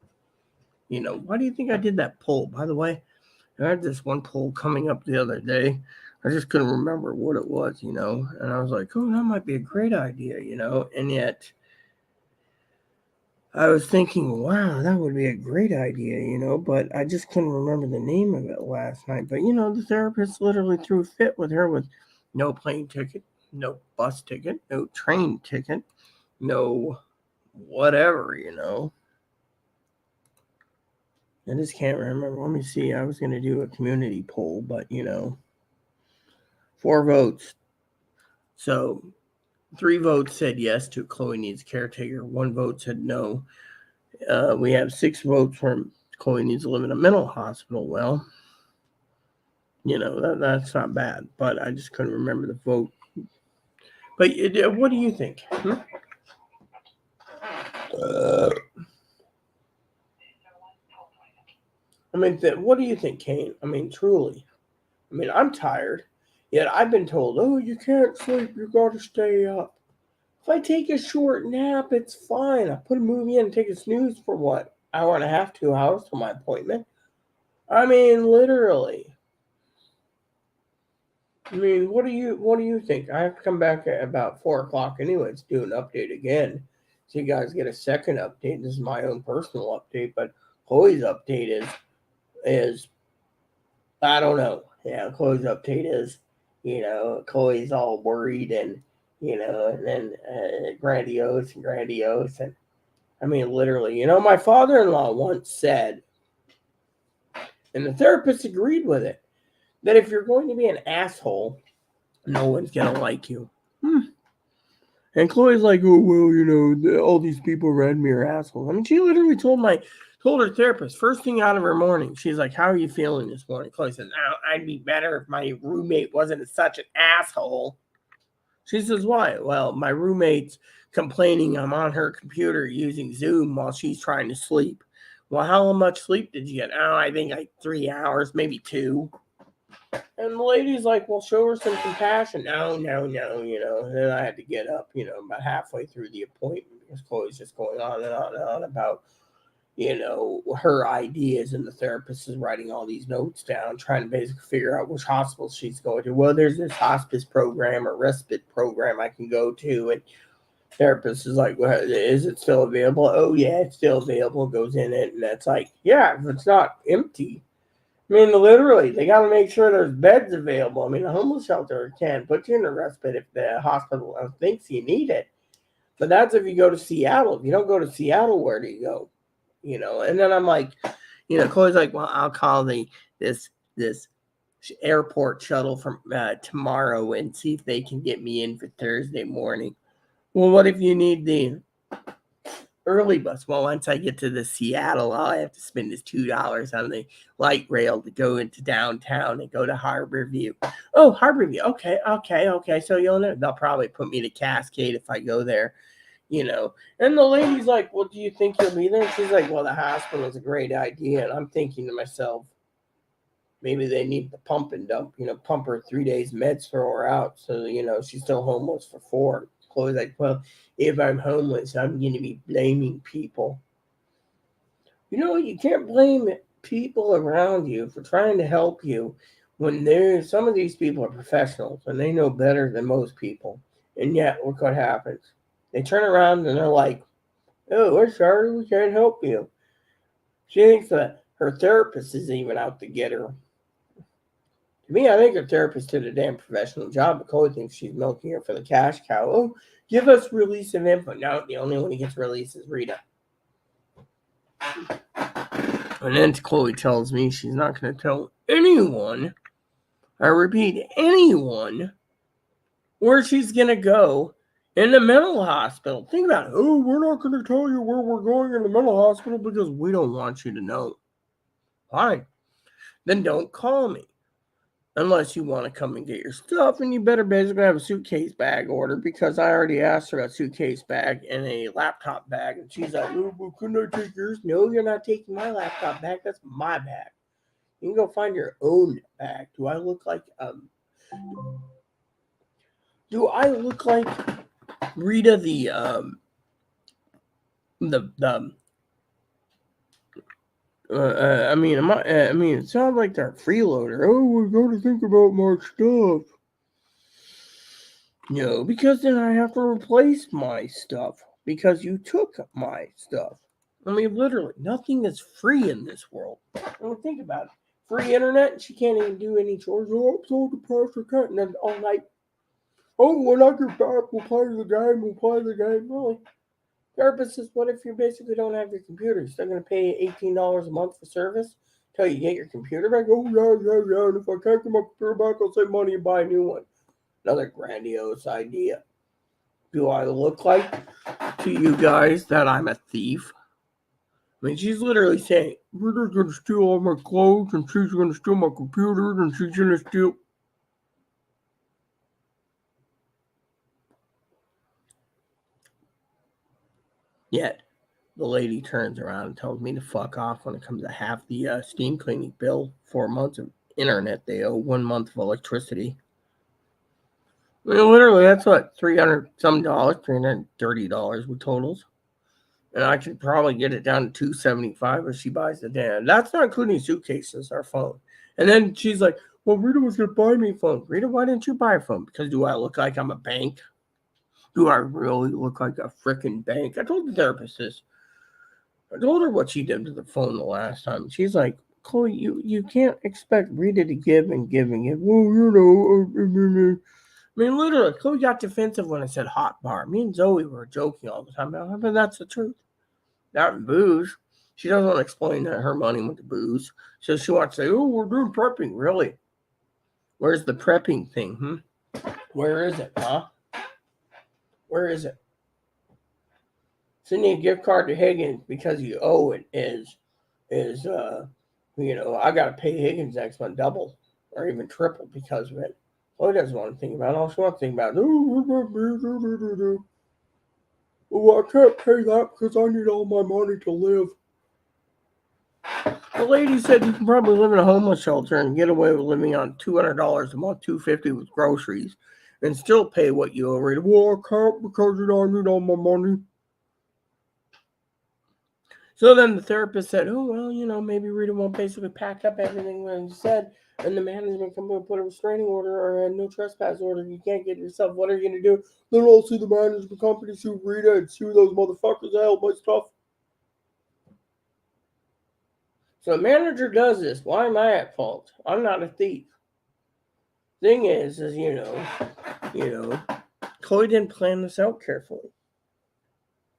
Why do you think I did that poll? By the way, I had this one poll coming up the other day. I just couldn't remember what it was, and I was like, oh, that might be a great idea, and yet I was thinking, wow, that would be a great idea, but I just couldn't remember the name of it last night. But, the therapist literally threw a fit with her with no plane ticket, no bus ticket, no train ticket, no whatever, I just can't remember. Let me see. I was going to do a community poll, but 4 votes. So 3 votes said yes to Chloe needs a caretaker. 1 vote said no. We have 6 votes for Chloe needs to live in a mental hospital. Well, that's not bad, but I just couldn't remember the vote. But what do you think? I mean, what do you think, Kane? I mean, truly. I mean, I'm tired. Yet I've been told, oh, you can't sleep. You got to stay up. If I take a short nap, it's fine. I put a movie in and take a snooze for what? Hour and a half, 2 hours till my appointment? I mean, literally. I mean, what do you think? I have to come back at about 4 o'clock anyways, do an update again. So you guys get a second update. This is my own personal update, but Chloe's update is I don't know. Yeah, Chloe's update is, Chloe's all worried and then grandiose and grandiose. And I mean, literally, my father in law once said, and the therapist agreed with it, that if you're going to be an asshole, no one's going to like you. And Chloe's like, oh, well, all these people around me are assholes. I mean, she literally told her therapist, first thing out of her morning, she's like, how are you feeling this morning? Chloe says, I'd be better if my roommate wasn't such an asshole. She says, why? Well, my roommate's complaining I'm on her computer using Zoom while she's trying to sleep. Well, how much sleep did you get? Oh, I think like 3 hours, maybe 2. And the lady's like, well, show her some compassion. No. And then I had to get up, about halfway through the appointment because Chloe's just going on and on and on about, her ideas. And the therapist is writing all these notes down, trying to basically figure out which hospital she's going to. Well, there's this hospice program or respite program I can go to. And therapist is like, well, is it still available? Oh, yeah, it's still available. Goes in it. And that's like, yeah, if it's not empty. I mean, literally, they got to make sure there's beds available. I mean, a homeless shelter can put you in a respite if the hospital thinks you need it. But that's if you go to Seattle. If you don't go to Seattle, where do you go? And then I'm like, Chloe's like, well, I'll call this airport shuttle from tomorrow and see if they can get me in for Thursday morning. Well, what if you need the early bus? Well, once I get to the Seattle, all I have to spend is $2 on the light rail to go into downtown and go to Harborview. Oh, Harborview. Okay. So they'll probably put me to Cascade if I go there, And the lady's like, well, do you think you'll be there? And she's like, well, the hospital is a great idea. And I'm thinking to myself, maybe they need to pump and dump, pump her 3 days meds, throw her out. So, she's still homeless for 4. Chloe's like, well, if I'm homeless, I'm going to be blaming people. You can't blame people around you for trying to help you when some of these people are professionals and they know better than most people. And yet, look what happens. They turn around and they're like, oh, we're sorry, we can't help you. She thinks that her therapist is even out to get her. To me, I think her therapist did a damn professional job, but Chloe thinks she's milking her for the cash cow. Oh, give us release of info. No, the only one who gets released is Rita. And then Chloe tells me she's not going to tell anyone, I repeat, anyone, where she's going to go in the mental hospital. Think about it. Oh, we're not going to tell you where we're going in the mental hospital because we don't want you to know. Fine. Then don't call me. Unless you want to come and get your stuff, and you better basically have a suitcase bag order because I already asked her a suitcase bag and a laptop bag, and she's like, oh, well, couldn't I take yours? No, you're not taking my laptop bag. That's my bag. You can go find your own bag. Do I look like Rita it sounds like they're a freeloader. Oh, we got to think about my stuff. No, because then I have to replace my stuff because you took my stuff. I mean, literally, nothing is free in this world. I mean, think about it. Free internet, she can't even do any chores. Oh, I'm so depressed, I can't. And then all night, oh, when I get back, we'll play the game. Really? Therapist says, what if you basically don't have your computer? You're still going to pay $18 a month for service until you get your computer back? Oh, yeah. And if I can't get my computer back, I'll save money and buy a new one. Another grandiose idea. Do I look like to you guys that I'm a thief? I mean, she's literally saying, Rita's going to steal all my clothes, and she's going to steal my computers, and she's going to steal... Yet, The lady turns around and tells me to fuck off when it comes to half the steam cleaning bill. 4 months of internet they owe, 1 month of electricity. I mean, literally, that's what, $300 some dollars, $330 with totals. And I could probably get it down to $275 if she buys the damn. That's not including suitcases or phone. And then she's like, well, Rita was going to buy me a phone. Rita, why didn't you buy a phone? Because do I look like I'm a bank? Do I really look like a freaking bank? I told the therapist this. I told her what she did to the phone the last time. She's like, Chloe, you can't expect Rita to give and give and give. Well, I mean, literally, Chloe got defensive when I said hot bar. Me and Zoe were joking all the time. But that's the truth. Not booze. She doesn't want to explain that her money went to booze. So she wants to say, oh, we're doing prepping. Really? Where's the prepping thing? Where is it, huh? Where is it? Sending a gift card to Higgins because you owe it is I got to pay Higgins next month double or even triple because of it. Chloe doesn't want to think about it. All she wants to think about is, oh, I can't pay that because I need all my money to live. The lady said you can probably live in a homeless shelter and get away with living on $200 a month, $250 with groceries, and still pay what you owe. Rita. Well, I can't because I need all my money. So then the therapist said, oh, well, maybe Rita won't basically pack up everything when he said, and the management come and put a restraining order or a no trespass order. You can't get yourself. What are you going to do? Then I'll sue the management company, sue Rita, and sue those motherfuckers that held my stuff. So the manager does this. Why am I at fault? I'm not a thief. Thing is, Chloe didn't plan this out carefully.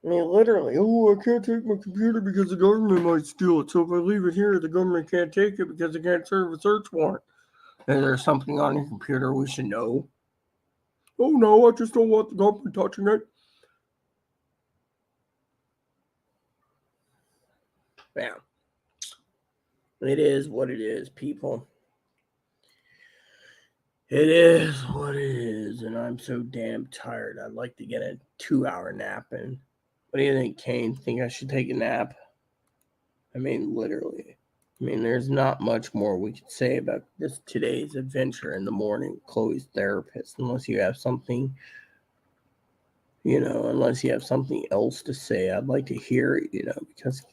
I mean, literally, I can't take my computer because the government might steal it. So if I leave it here, the government can't take it because they can't serve a search warrant. Is there something on your computer we should know? Oh, no, I just don't want the government touching it. Yeah. It is what it is, people. It is what it is, and I'm so damn tired. I'd like to get a 2-hour nap in. What do you think, Kane? Think I should take a nap? I mean, literally. I mean, there's not much more we could say about this today's adventure in the morning, Chloe's therapist, unless you have something, unless you have something else to say. I'd like to hear it, because,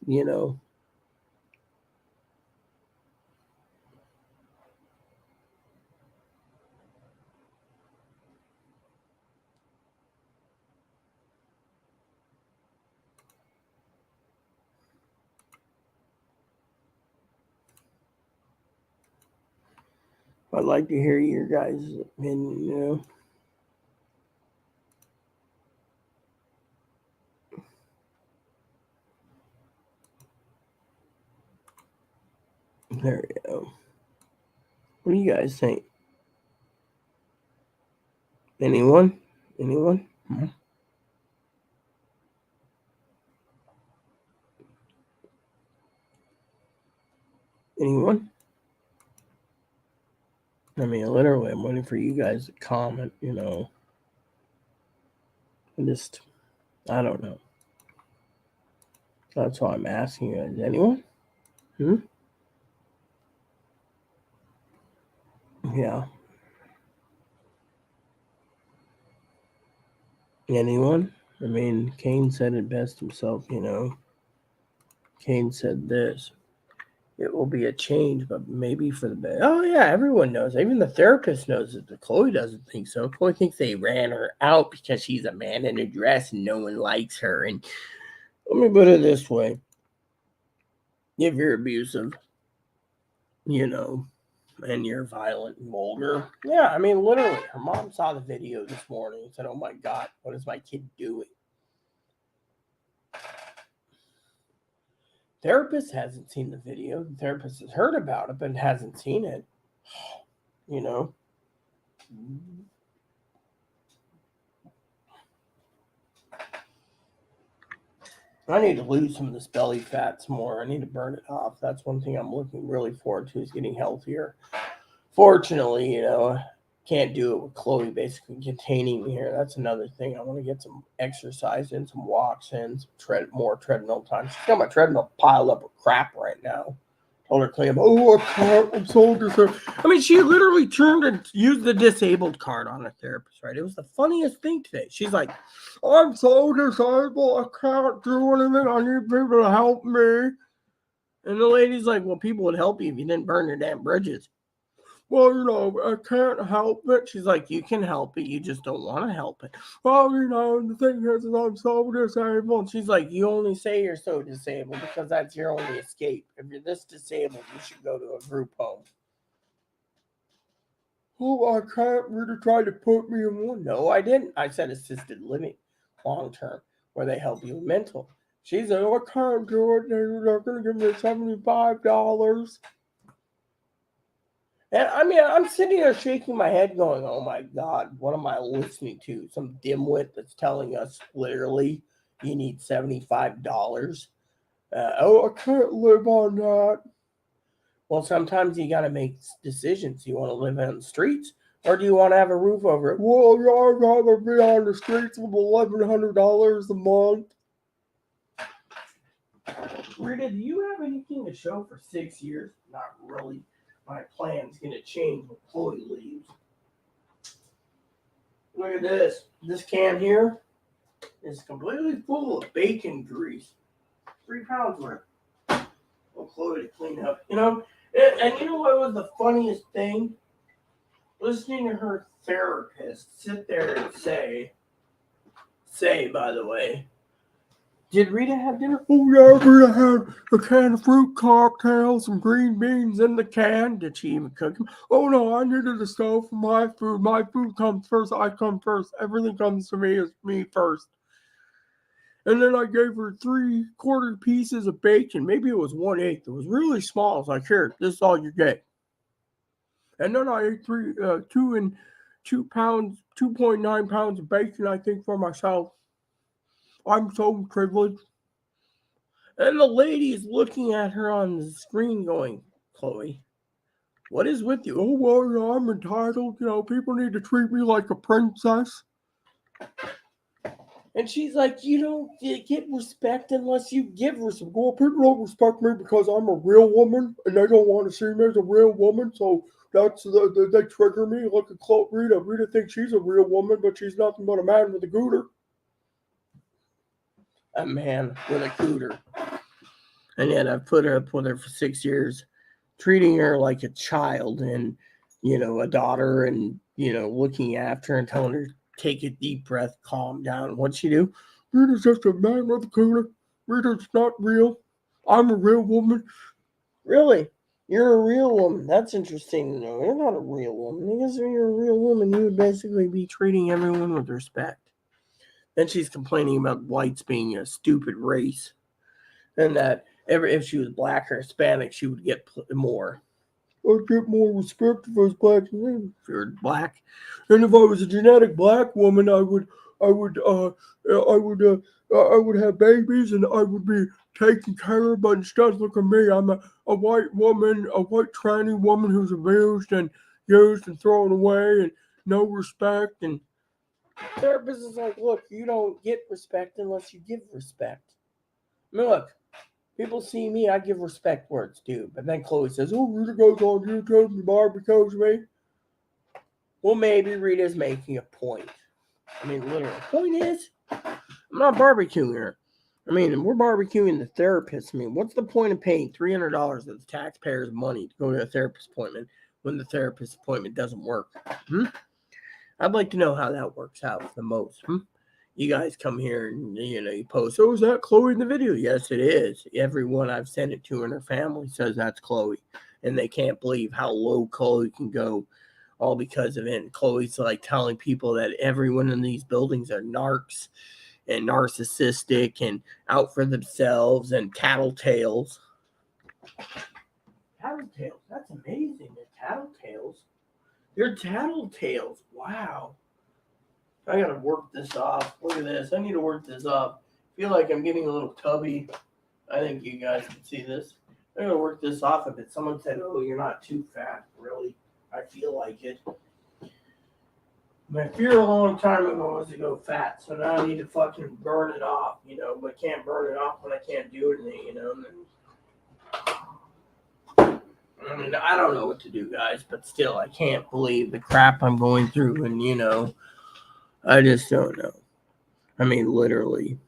I'd like to hear your guys' opinion, There we go. What do you guys think? Anyone? Anyone? Anyone? I mean, literally, I'm waiting for you guys to comment, I don't know. That's why I'm asking you guys. Anyone? Yeah. Anyone? I mean, Kane said it best himself, Kane said this. It will be a change, but maybe for the better. Oh, yeah, everyone knows. Even the therapist knows it. Chloe doesn't think so. Chloe thinks they ran her out because she's a man in a dress and no one likes her. And let me put it this way. If you're abusive, and you're violent and vulgar. Yeah, I mean, literally, her mom saw the video this morning and said, oh my God, what is my kid doing? Therapist hasn't seen the video. The therapist has heard about it, but hasn't seen it. I need to lose some of this belly fat some more. I need to burn it off. That's one thing I'm looking really forward to is getting healthier. Fortunately, can't do it with Chloe basically containing me here. That's another thing. I want to get some exercise in, some walks in, some more treadmill time. She's got my treadmill piled up with crap right now. Told her Clem, oh, I can't, I'm so disabled. I mean, she literally turned and used the disabled card on a therapist, right? It was the funniest thing today. She's like, I'm so disabled, I can't do anything, I need people to help me. And the lady's like, well, people would help you if you didn't burn your damn bridges. Well, I can't help it. She's like, you can help it, you just don't want to help it. Well, the thing is I'm so disabled. And she's like, you only say you're so disabled because that's your only escape. If you're this disabled, you should go to a group home. Oh, I can't. Rita tried to put me in one. No, I didn't. I said assisted living, long term, where they help you mental. She's like, I can't do it. They're going to give me $75. And I mean, I'm sitting there shaking my head going, oh my God, what am I listening to? Some dimwit that's telling us literally you need $75. I can't live on that. Well, sometimes you got to make decisions. You want to live on the streets or do you want to have a roof over it? Well, I'd rather be on the streets with $1,100 a month. Rita, do you have anything to show for 6 years? Not really. My plan's going to change when Chloe leaves. Look at this. This can here is completely full of bacon grease. 3 pounds worth. Well, Chloe to clean up. And you know what was the funniest thing? Listening to her therapist sit there and say, by the way, did Rita have dinner? Oh, yeah, Rita had a can of fruit cocktail, some green beans in the can. Did she even cook them? Oh, no, I needed the stove for my food. My food comes first. I come first. Everything comes to me as me first. And then I gave her 3/4 pieces of bacon. Maybe it was 1/8. It was really small. I was like, here, this is all you get. And then I ate 2.9 pounds of bacon, I think, for myself. I'm so privileged. And the lady is looking at her on the screen going, Chloe, what is with you? Oh, well, I'm entitled. People need to treat me like a princess. And she's like, you don't get respect unless you give respect. Well, people don't respect me because I'm a real woman and they don't want to see me as a real woman. So they trigger me. Look at Rita. Rita thinks she's a real woman, but she's nothing but a man with a gooter. A man with a cooter. And yet I've put her up with her for 6 years, treating her like a child and, a daughter and, looking after her and telling her, take a deep breath, calm down. What'd she do? Rita's just a man with a cooter. Rita's not real. I'm a real woman. Really? You're a real woman. That's interesting to know. You're not a real woman. Because if you're a real woman, you would basically be treating everyone with respect. Then she's complaining about whites being a stupid race. And that if she was black or Hispanic, she would get more. I'd get more respect if I was black. If you're black, and if I was a genetic black woman, I would have babies and I would be taken care of. But instead, look at me. I'm a white woman, a white tranny woman who's abused and used and thrown away, and no respect. And the therapist is like, look, you don't get respect unless you give respect. I mean, look. People see me, I give respect where it's due. But then Chloe says, oh, Rita goes on YouTube and barbecues me. Well, maybe Rita's making a point. I mean, literally. The point is, I'm not barbecuing her. I mean, we're barbecuing the therapist. I mean, what's the point of paying $300 of the taxpayers' money to go to a therapist appointment when the therapist appointment doesn't work? I'd like to know how that works out the most. You guys come here and, you post, oh, is that Chloe in the video? Yes, it is. Everyone I've sent it to and her family says that's Chloe. And they can't believe how low Chloe can go, all because of it. And Chloe's like telling people that everyone in these buildings are narcs and narcissistic and out for themselves and tattletales. Tattletales? That's amazing. They're tattletales. They're tattletales. Wow. I gotta work this off. Look at this. I need to work this off. I feel like I'm getting a little tubby. I think you guys can see this. I gotta work this off a bit. Someone said, oh, you're not too fat. Really? I feel like it. My fear a long time ago was to go fat, so now I need to fucking burn it off, but I can't burn it off when I can't do anything, I mean, I don't know what to do, guys, but still, I can't believe the crap I'm going through, and, I just don't know. I mean, literally.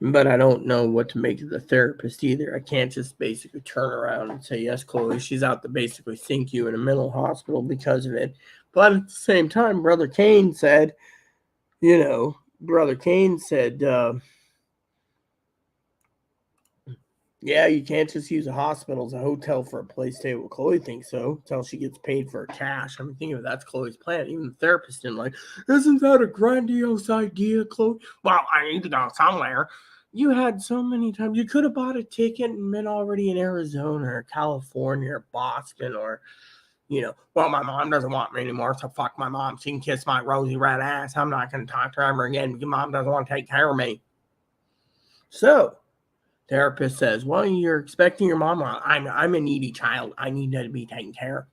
But I don't know what to make of the therapist either. I can't just basically turn around and say, yes, Chloe, she's out to basically sink you in a mental hospital because of it. But at the same time, Brother Kane said, yeah, you can't just use a hospital as a hotel for a play stay. Well, Chloe thinks so until she gets paid for cash. I'm thinking that's Chloe's plan. Even the therapist didn't like, isn't that a grandiose idea, Chloe? Well, I need to go somewhere. You had so many times. You could have bought a ticket and been already in Arizona or California or Boston or, well, my mom doesn't want me anymore, so fuck my mom. She can kiss my rosy red ass. I'm not going to talk to her ever again because mom doesn't want to take care of me. So, therapist says, well, you're expecting your mom. I'm a needy child. I need to be taken care of.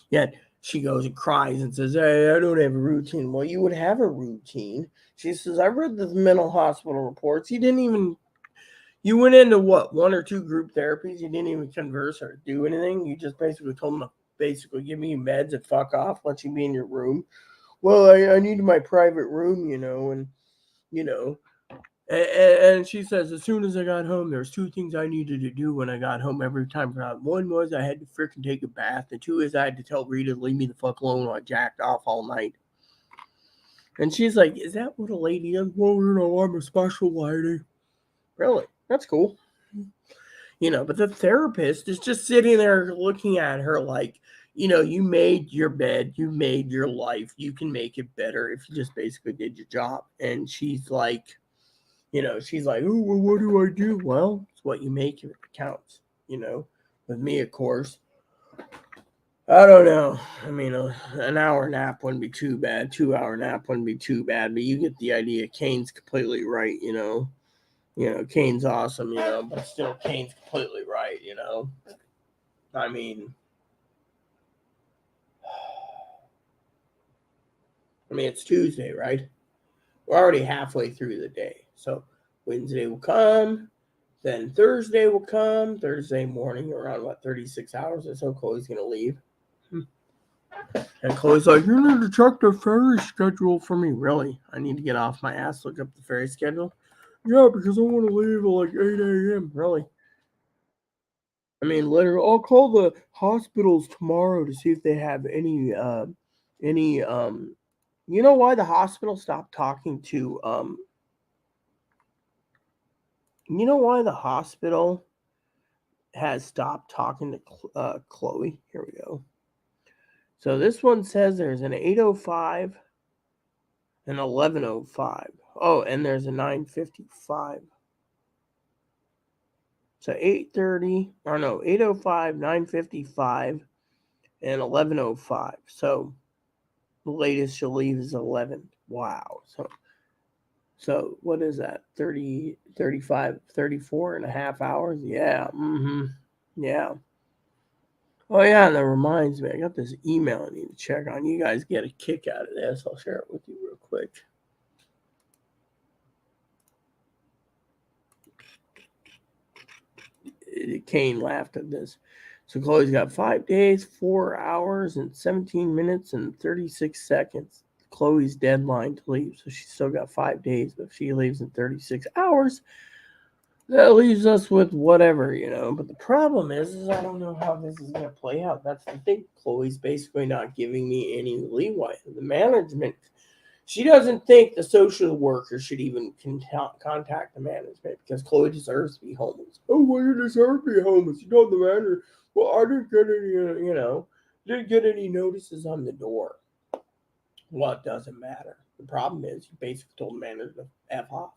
Yet she goes and cries and says, hey, I don't have a routine. Well, you would have a routine. She says, I read the mental hospital reports. You went into what, 1 or 2 group therapies? You didn't even converse or do anything. You just basically told them to basically give me meds and fuck off, let you be in your room. Well, I needed my private room, and she says, as soon as I got home, there's 2 things I needed to do when I got home every time. One was I had to freaking take a bath. And 2 is I had to tell Rita to leave me the fuck alone while I jacked off all night. And she's like, is that what a lady does? Well, I'm a special lady. Really? That's cool. But the therapist is just sitting there looking at her like, you made your bed, you made your life. You can make it better if you just basically did your job. And she's like, oh, well, what do I do? Well, it's what you make if it counts, With me, of course, I don't know. I mean, an hour nap wouldn't be too bad. 2-hour nap wouldn't be too bad. But you get the idea. Kane's completely right, Kane's awesome, but still Kane's completely right, I mean, it's Tuesday, right? We're already halfway through the day. So Wednesday will come, then Thursday will come. Thursday morning, around 36 hours or so, Chloe's going to leave. And Chloe's like, you need to check the ferry schedule for me. Really? I need to get off my ass, look up the ferry schedule? Yeah, because I want to leave at 8 a.m. Really? I mean, literally, I'll call the hospitals tomorrow to see if they have any, you know why the hospital stopped talking to, you know why the hospital has stopped talking to Chloe? Here we go. So this one says there's an 8:05, an 11:05. Oh, and there's a 9:55. So 8:30, or no, 8:05, 9:55, and 11:05. So the latest she'll leave is 11. Wow. So what is that? 30, 35, 34 and a half hours? Yeah. Yeah. Oh, yeah, and that reminds me, I got this email I need to check on. You guys get a kick out of this. I'll share it with you real quick. Kane laughed at this. So Chloe's got 5 days, 4 hours, and 17 minutes, and 36 seconds. Chloe's deadline to leave. So she's still got 5 days, but if she leaves in 36 hours, that leaves us with whatever, But the problem is I don't know how this is going to play out. That's the thing. Chloe's basically not giving me any leeway. The management, she doesn't think the social worker should even contact the management because Chloe deserves to be homeless. Oh, well, you deserve to be homeless. You told the manager, well, I didn't get any, didn't get any notices on the door. Well, it doesn't matter. The problem is you basically told the manager to F off.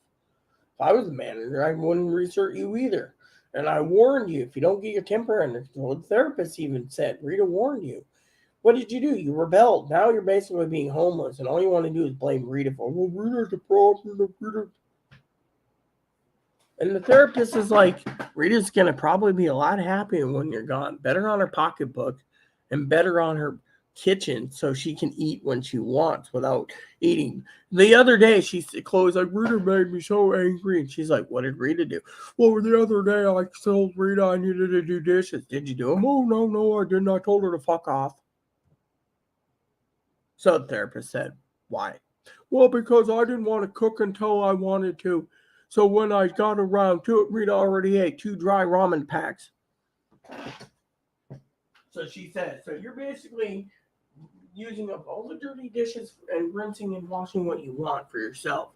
If I was the manager, I wouldn't research you either. And I warned you, if you don't get your temper under control, the therapist even said, Rita warned you. What did you do? You rebelled. Now you're basically being homeless, and all you want to do is blame Rita for, well, Rita's the problem. Rita. And the therapist is like, Rita's going to probably be a lot happier when you're gone. Better on her pocketbook and better on her kitchen so she can eat when she wants without eating. The other day, Chloe's like, Rita made me so angry. And she's like, what did Rita do? Well, the other day, I told Rita I needed to do dishes. Did you do them? Oh, no, I didn't. I told her to fuck off. So the therapist said, why? Well, because I didn't want to cook until I wanted to. So when I got around to it, Rita already ate 2 dry ramen packs. So she said, so you're basically using up all the dirty dishes and rinsing and washing what you want for yourself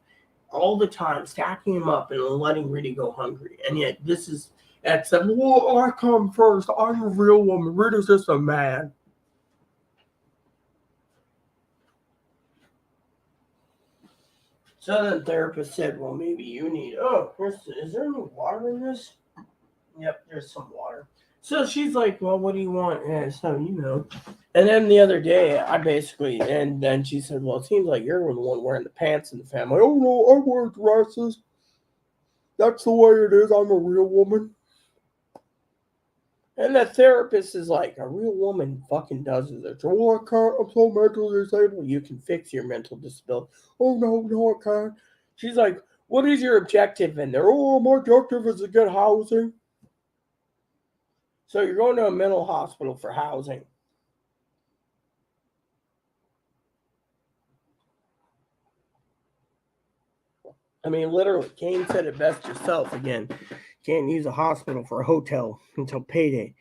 all the time, stacking them up and letting Rita go hungry. And yet this is except, well, I come first. I'm a real woman. Rita's just a man. So the therapist said, well, maybe you need, is there any water in this? Yep, there's some water. So she's like, well, what do you want? And so, And then the other day, and then she said, well, it seems like you're the one wearing the pants in the family. Oh, no, I wear dresses. That's the way it is. I'm a real woman. And the therapist is like, a real woman fucking does this. Oh, I can't. I'm so mentally disabled. You can fix your mental disability. Oh, no, I can't. She's like, what is your objective in there? Oh, my objective is to get housing. So you're going to a mental hospital for housing. I mean, literally, Kane said it best yourself again. Can't use a hospital for a hotel until payday.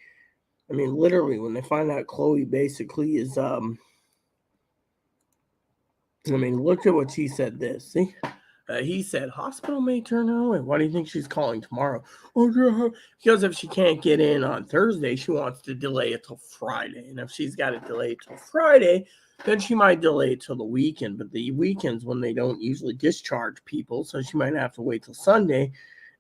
I mean, literally, when they find out Chloe basically is, look at what she said this. See? He said, hospital may turn her away. Why do you think she's calling tomorrow? Oh, yeah. Because if she can't get in on Thursday, she wants to delay it till Friday. And if she's got to delay it till Friday, then she might delay it till the weekend. But the weekend's when they don't usually discharge people. So she might have to wait till Sunday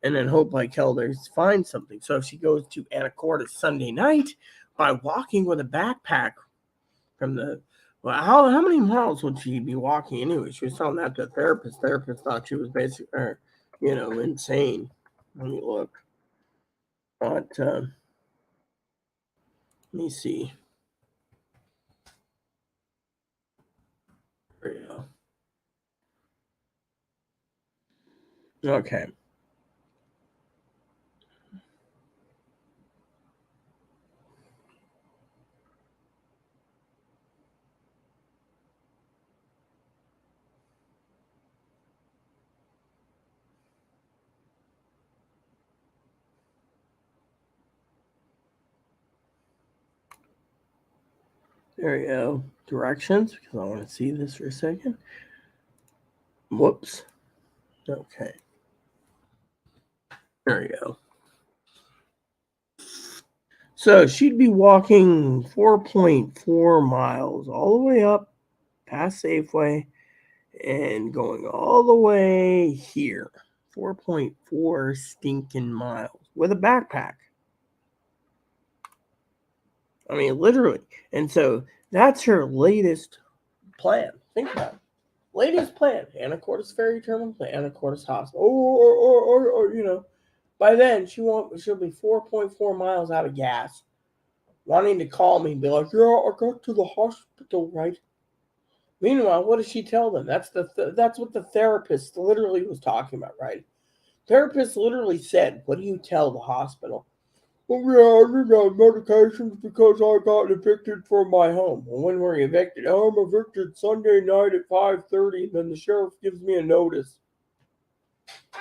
and then hope like hell they find something. So if she goes to Anacortes Sunday night by walking with a backpack from the... Well, how many miles would she be walking anyway? She was telling that to the therapist. Therapist thought she was basically, insane. Let me look. But, let me see. There you go. Okay. There you go. Directions, because I want to see this for a second. Whoops. Okay. There you go. So she'd be walking 4.4 miles all the way up past Safeway and going all the way here. 4.4 stinking miles with a backpack. I mean, literally. And so that's her latest plan. Think about it. Latest plan. Anacortes Ferry Terminal to Anacortes Hospital. Or, by then she'll be 4.4 miles out of gas. Wanting to call me and be like, yeah, I got to the hospital, right? Meanwhile, what does she tell them? That's what the therapist literally was talking about, right? Therapist literally said, what do you tell the hospital? Oh, yeah, I need medications because I got evicted from my home. Well, when were you evicted? Oh, I'm evicted Sunday night at 5:30, and then the sheriff gives me a notice.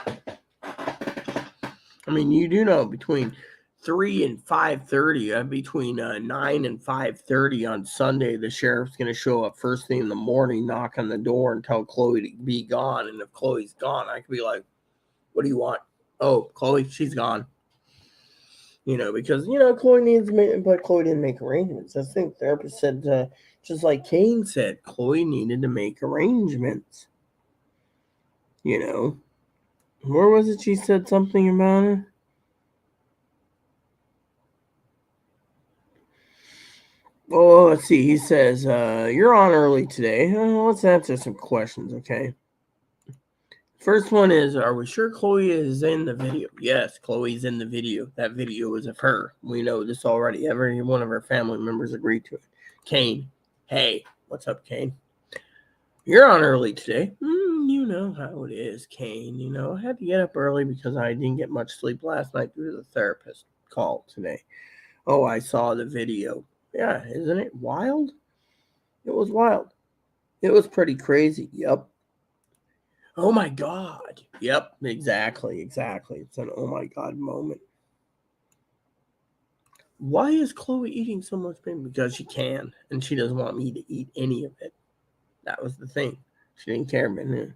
I mean, you do know between 3 and 5:30, between 9 and 5:30 on Sunday, the sheriff's going to show up first thing in the morning, knock on the door, and tell Chloe to be gone. And if Chloe's gone, I could be like, what do you want? Oh, Chloe, she's gone. Because, Chloe needs to make, but Chloe didn't make arrangements. I think the therapist said, just like Kane said, Chloe needed to make arrangements. Where was it she said something about it? Oh, let's see. He says, you're on early today. Let's answer some questions, okay? First one is, are we sure Chloe is in the video? Yes, Chloe's in the video. That video is of her. We know this already. Every one of her family members agreed to it. Kane Hey, what's up, Kane? You're on early today. You know how it is, Kane. You know, I had to get up early because I didn't get much sleep last night due to the therapist call today. Oh, I saw the video. Yeah, isn't it wild? It was wild. It was pretty crazy. Yep. Oh my God. Yep, exactly. It's an oh my God moment. Why is Chloe eating so much pain? Because she can, and she doesn't want me to eat any of it. That was the thing. She didn't care, man.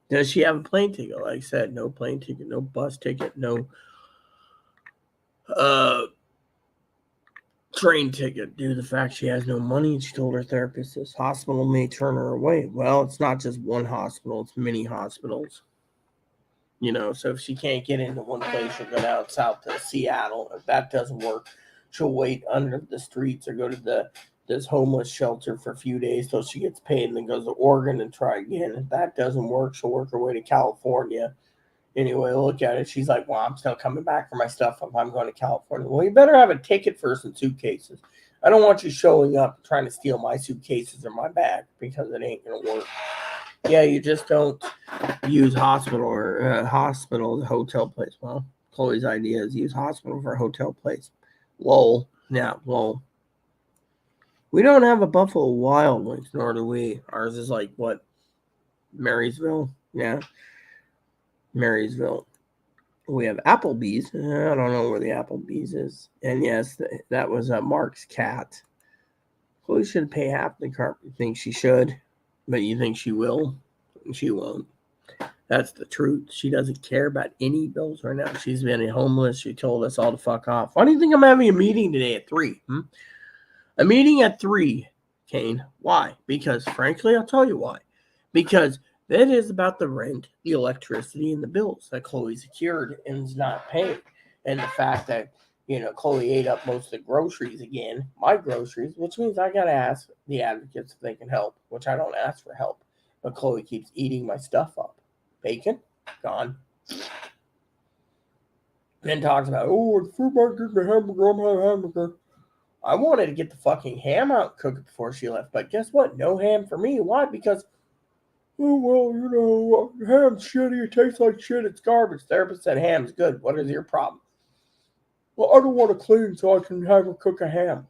Does she have a plane ticket? Like I said, no plane ticket, no bus ticket, no uh, train ticket due to the fact she has no money. And she told her therapist this hospital may turn her away. Well, it's not just one hospital, it's many hospitals. You know, so if she can't get into one place, she'll go down south to Seattle. If that doesn't work, she'll wait under the streets or go to this homeless shelter for a few days till she gets paid and then goes to Oregon and try again. If that doesn't work, she'll work her way to California. Anyway, look at it. She's like, well, I'm still coming back for my stuff if I'm going to California. Well, you better have a ticket first and suitcases. I don't want you showing up trying to steal my suitcases or my bag because it ain't going to work. Yeah, you just don't use hospital as a hotel place. Well, Chloe's idea is use hospital for a hotel place. Lol. Yeah, lol. We don't have a Buffalo Wild Wings, nor do we. Ours is like, what, Marysville? Yeah, Marysville. We have Applebee's. I don't know where the Applebee's is. And yes, that was Mark's cat. Chloe should pay half the car. You think she should, but you think she will? She won't. That's the truth. She doesn't care about any bills right now. She's been homeless. She told us all to fuck off. Why do you think I'm having a meeting today at 3? A meeting at 3, Kane. Why? Because, frankly, I'll tell you why. Because that is about the rent, the electricity, and the bills that Chloe secured and is not paying. And the fact that, Chloe ate up most of the groceries again, my groceries, which means I got to ask the advocates if they can help, which I don't ask for help. But Chloe keeps eating my stuff up. Bacon, gone. Then talks about, the food market, the hamburger, I'm having a hamburger. I wanted to get the fucking ham out and cook it before she left, but guess what? No ham for me. Why? Because, ham's shitty. It tastes like shit. It's garbage. Therapist said ham's good. What is your problem? Well, I don't want to clean, so I can have her cook a ham.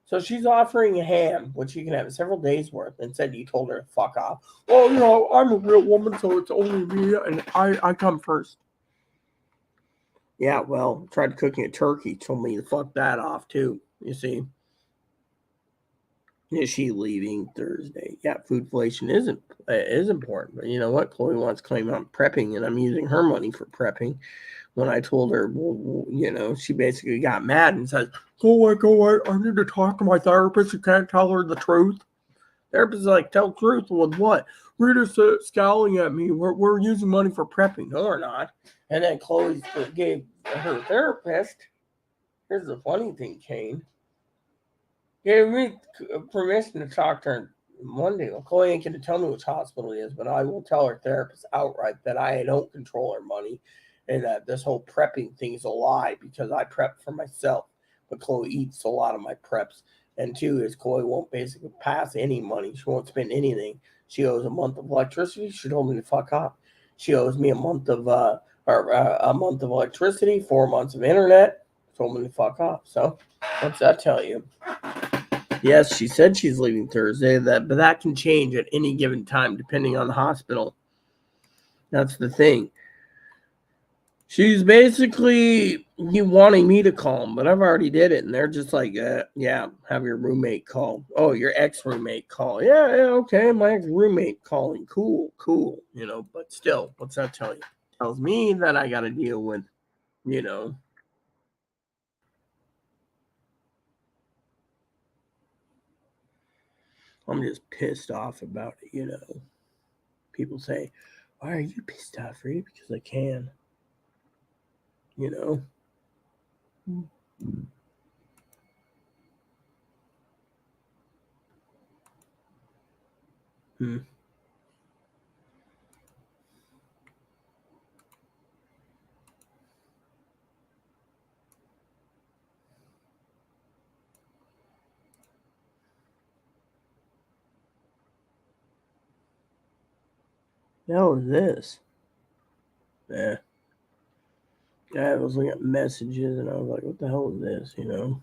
So she's offering a ham, which you can have several days worth, and said you told her to fuck off. Well, I'm a real woman, so it's only me, and I come first. Yeah, well, tried cooking a turkey, told me to fuck that off too. You see, is she leaving Thursday? Yeah, foodflation is important, but you know what? Chloe wants to claim I'm prepping, and I'm using her money for prepping. When I told her, she basically got mad and says, "Go away! I need to talk to my therapist. You can't tell her the truth." Therapist is like, "Tell truth with what?" Rita's scowling at me. We're using money for prepping. No, we're not. And then Chloe gave her therapist. Here's the funny thing, Kane. Gave me permission to talk to her Monday. Well, Chloe ain't going to tell me which hospital it is, but I will tell her therapist outright that I don't control her money and that this whole prepping thing is a lie because I prep for myself. But Chloe eats a lot of my preps. And two is Chloe won't basically pass any money. She won't spend anything. She owes a month of electricity. She told me to fuck off. She owes me a month of electricity, 4 months of internet. Told me to fuck off. So what's that tell you? Yes, she said she's leaving Thursday. But that can change at any given time depending on the hospital. That's the thing. She's basically wanting me to call them, but I've already did it, and they're just like, yeah, have your roommate call. Oh, your ex-roommate call. Yeah, okay, my ex-roommate calling. Cool. But still, what's that tell you? Tells me that I got to deal with, I'm just pissed off about it, People say, why are you pissed off, Rita? Because I can, you know. Hmm. The hell is this? Yeah. I was looking at messages and I was like, what the hell is this, you know?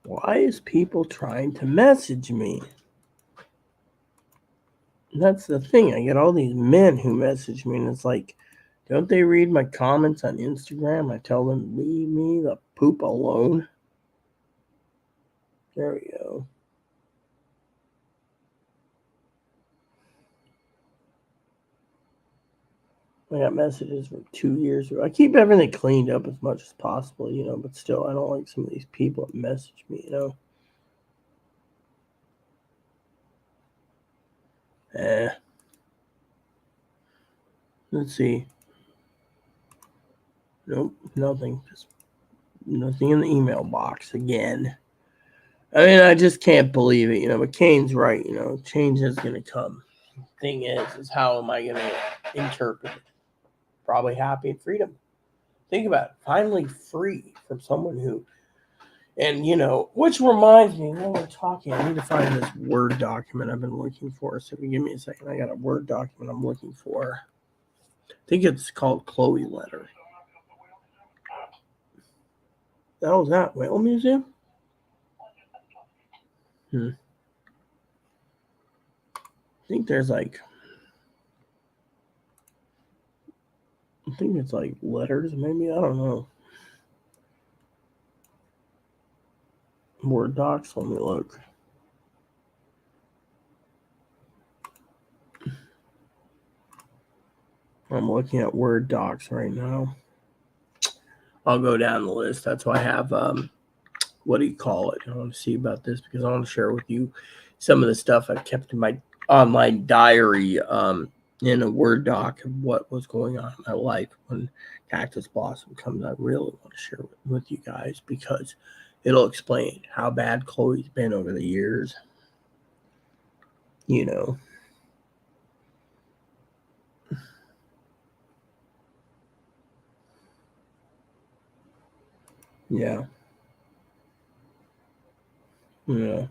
Why is people trying to message me? That's the thing. I get all these men who message me, and it's like, don't they read my comments on Instagram? I tell them, leave me the poop alone. There we go. I got messages from 2 years ago. I keep everything cleaned up as much as possible, you know, but still, I don't like some of these people that message me, you know. Let's see. Nope, nothing. Just nothing in the email box again. I mean, I just can't believe it, you know. But Kane's right, you know. Change is going to come. Thing is how am I going to interpret it? Probably happy and freedom. Think about it. Finally free from someone who, and you know, which reminds me, when we're talking, I need to find this Word document I've been looking for. So if you give me a second, I got a Word document I'm looking for. I think it's called Chloe Letter. The hell is that? Whale Museum? I think there's like, I think it's like letters, maybe. I don't know. Word docs. Let me look. I'm looking at Word docs right now. I'll go down the list. That's why I have what do you call it? I want to see about this because I want to share with you some of the stuff I've kept in my online diary in a Word doc of what was going on in my life when Cactus Blossom comes. I really want to share with you guys because it'll explain how bad Chloe's been over the years. You know. Yeah. Yeah.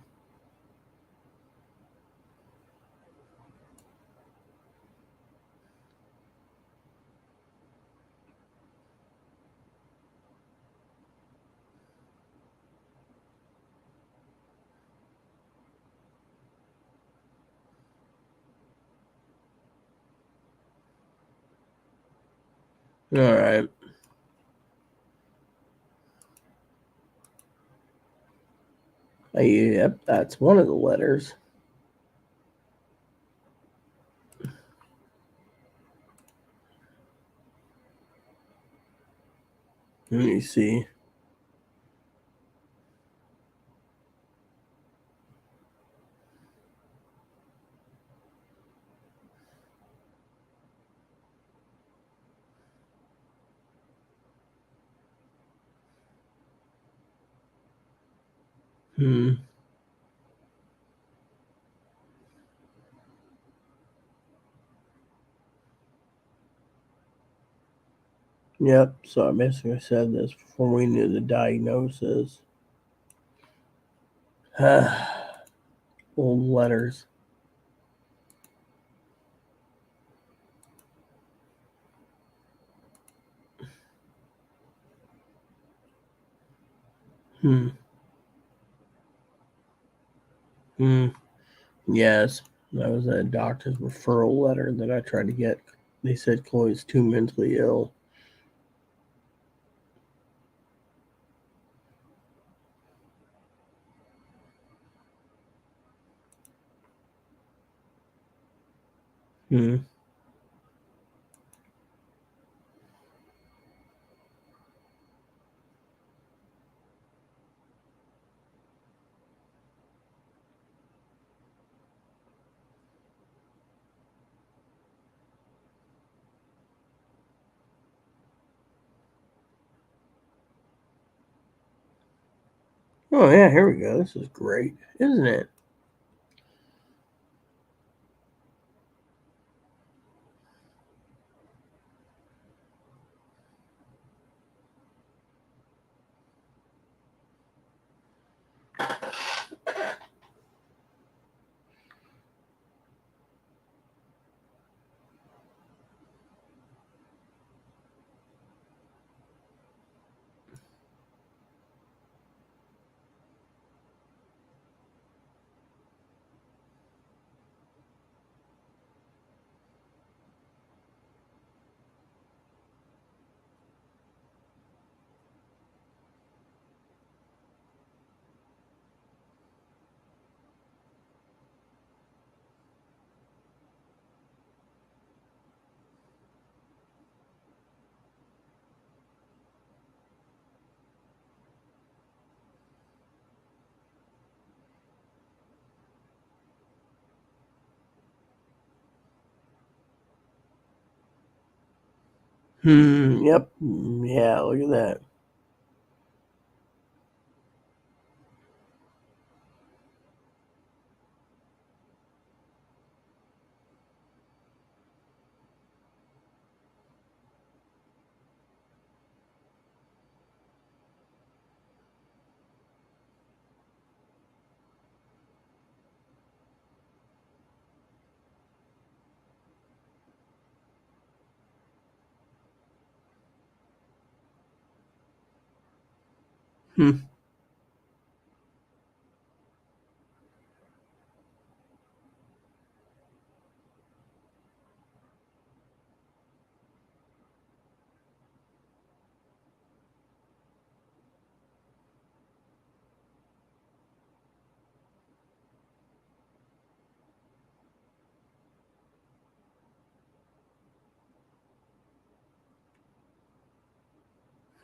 All right. Yep, that's one of the letters. Let me see. Hmm. Yep. So I basically said this before we knew the diagnosis. Old letters. Hmm. Hmm. Yes. That was a doctor's referral letter that I tried to get. They said Chloe's too mentally ill. Hmm. Oh yeah, here we go. This is great, isn't it? Yep. Yeah, look at that. Hmm.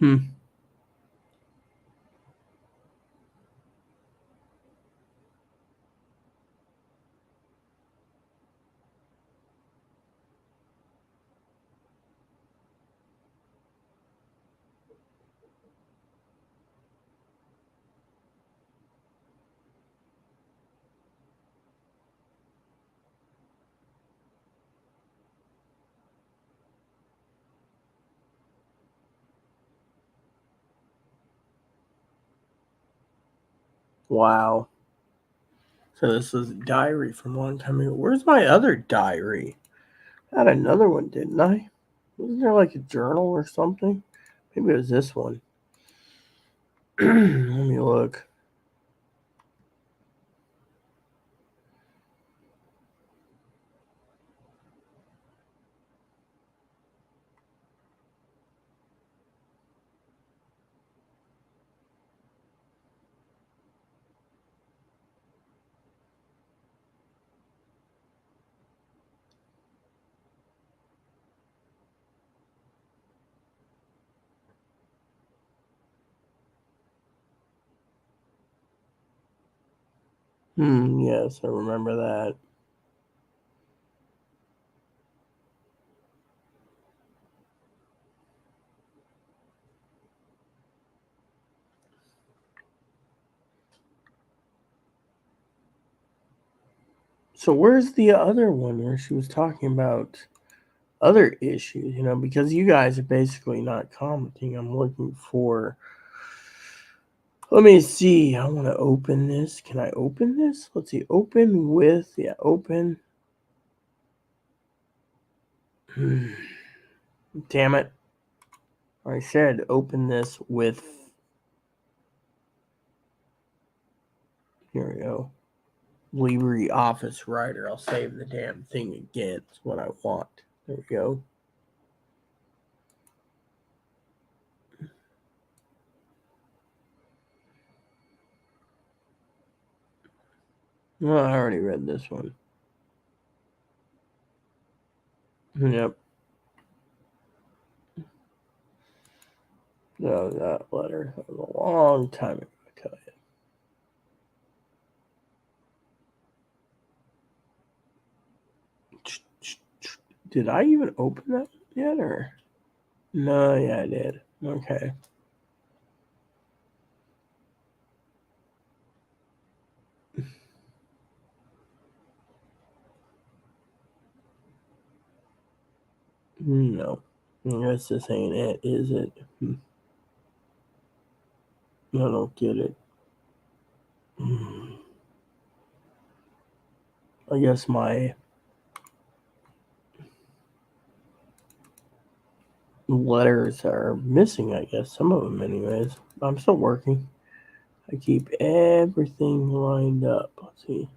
Hmm. Wow. So this is a diary from a long time ago. Where's my other diary? I had another one, didn't I? Wasn't there like a journal or something? Maybe it was this one. Let me look. Yes, I remember that. So where's the other one where she was talking about other issues? Because you guys are basically not commenting. I'm looking for. Let me see. I want to open this. Can I open this? Let's see. Open with. Yeah, open. Damn it. I said open this with. Here we go. LibreOffice Writer. I'll save the damn thing again. It's what I want. There we go. Well, I already read this one. Yep. No, that letter was a long time ago, I tell you. Did I even open that yet, or? No, yeah, I did. Okay. No. I guess this ain't it, is it? I don't get it. I guess my letters are missing, I guess. Some of them, anyways. I'm still working. I keep everything lined up. Let's see.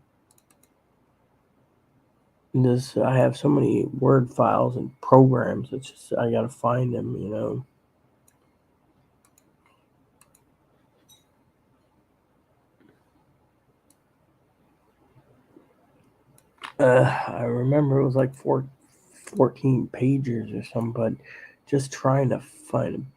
This I have so many Word files and programs. It's just I gotta find them. I remember it was like 14 pages or something, but just trying to find them.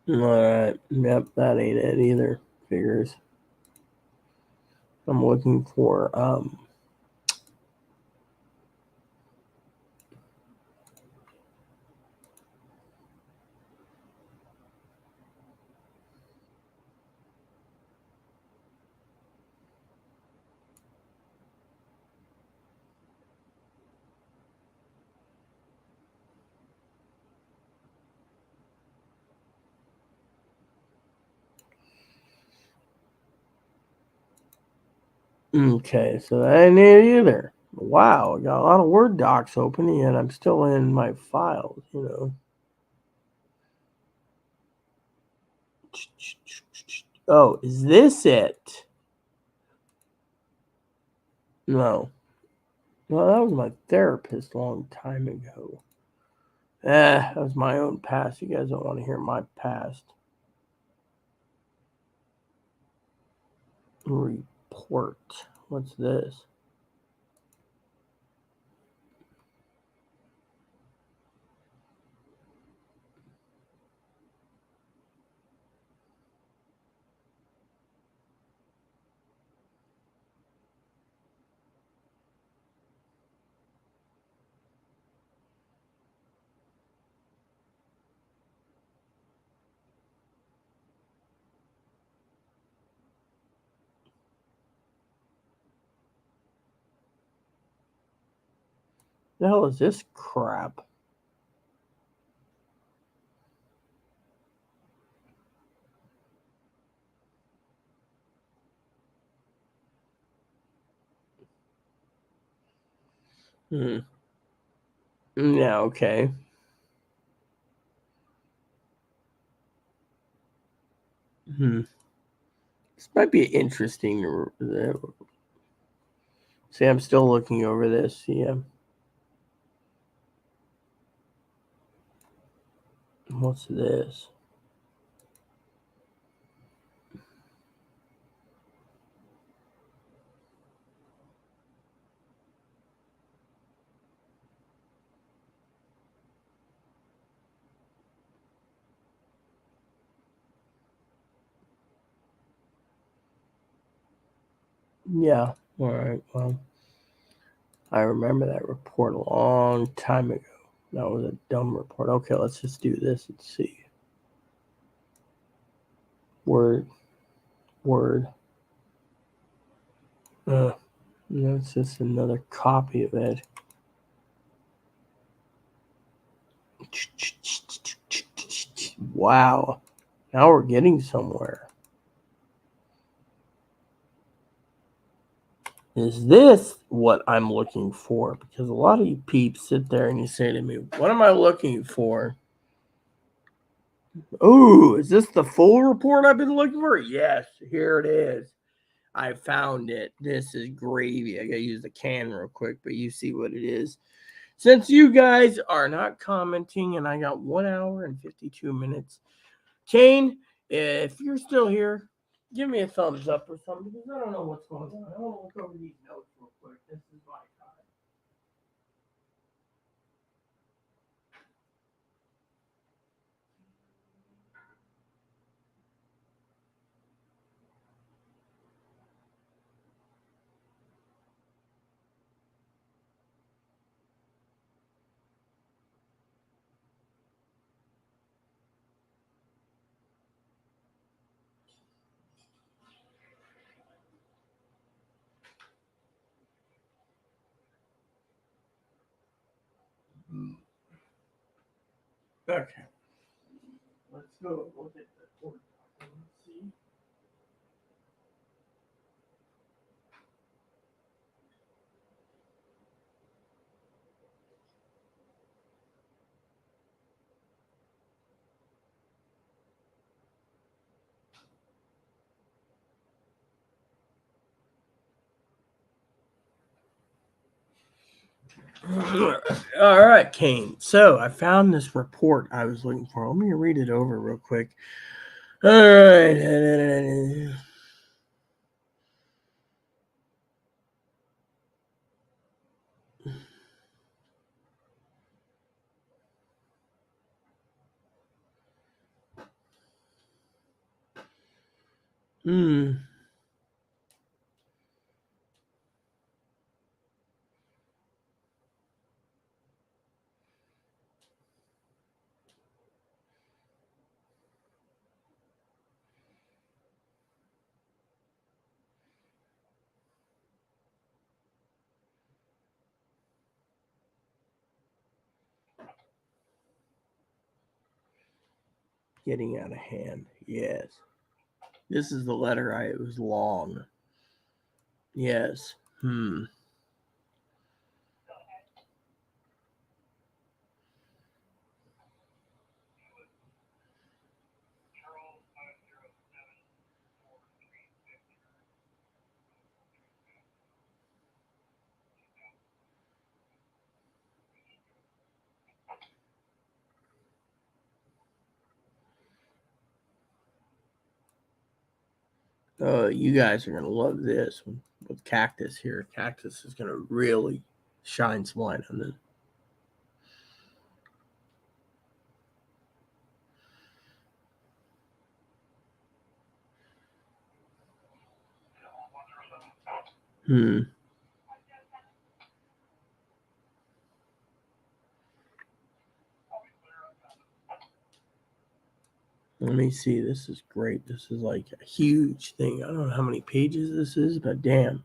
All right. Yep, that ain't it either. Figures. I'm looking for okay, so that ain't it either. Wow, I got a lot of Word docs open and I'm still in my files, you know. Oh, is this it? No. Well, that was my therapist a long time ago. That was my own past. You guys don't want to hear my past. Report. What's this? The hell is this crap? Hmm. Yeah, okay. Hmm. This might be interesting. See, I'm still looking over this. Yeah. What's this? Yeah. All right. Well, I remember that report a long time ago. That was a dumb report. Okay, let's just do this and see. Word. Word. No, it's just another copy of it. Wow. Now we're getting somewhere. Is this what I'm looking for? Because a lot of you peeps sit there and you say to me, what am I looking for? Oh, is this the full report I've been looking for? Yes, here it is. I found it. This is gravy. I gotta use the can real quick, but you see what it is. Since you guys are not commenting and I got 1 hour and 52 minutes, Kane, if you're still here, give me a thumbs up or something because I don't know what's going on. I want to look over these notes real quick. This is my time. Okay, let's go look at the report. Let's see. All right, Kane. So I found this report I was looking for. Let me read it over real quick. All right. Hmm. Getting out of hand. Yes. This is the letter I. It was long. Yes. Hmm. You guys are gonna love this with Cactus here. Cactus is gonna really shine some light on this. Hmm. Let me see. This is great. This is like a huge thing. I don't know how many pages this is, but damn.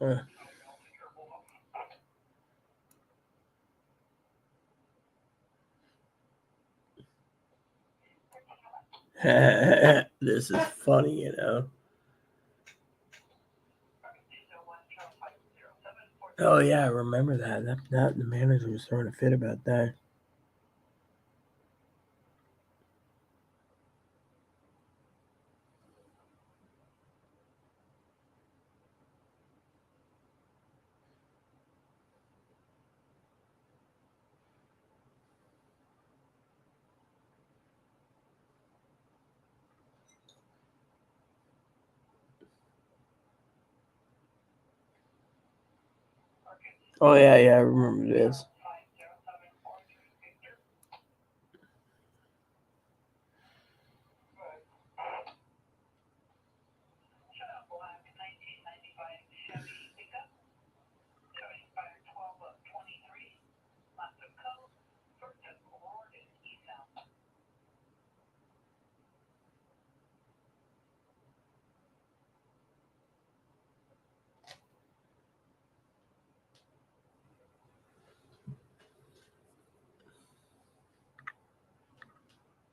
Uh, this is funny, you know. Oh yeah, I remember that. That the manager was throwing a fit about that. Oh yeah, yeah, I remember this.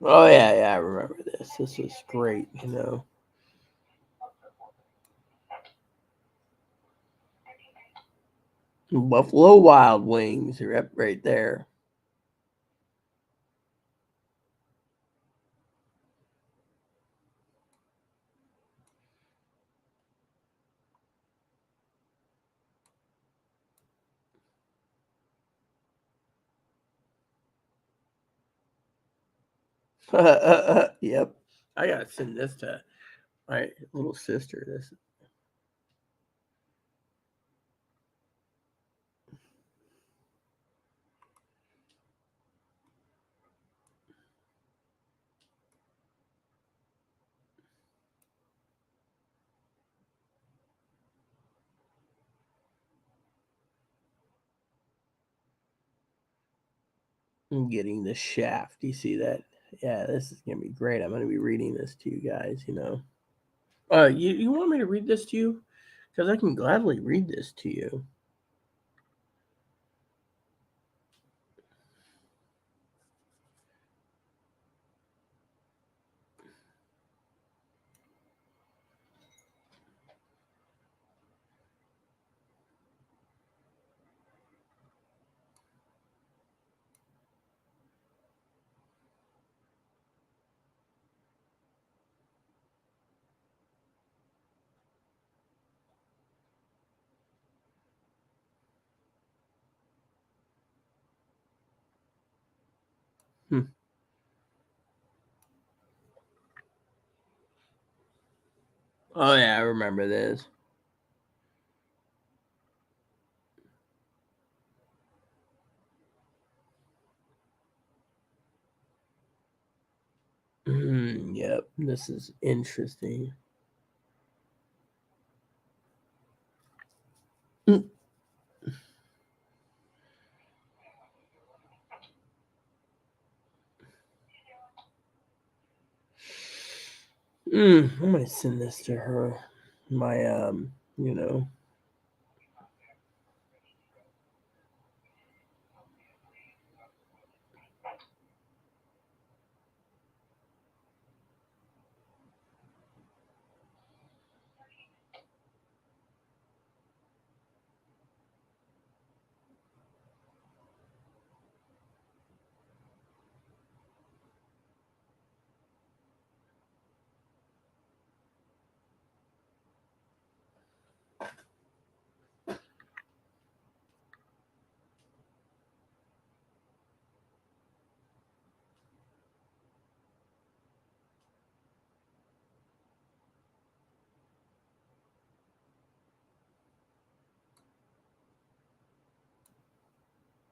Oh yeah, yeah, I remember this. This is great, you know. Buffalo Wild Wings are up right there. Yep. I gotta send this to my little sister. This I'm getting the shaft. You see that? Yeah, this is gonna be great. I'm gonna be reading this to you guys, you know. You want me to read this to you? Because I can gladly read this to you. Hmm. Oh yeah, I remember this. Yep, this is interesting. I'm gonna send this to her. My you know.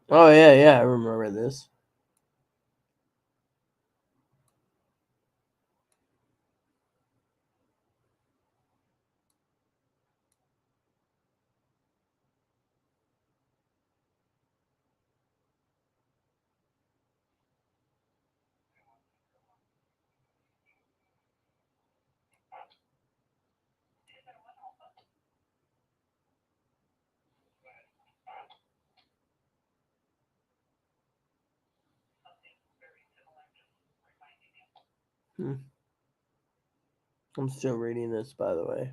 Oh yeah, I remember this. Hmm. I'm still reading this, by the way.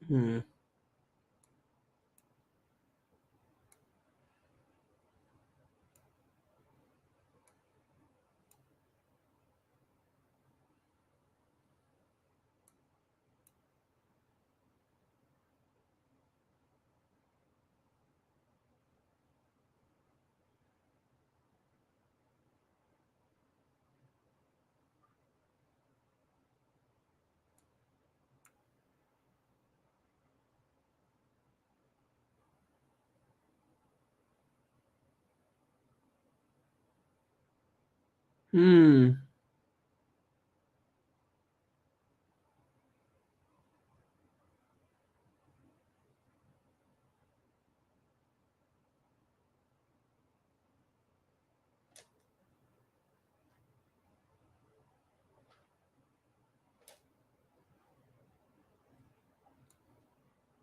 hmm. Hmm.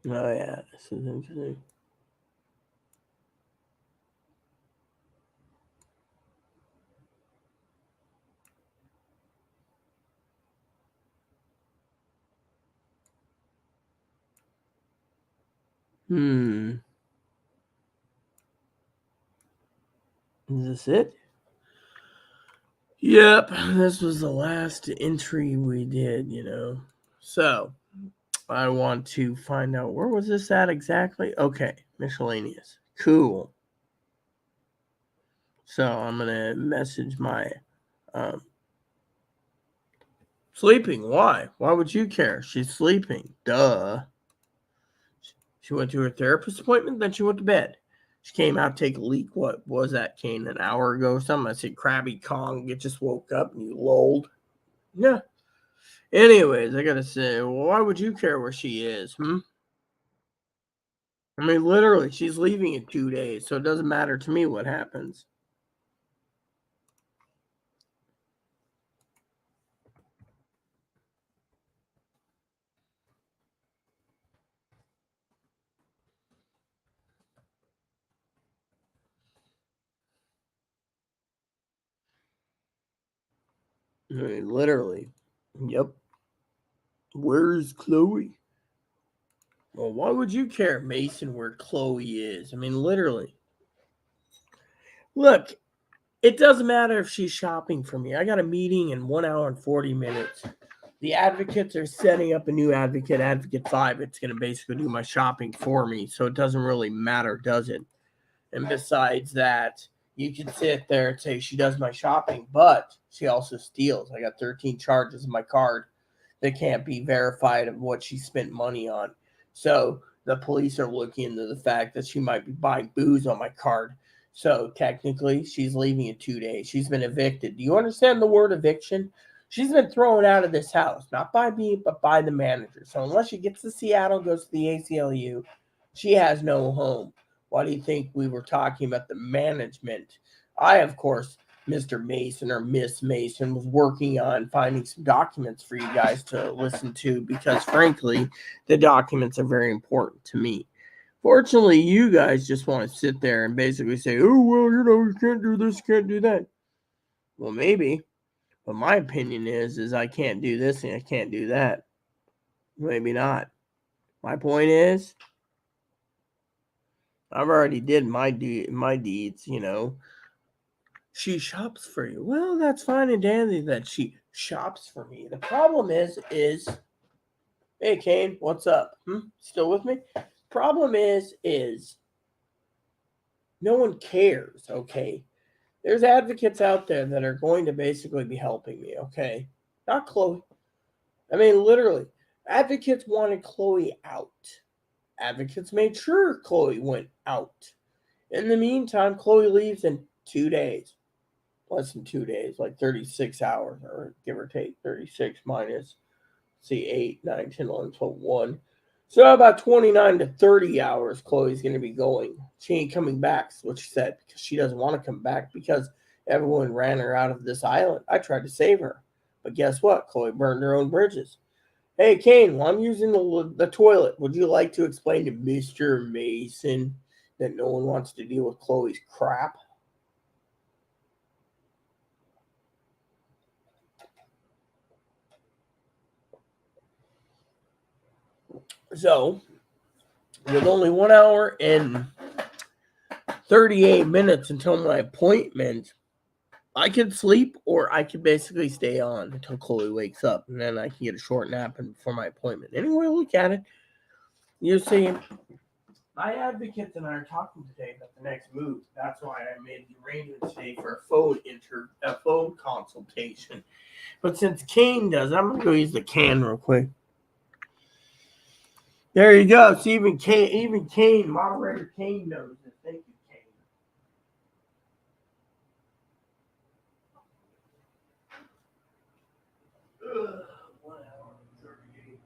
Oh yeah, this is interesting. Hmm. Is this it? Yep, this was the last entry we did. So I want to find out where was this at exactly? Okay, miscellaneous. Cool. So I'm gonna message my um sleeping. Why? Why would you care? She's sleeping. Duh. She went to her therapist appointment, then she went to bed. She came out to take a leak. What was that, Kane? An hour ago or something? I said, Krabby Kong, you just woke up and you lolled. Yeah. Anyways, I gotta say, well, why would you care where she is? I mean, literally, she's leaving in 2 days, so it doesn't matter to me what happens. I mean, literally. Yep. Where's Chloe? Well, why would you care, Mason, where Chloe is? I mean, literally. Look, it doesn't matter if she's shopping for me. I got a meeting in 1 hour and 40 minutes. The advocates are setting up a new advocate, Advocate 5. It's going to basically do my shopping for me. So it doesn't really matter, does it? And besides that, you can sit there and say she does my shopping, but she also steals. I got 13 charges in my card that can't be verified of what she spent money on. So the police are looking into the fact that she might be buying booze on my card. So technically, she's leaving in 2 days. She's been evicted. Do you understand the word eviction? She's been thrown out of this house, not by me, but by the manager. So unless she gets to Seattle, goes to the ACLU, she has no home. Why do you think we were talking about the management? I, of course, Mr. Mason or Miss Mason, was working on finding some documents for you guys to listen to because, frankly, the documents are very important to me. Fortunately, you guys just want to sit there and basically say, oh, well, you can't do this, can't do that. Well, maybe. But my opinion is I can't do this and I can't do that. Maybe not. My point is, I've already did my deeds, She shops for you. Well, that's fine and dandy that she shops for me. The problem is, hey, Kane, what's up? Still with me? Problem is no one cares, okay? There's advocates out there that are going to basically be helping me, okay? Not Chloe. I mean, literally, advocates wanted Chloe out. Advocates made sure Chloe went out. In the meantime, Chloe leaves in 2 days. Less than 2 days, like 36 hours, or give or take 36 minus, see, 8, 9, 10, 11, 12, 1. So about 29 to 30 hours, Chloe's going to be going. She ain't coming back, is what she said, because she doesn't want to come back because everyone ran her out of this island. I tried to save her. But guess what? Chloe burned her own bridges. Hey, Kane, while I'm using the toilet, would you like to explain to Mr. Mason that no one wants to deal with Chloe's crap? So, with only 1 hour and 38 minutes until my appointment, I could sleep or I could basically stay on until Chloe wakes up, and then I can get a short nap before my appointment. Anyway, look at it. You see, my advocates and I are talking today about the next move. That's why I made the arrangement today for a phone consultation. But since Kane does, I'm gonna go use the can real quick. There you go. See, even Kane, moderator Kane knows it. Thank you, Kane. Ugh, 1 hour and 38 minutes.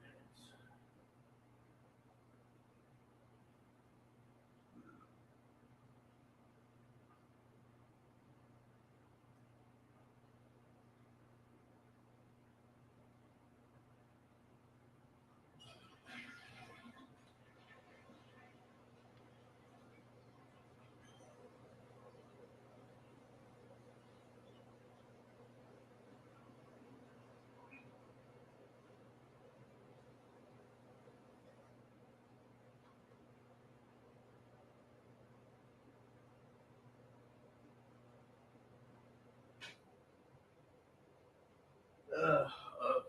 Okay.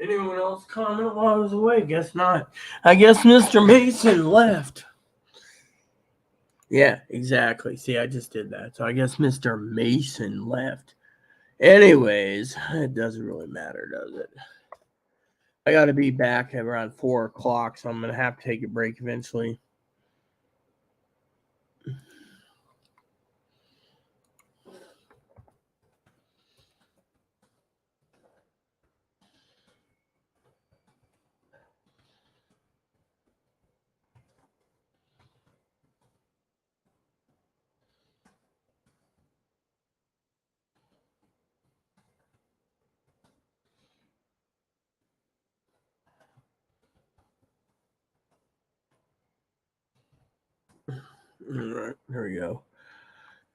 Anyone else comment while I was away? Guess not. I guess Mr. Mason left. Yeah, exactly. See, I just did that. So I guess Mr. Mason left. Anyways, it doesn't really matter, does it? I got to be back at around 4 o'clock, so I'm going to have to take a break eventually. All right, there we go.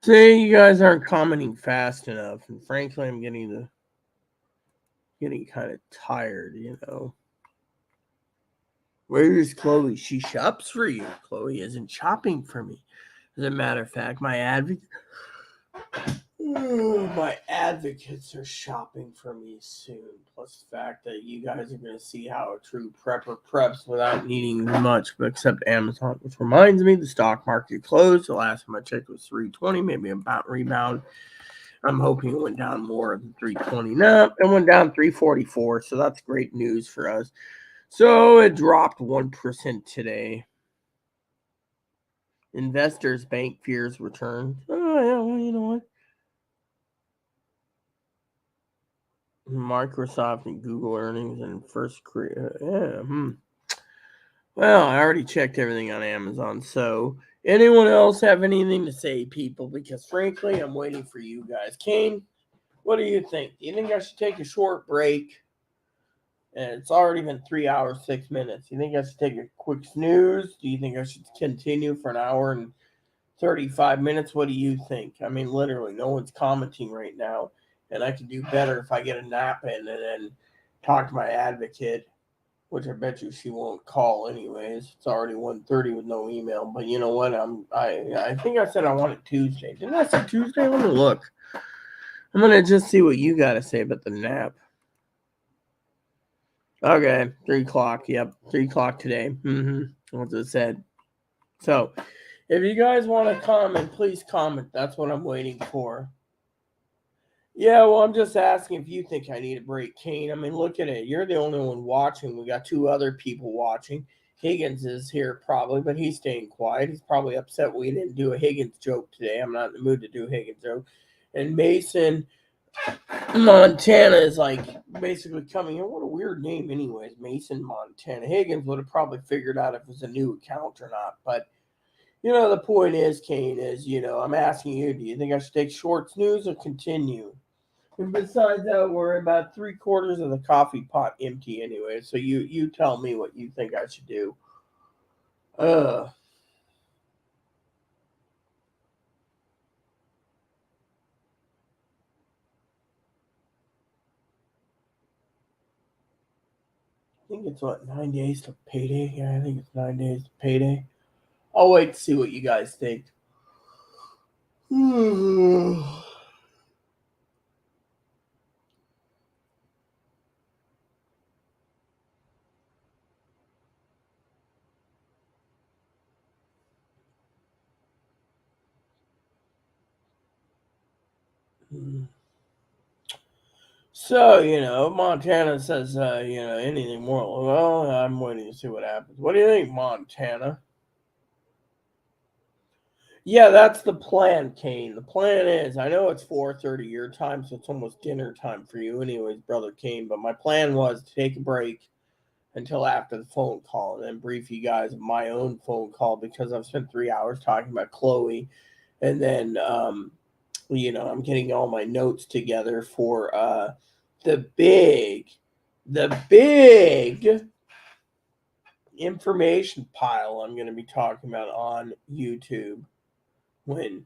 See, you guys aren't commenting fast enough, and frankly, I'm getting the getting kind of tired, Where's Chloe? She shops for you. Chloe isn't shopping for me. As a matter of fact, my advocates are shopping for me soon. Plus the fact that you guys are going to see how a true prepper preps without needing much except Amazon. Which reminds me, the stock market closed. The last time I checked was 320, maybe about rebound. I'm hoping it went down more than 320. No, it went down 344, so that's great news for us. So it dropped 1% today. Investors' bank fears return. Oh, yeah, well, you know what? Microsoft and Google earnings and first Well, I already checked everything on Amazon. So, anyone else have anything to say, people? Because frankly, I'm waiting for you guys. Kane, what do you think? Do you think I should take a short break? And it's already been 3 hours, 6 minutes. Do you think I should take a quick snooze? Do you think I should continue for an hour and 35 minutes? What do you think? I mean, literally, no one's commenting right now. And I could do better if I get a nap in and then talk to my advocate, which I bet you she won't call anyways. It's already 1:30 with no email. But you know what? I think I said I wanted Tuesday. Didn't I say Tuesday? Let me look. I'm going to just see what you got to say about the nap. Okay, 3 o'clock. Yep, 3 o'clock today. What it said. So, if you guys want to comment, please comment. That's what I'm waiting for. Yeah, well, I'm just asking if you think I need a break, Kane. I mean, look at it. You're the only one watching. We got 2 other people watching. Higgins is here probably, but he's staying quiet. He's probably upset we didn't do a Higgins joke today. I'm not in the mood to do a Higgins joke. And Mason Montana is like basically coming in. What a weird name, anyways. Mason Montana. Higgins would have probably figured out if it was a new account or not. But, the point is, Kane, is, I'm asking you, do you think I should take short snooze or continue? And besides that, we're about 3/4 of the coffee pot empty anyway. So you tell me what you think I should do. I think it's 9 days to payday. Yeah, I think it's 9 days to payday. I'll wait to see what you guys think. So, Montana says, anything more. Well, I'm waiting to see what happens. What do you think, Montana? Yeah, that's the plan, Kane. The plan is, I know it's 4:30 your time, so it's almost dinner time for you anyways, Brother Kane, but my plan was to take a break until after the phone call and then brief you guys of my own phone call because I've spent 3 hours talking about Chloe. And then, I'm getting all my notes together for the big information pile I'm going to be talking about on YouTube when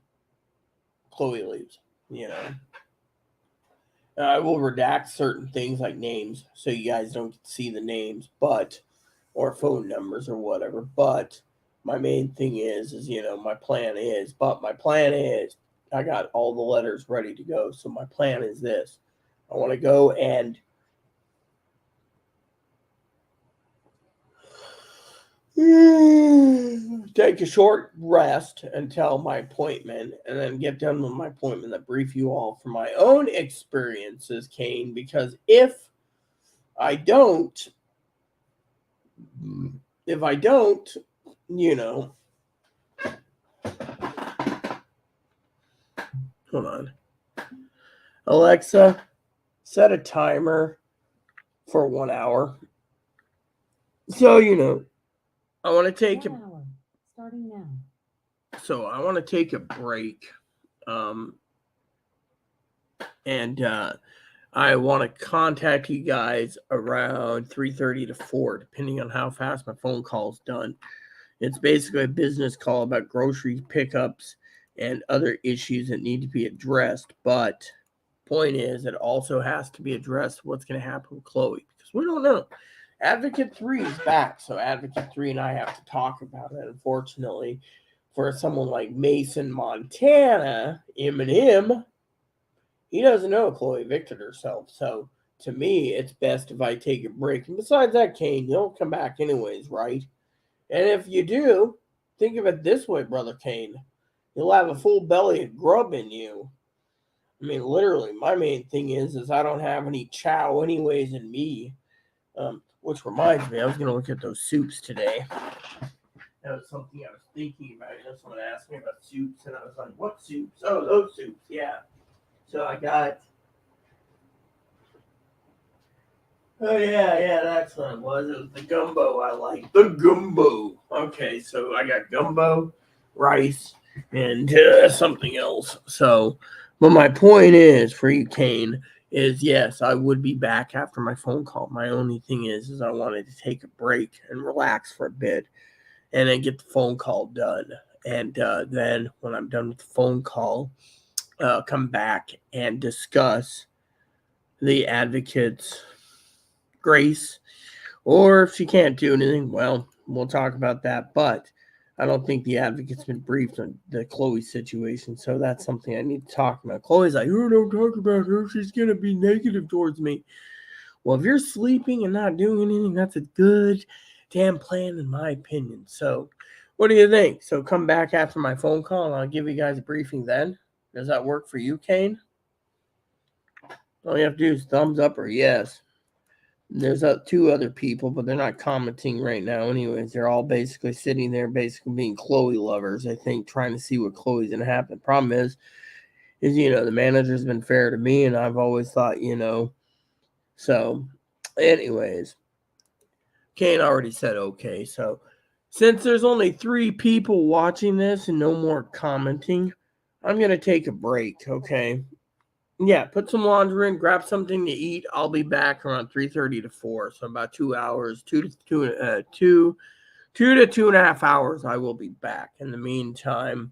Chloe leaves. I will redact certain things like names so you guys don't see the names, or phone numbers or whatever. But my main thing is my plan is I got all the letters ready to go. So my plan is this. I want to go and take a short rest until my appointment and then get done with my appointment and brief you all from my own experiences, Kane, because if I don't, hold on. Alexa, set a timer for 1 hour. So, I want to take starting now. So I want to take a break. And I want to contact you guys around 3:30 to 4, depending on how fast my phone call is done. It's basically a business call about grocery pickups and other issues that need to be addressed. But point is, it also has to be addressed what's going to happen with Chloe, because we don't know. Advocate 3 is back, so Advocate 3 and I have to talk about it. Unfortunately, for someone like Mason, Montana, Eminem, he doesn't know Chloe evicted herself. So to me, it's best if I take a break. And besides that, Kane, you'll come back anyways, right? And if you do, think of it this way, Brother Kane. You'll have a full belly of grub in you. I mean, literally, my main thing is I don't have any chow anyways in me. Which reminds me, I was going to look at those soups today. That was something I was thinking about. You know, someone asked me about soups, and I was like, what soups? Oh, those soups, yeah. So I got... Oh, yeah, that's what it was. It was the gumbo I like. The gumbo. Okay, so I got gumbo, rice, and something else. So, but my point is, for you, Kane, is yes, I would be back after my phone call. My only thing is I wanted to take a break and relax for a bit and then get the phone call done. And then when I'm done with the phone call, come back and discuss the advocate's grace. Or if she can't do anything, well, we'll talk about that. But I don't think the advocate's been briefed on the Chloe situation, so that's something I need to talk about. Chloe's like, oh, don't talk about her. She's going to be negative towards me. Well, if you're sleeping and not doing anything, that's a good damn plan in my opinion. So what do you think? So come back after my phone call and I'll give you guys a briefing then. Does that work for you, Kane? All you have to do is thumbs up or yes. There's 2 other people, but they're not commenting right now anyways. They're all basically sitting there basically being Chloe lovers, I think, trying to see what Chloe's going to happen. Problem is, the manager's been fair to me, and I've always thought, So, anyways, Kane already said okay. So, since there's only 3 people watching this and no more commenting, I'm going to take a break, okay? Yeah, put some laundry in, grab something to eat. I'll be back around 3:30 to 4, so about 2 hours, 2 to 2.5 hours. I will be back. In the meantime,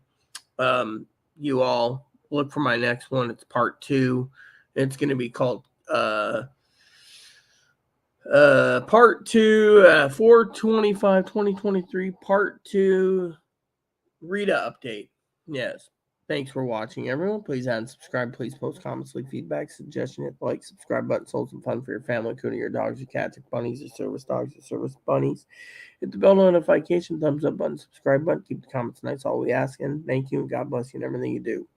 you all look for my next one. It's part 2. It's going to be called part 2, 4/25/2023, part 2, Rita update. Yes. Thanks for watching, everyone. Please add and subscribe. Please post comments, leave feedback, suggestion, hit the like, subscribe button. Sold some fun for your family, including your dogs, your cats, your bunnies, your service dogs, your service bunnies. Hit the bell notification, thumbs up button, subscribe button. Keep the comments nice. All we ask, and thank you, and God bless you in everything you do.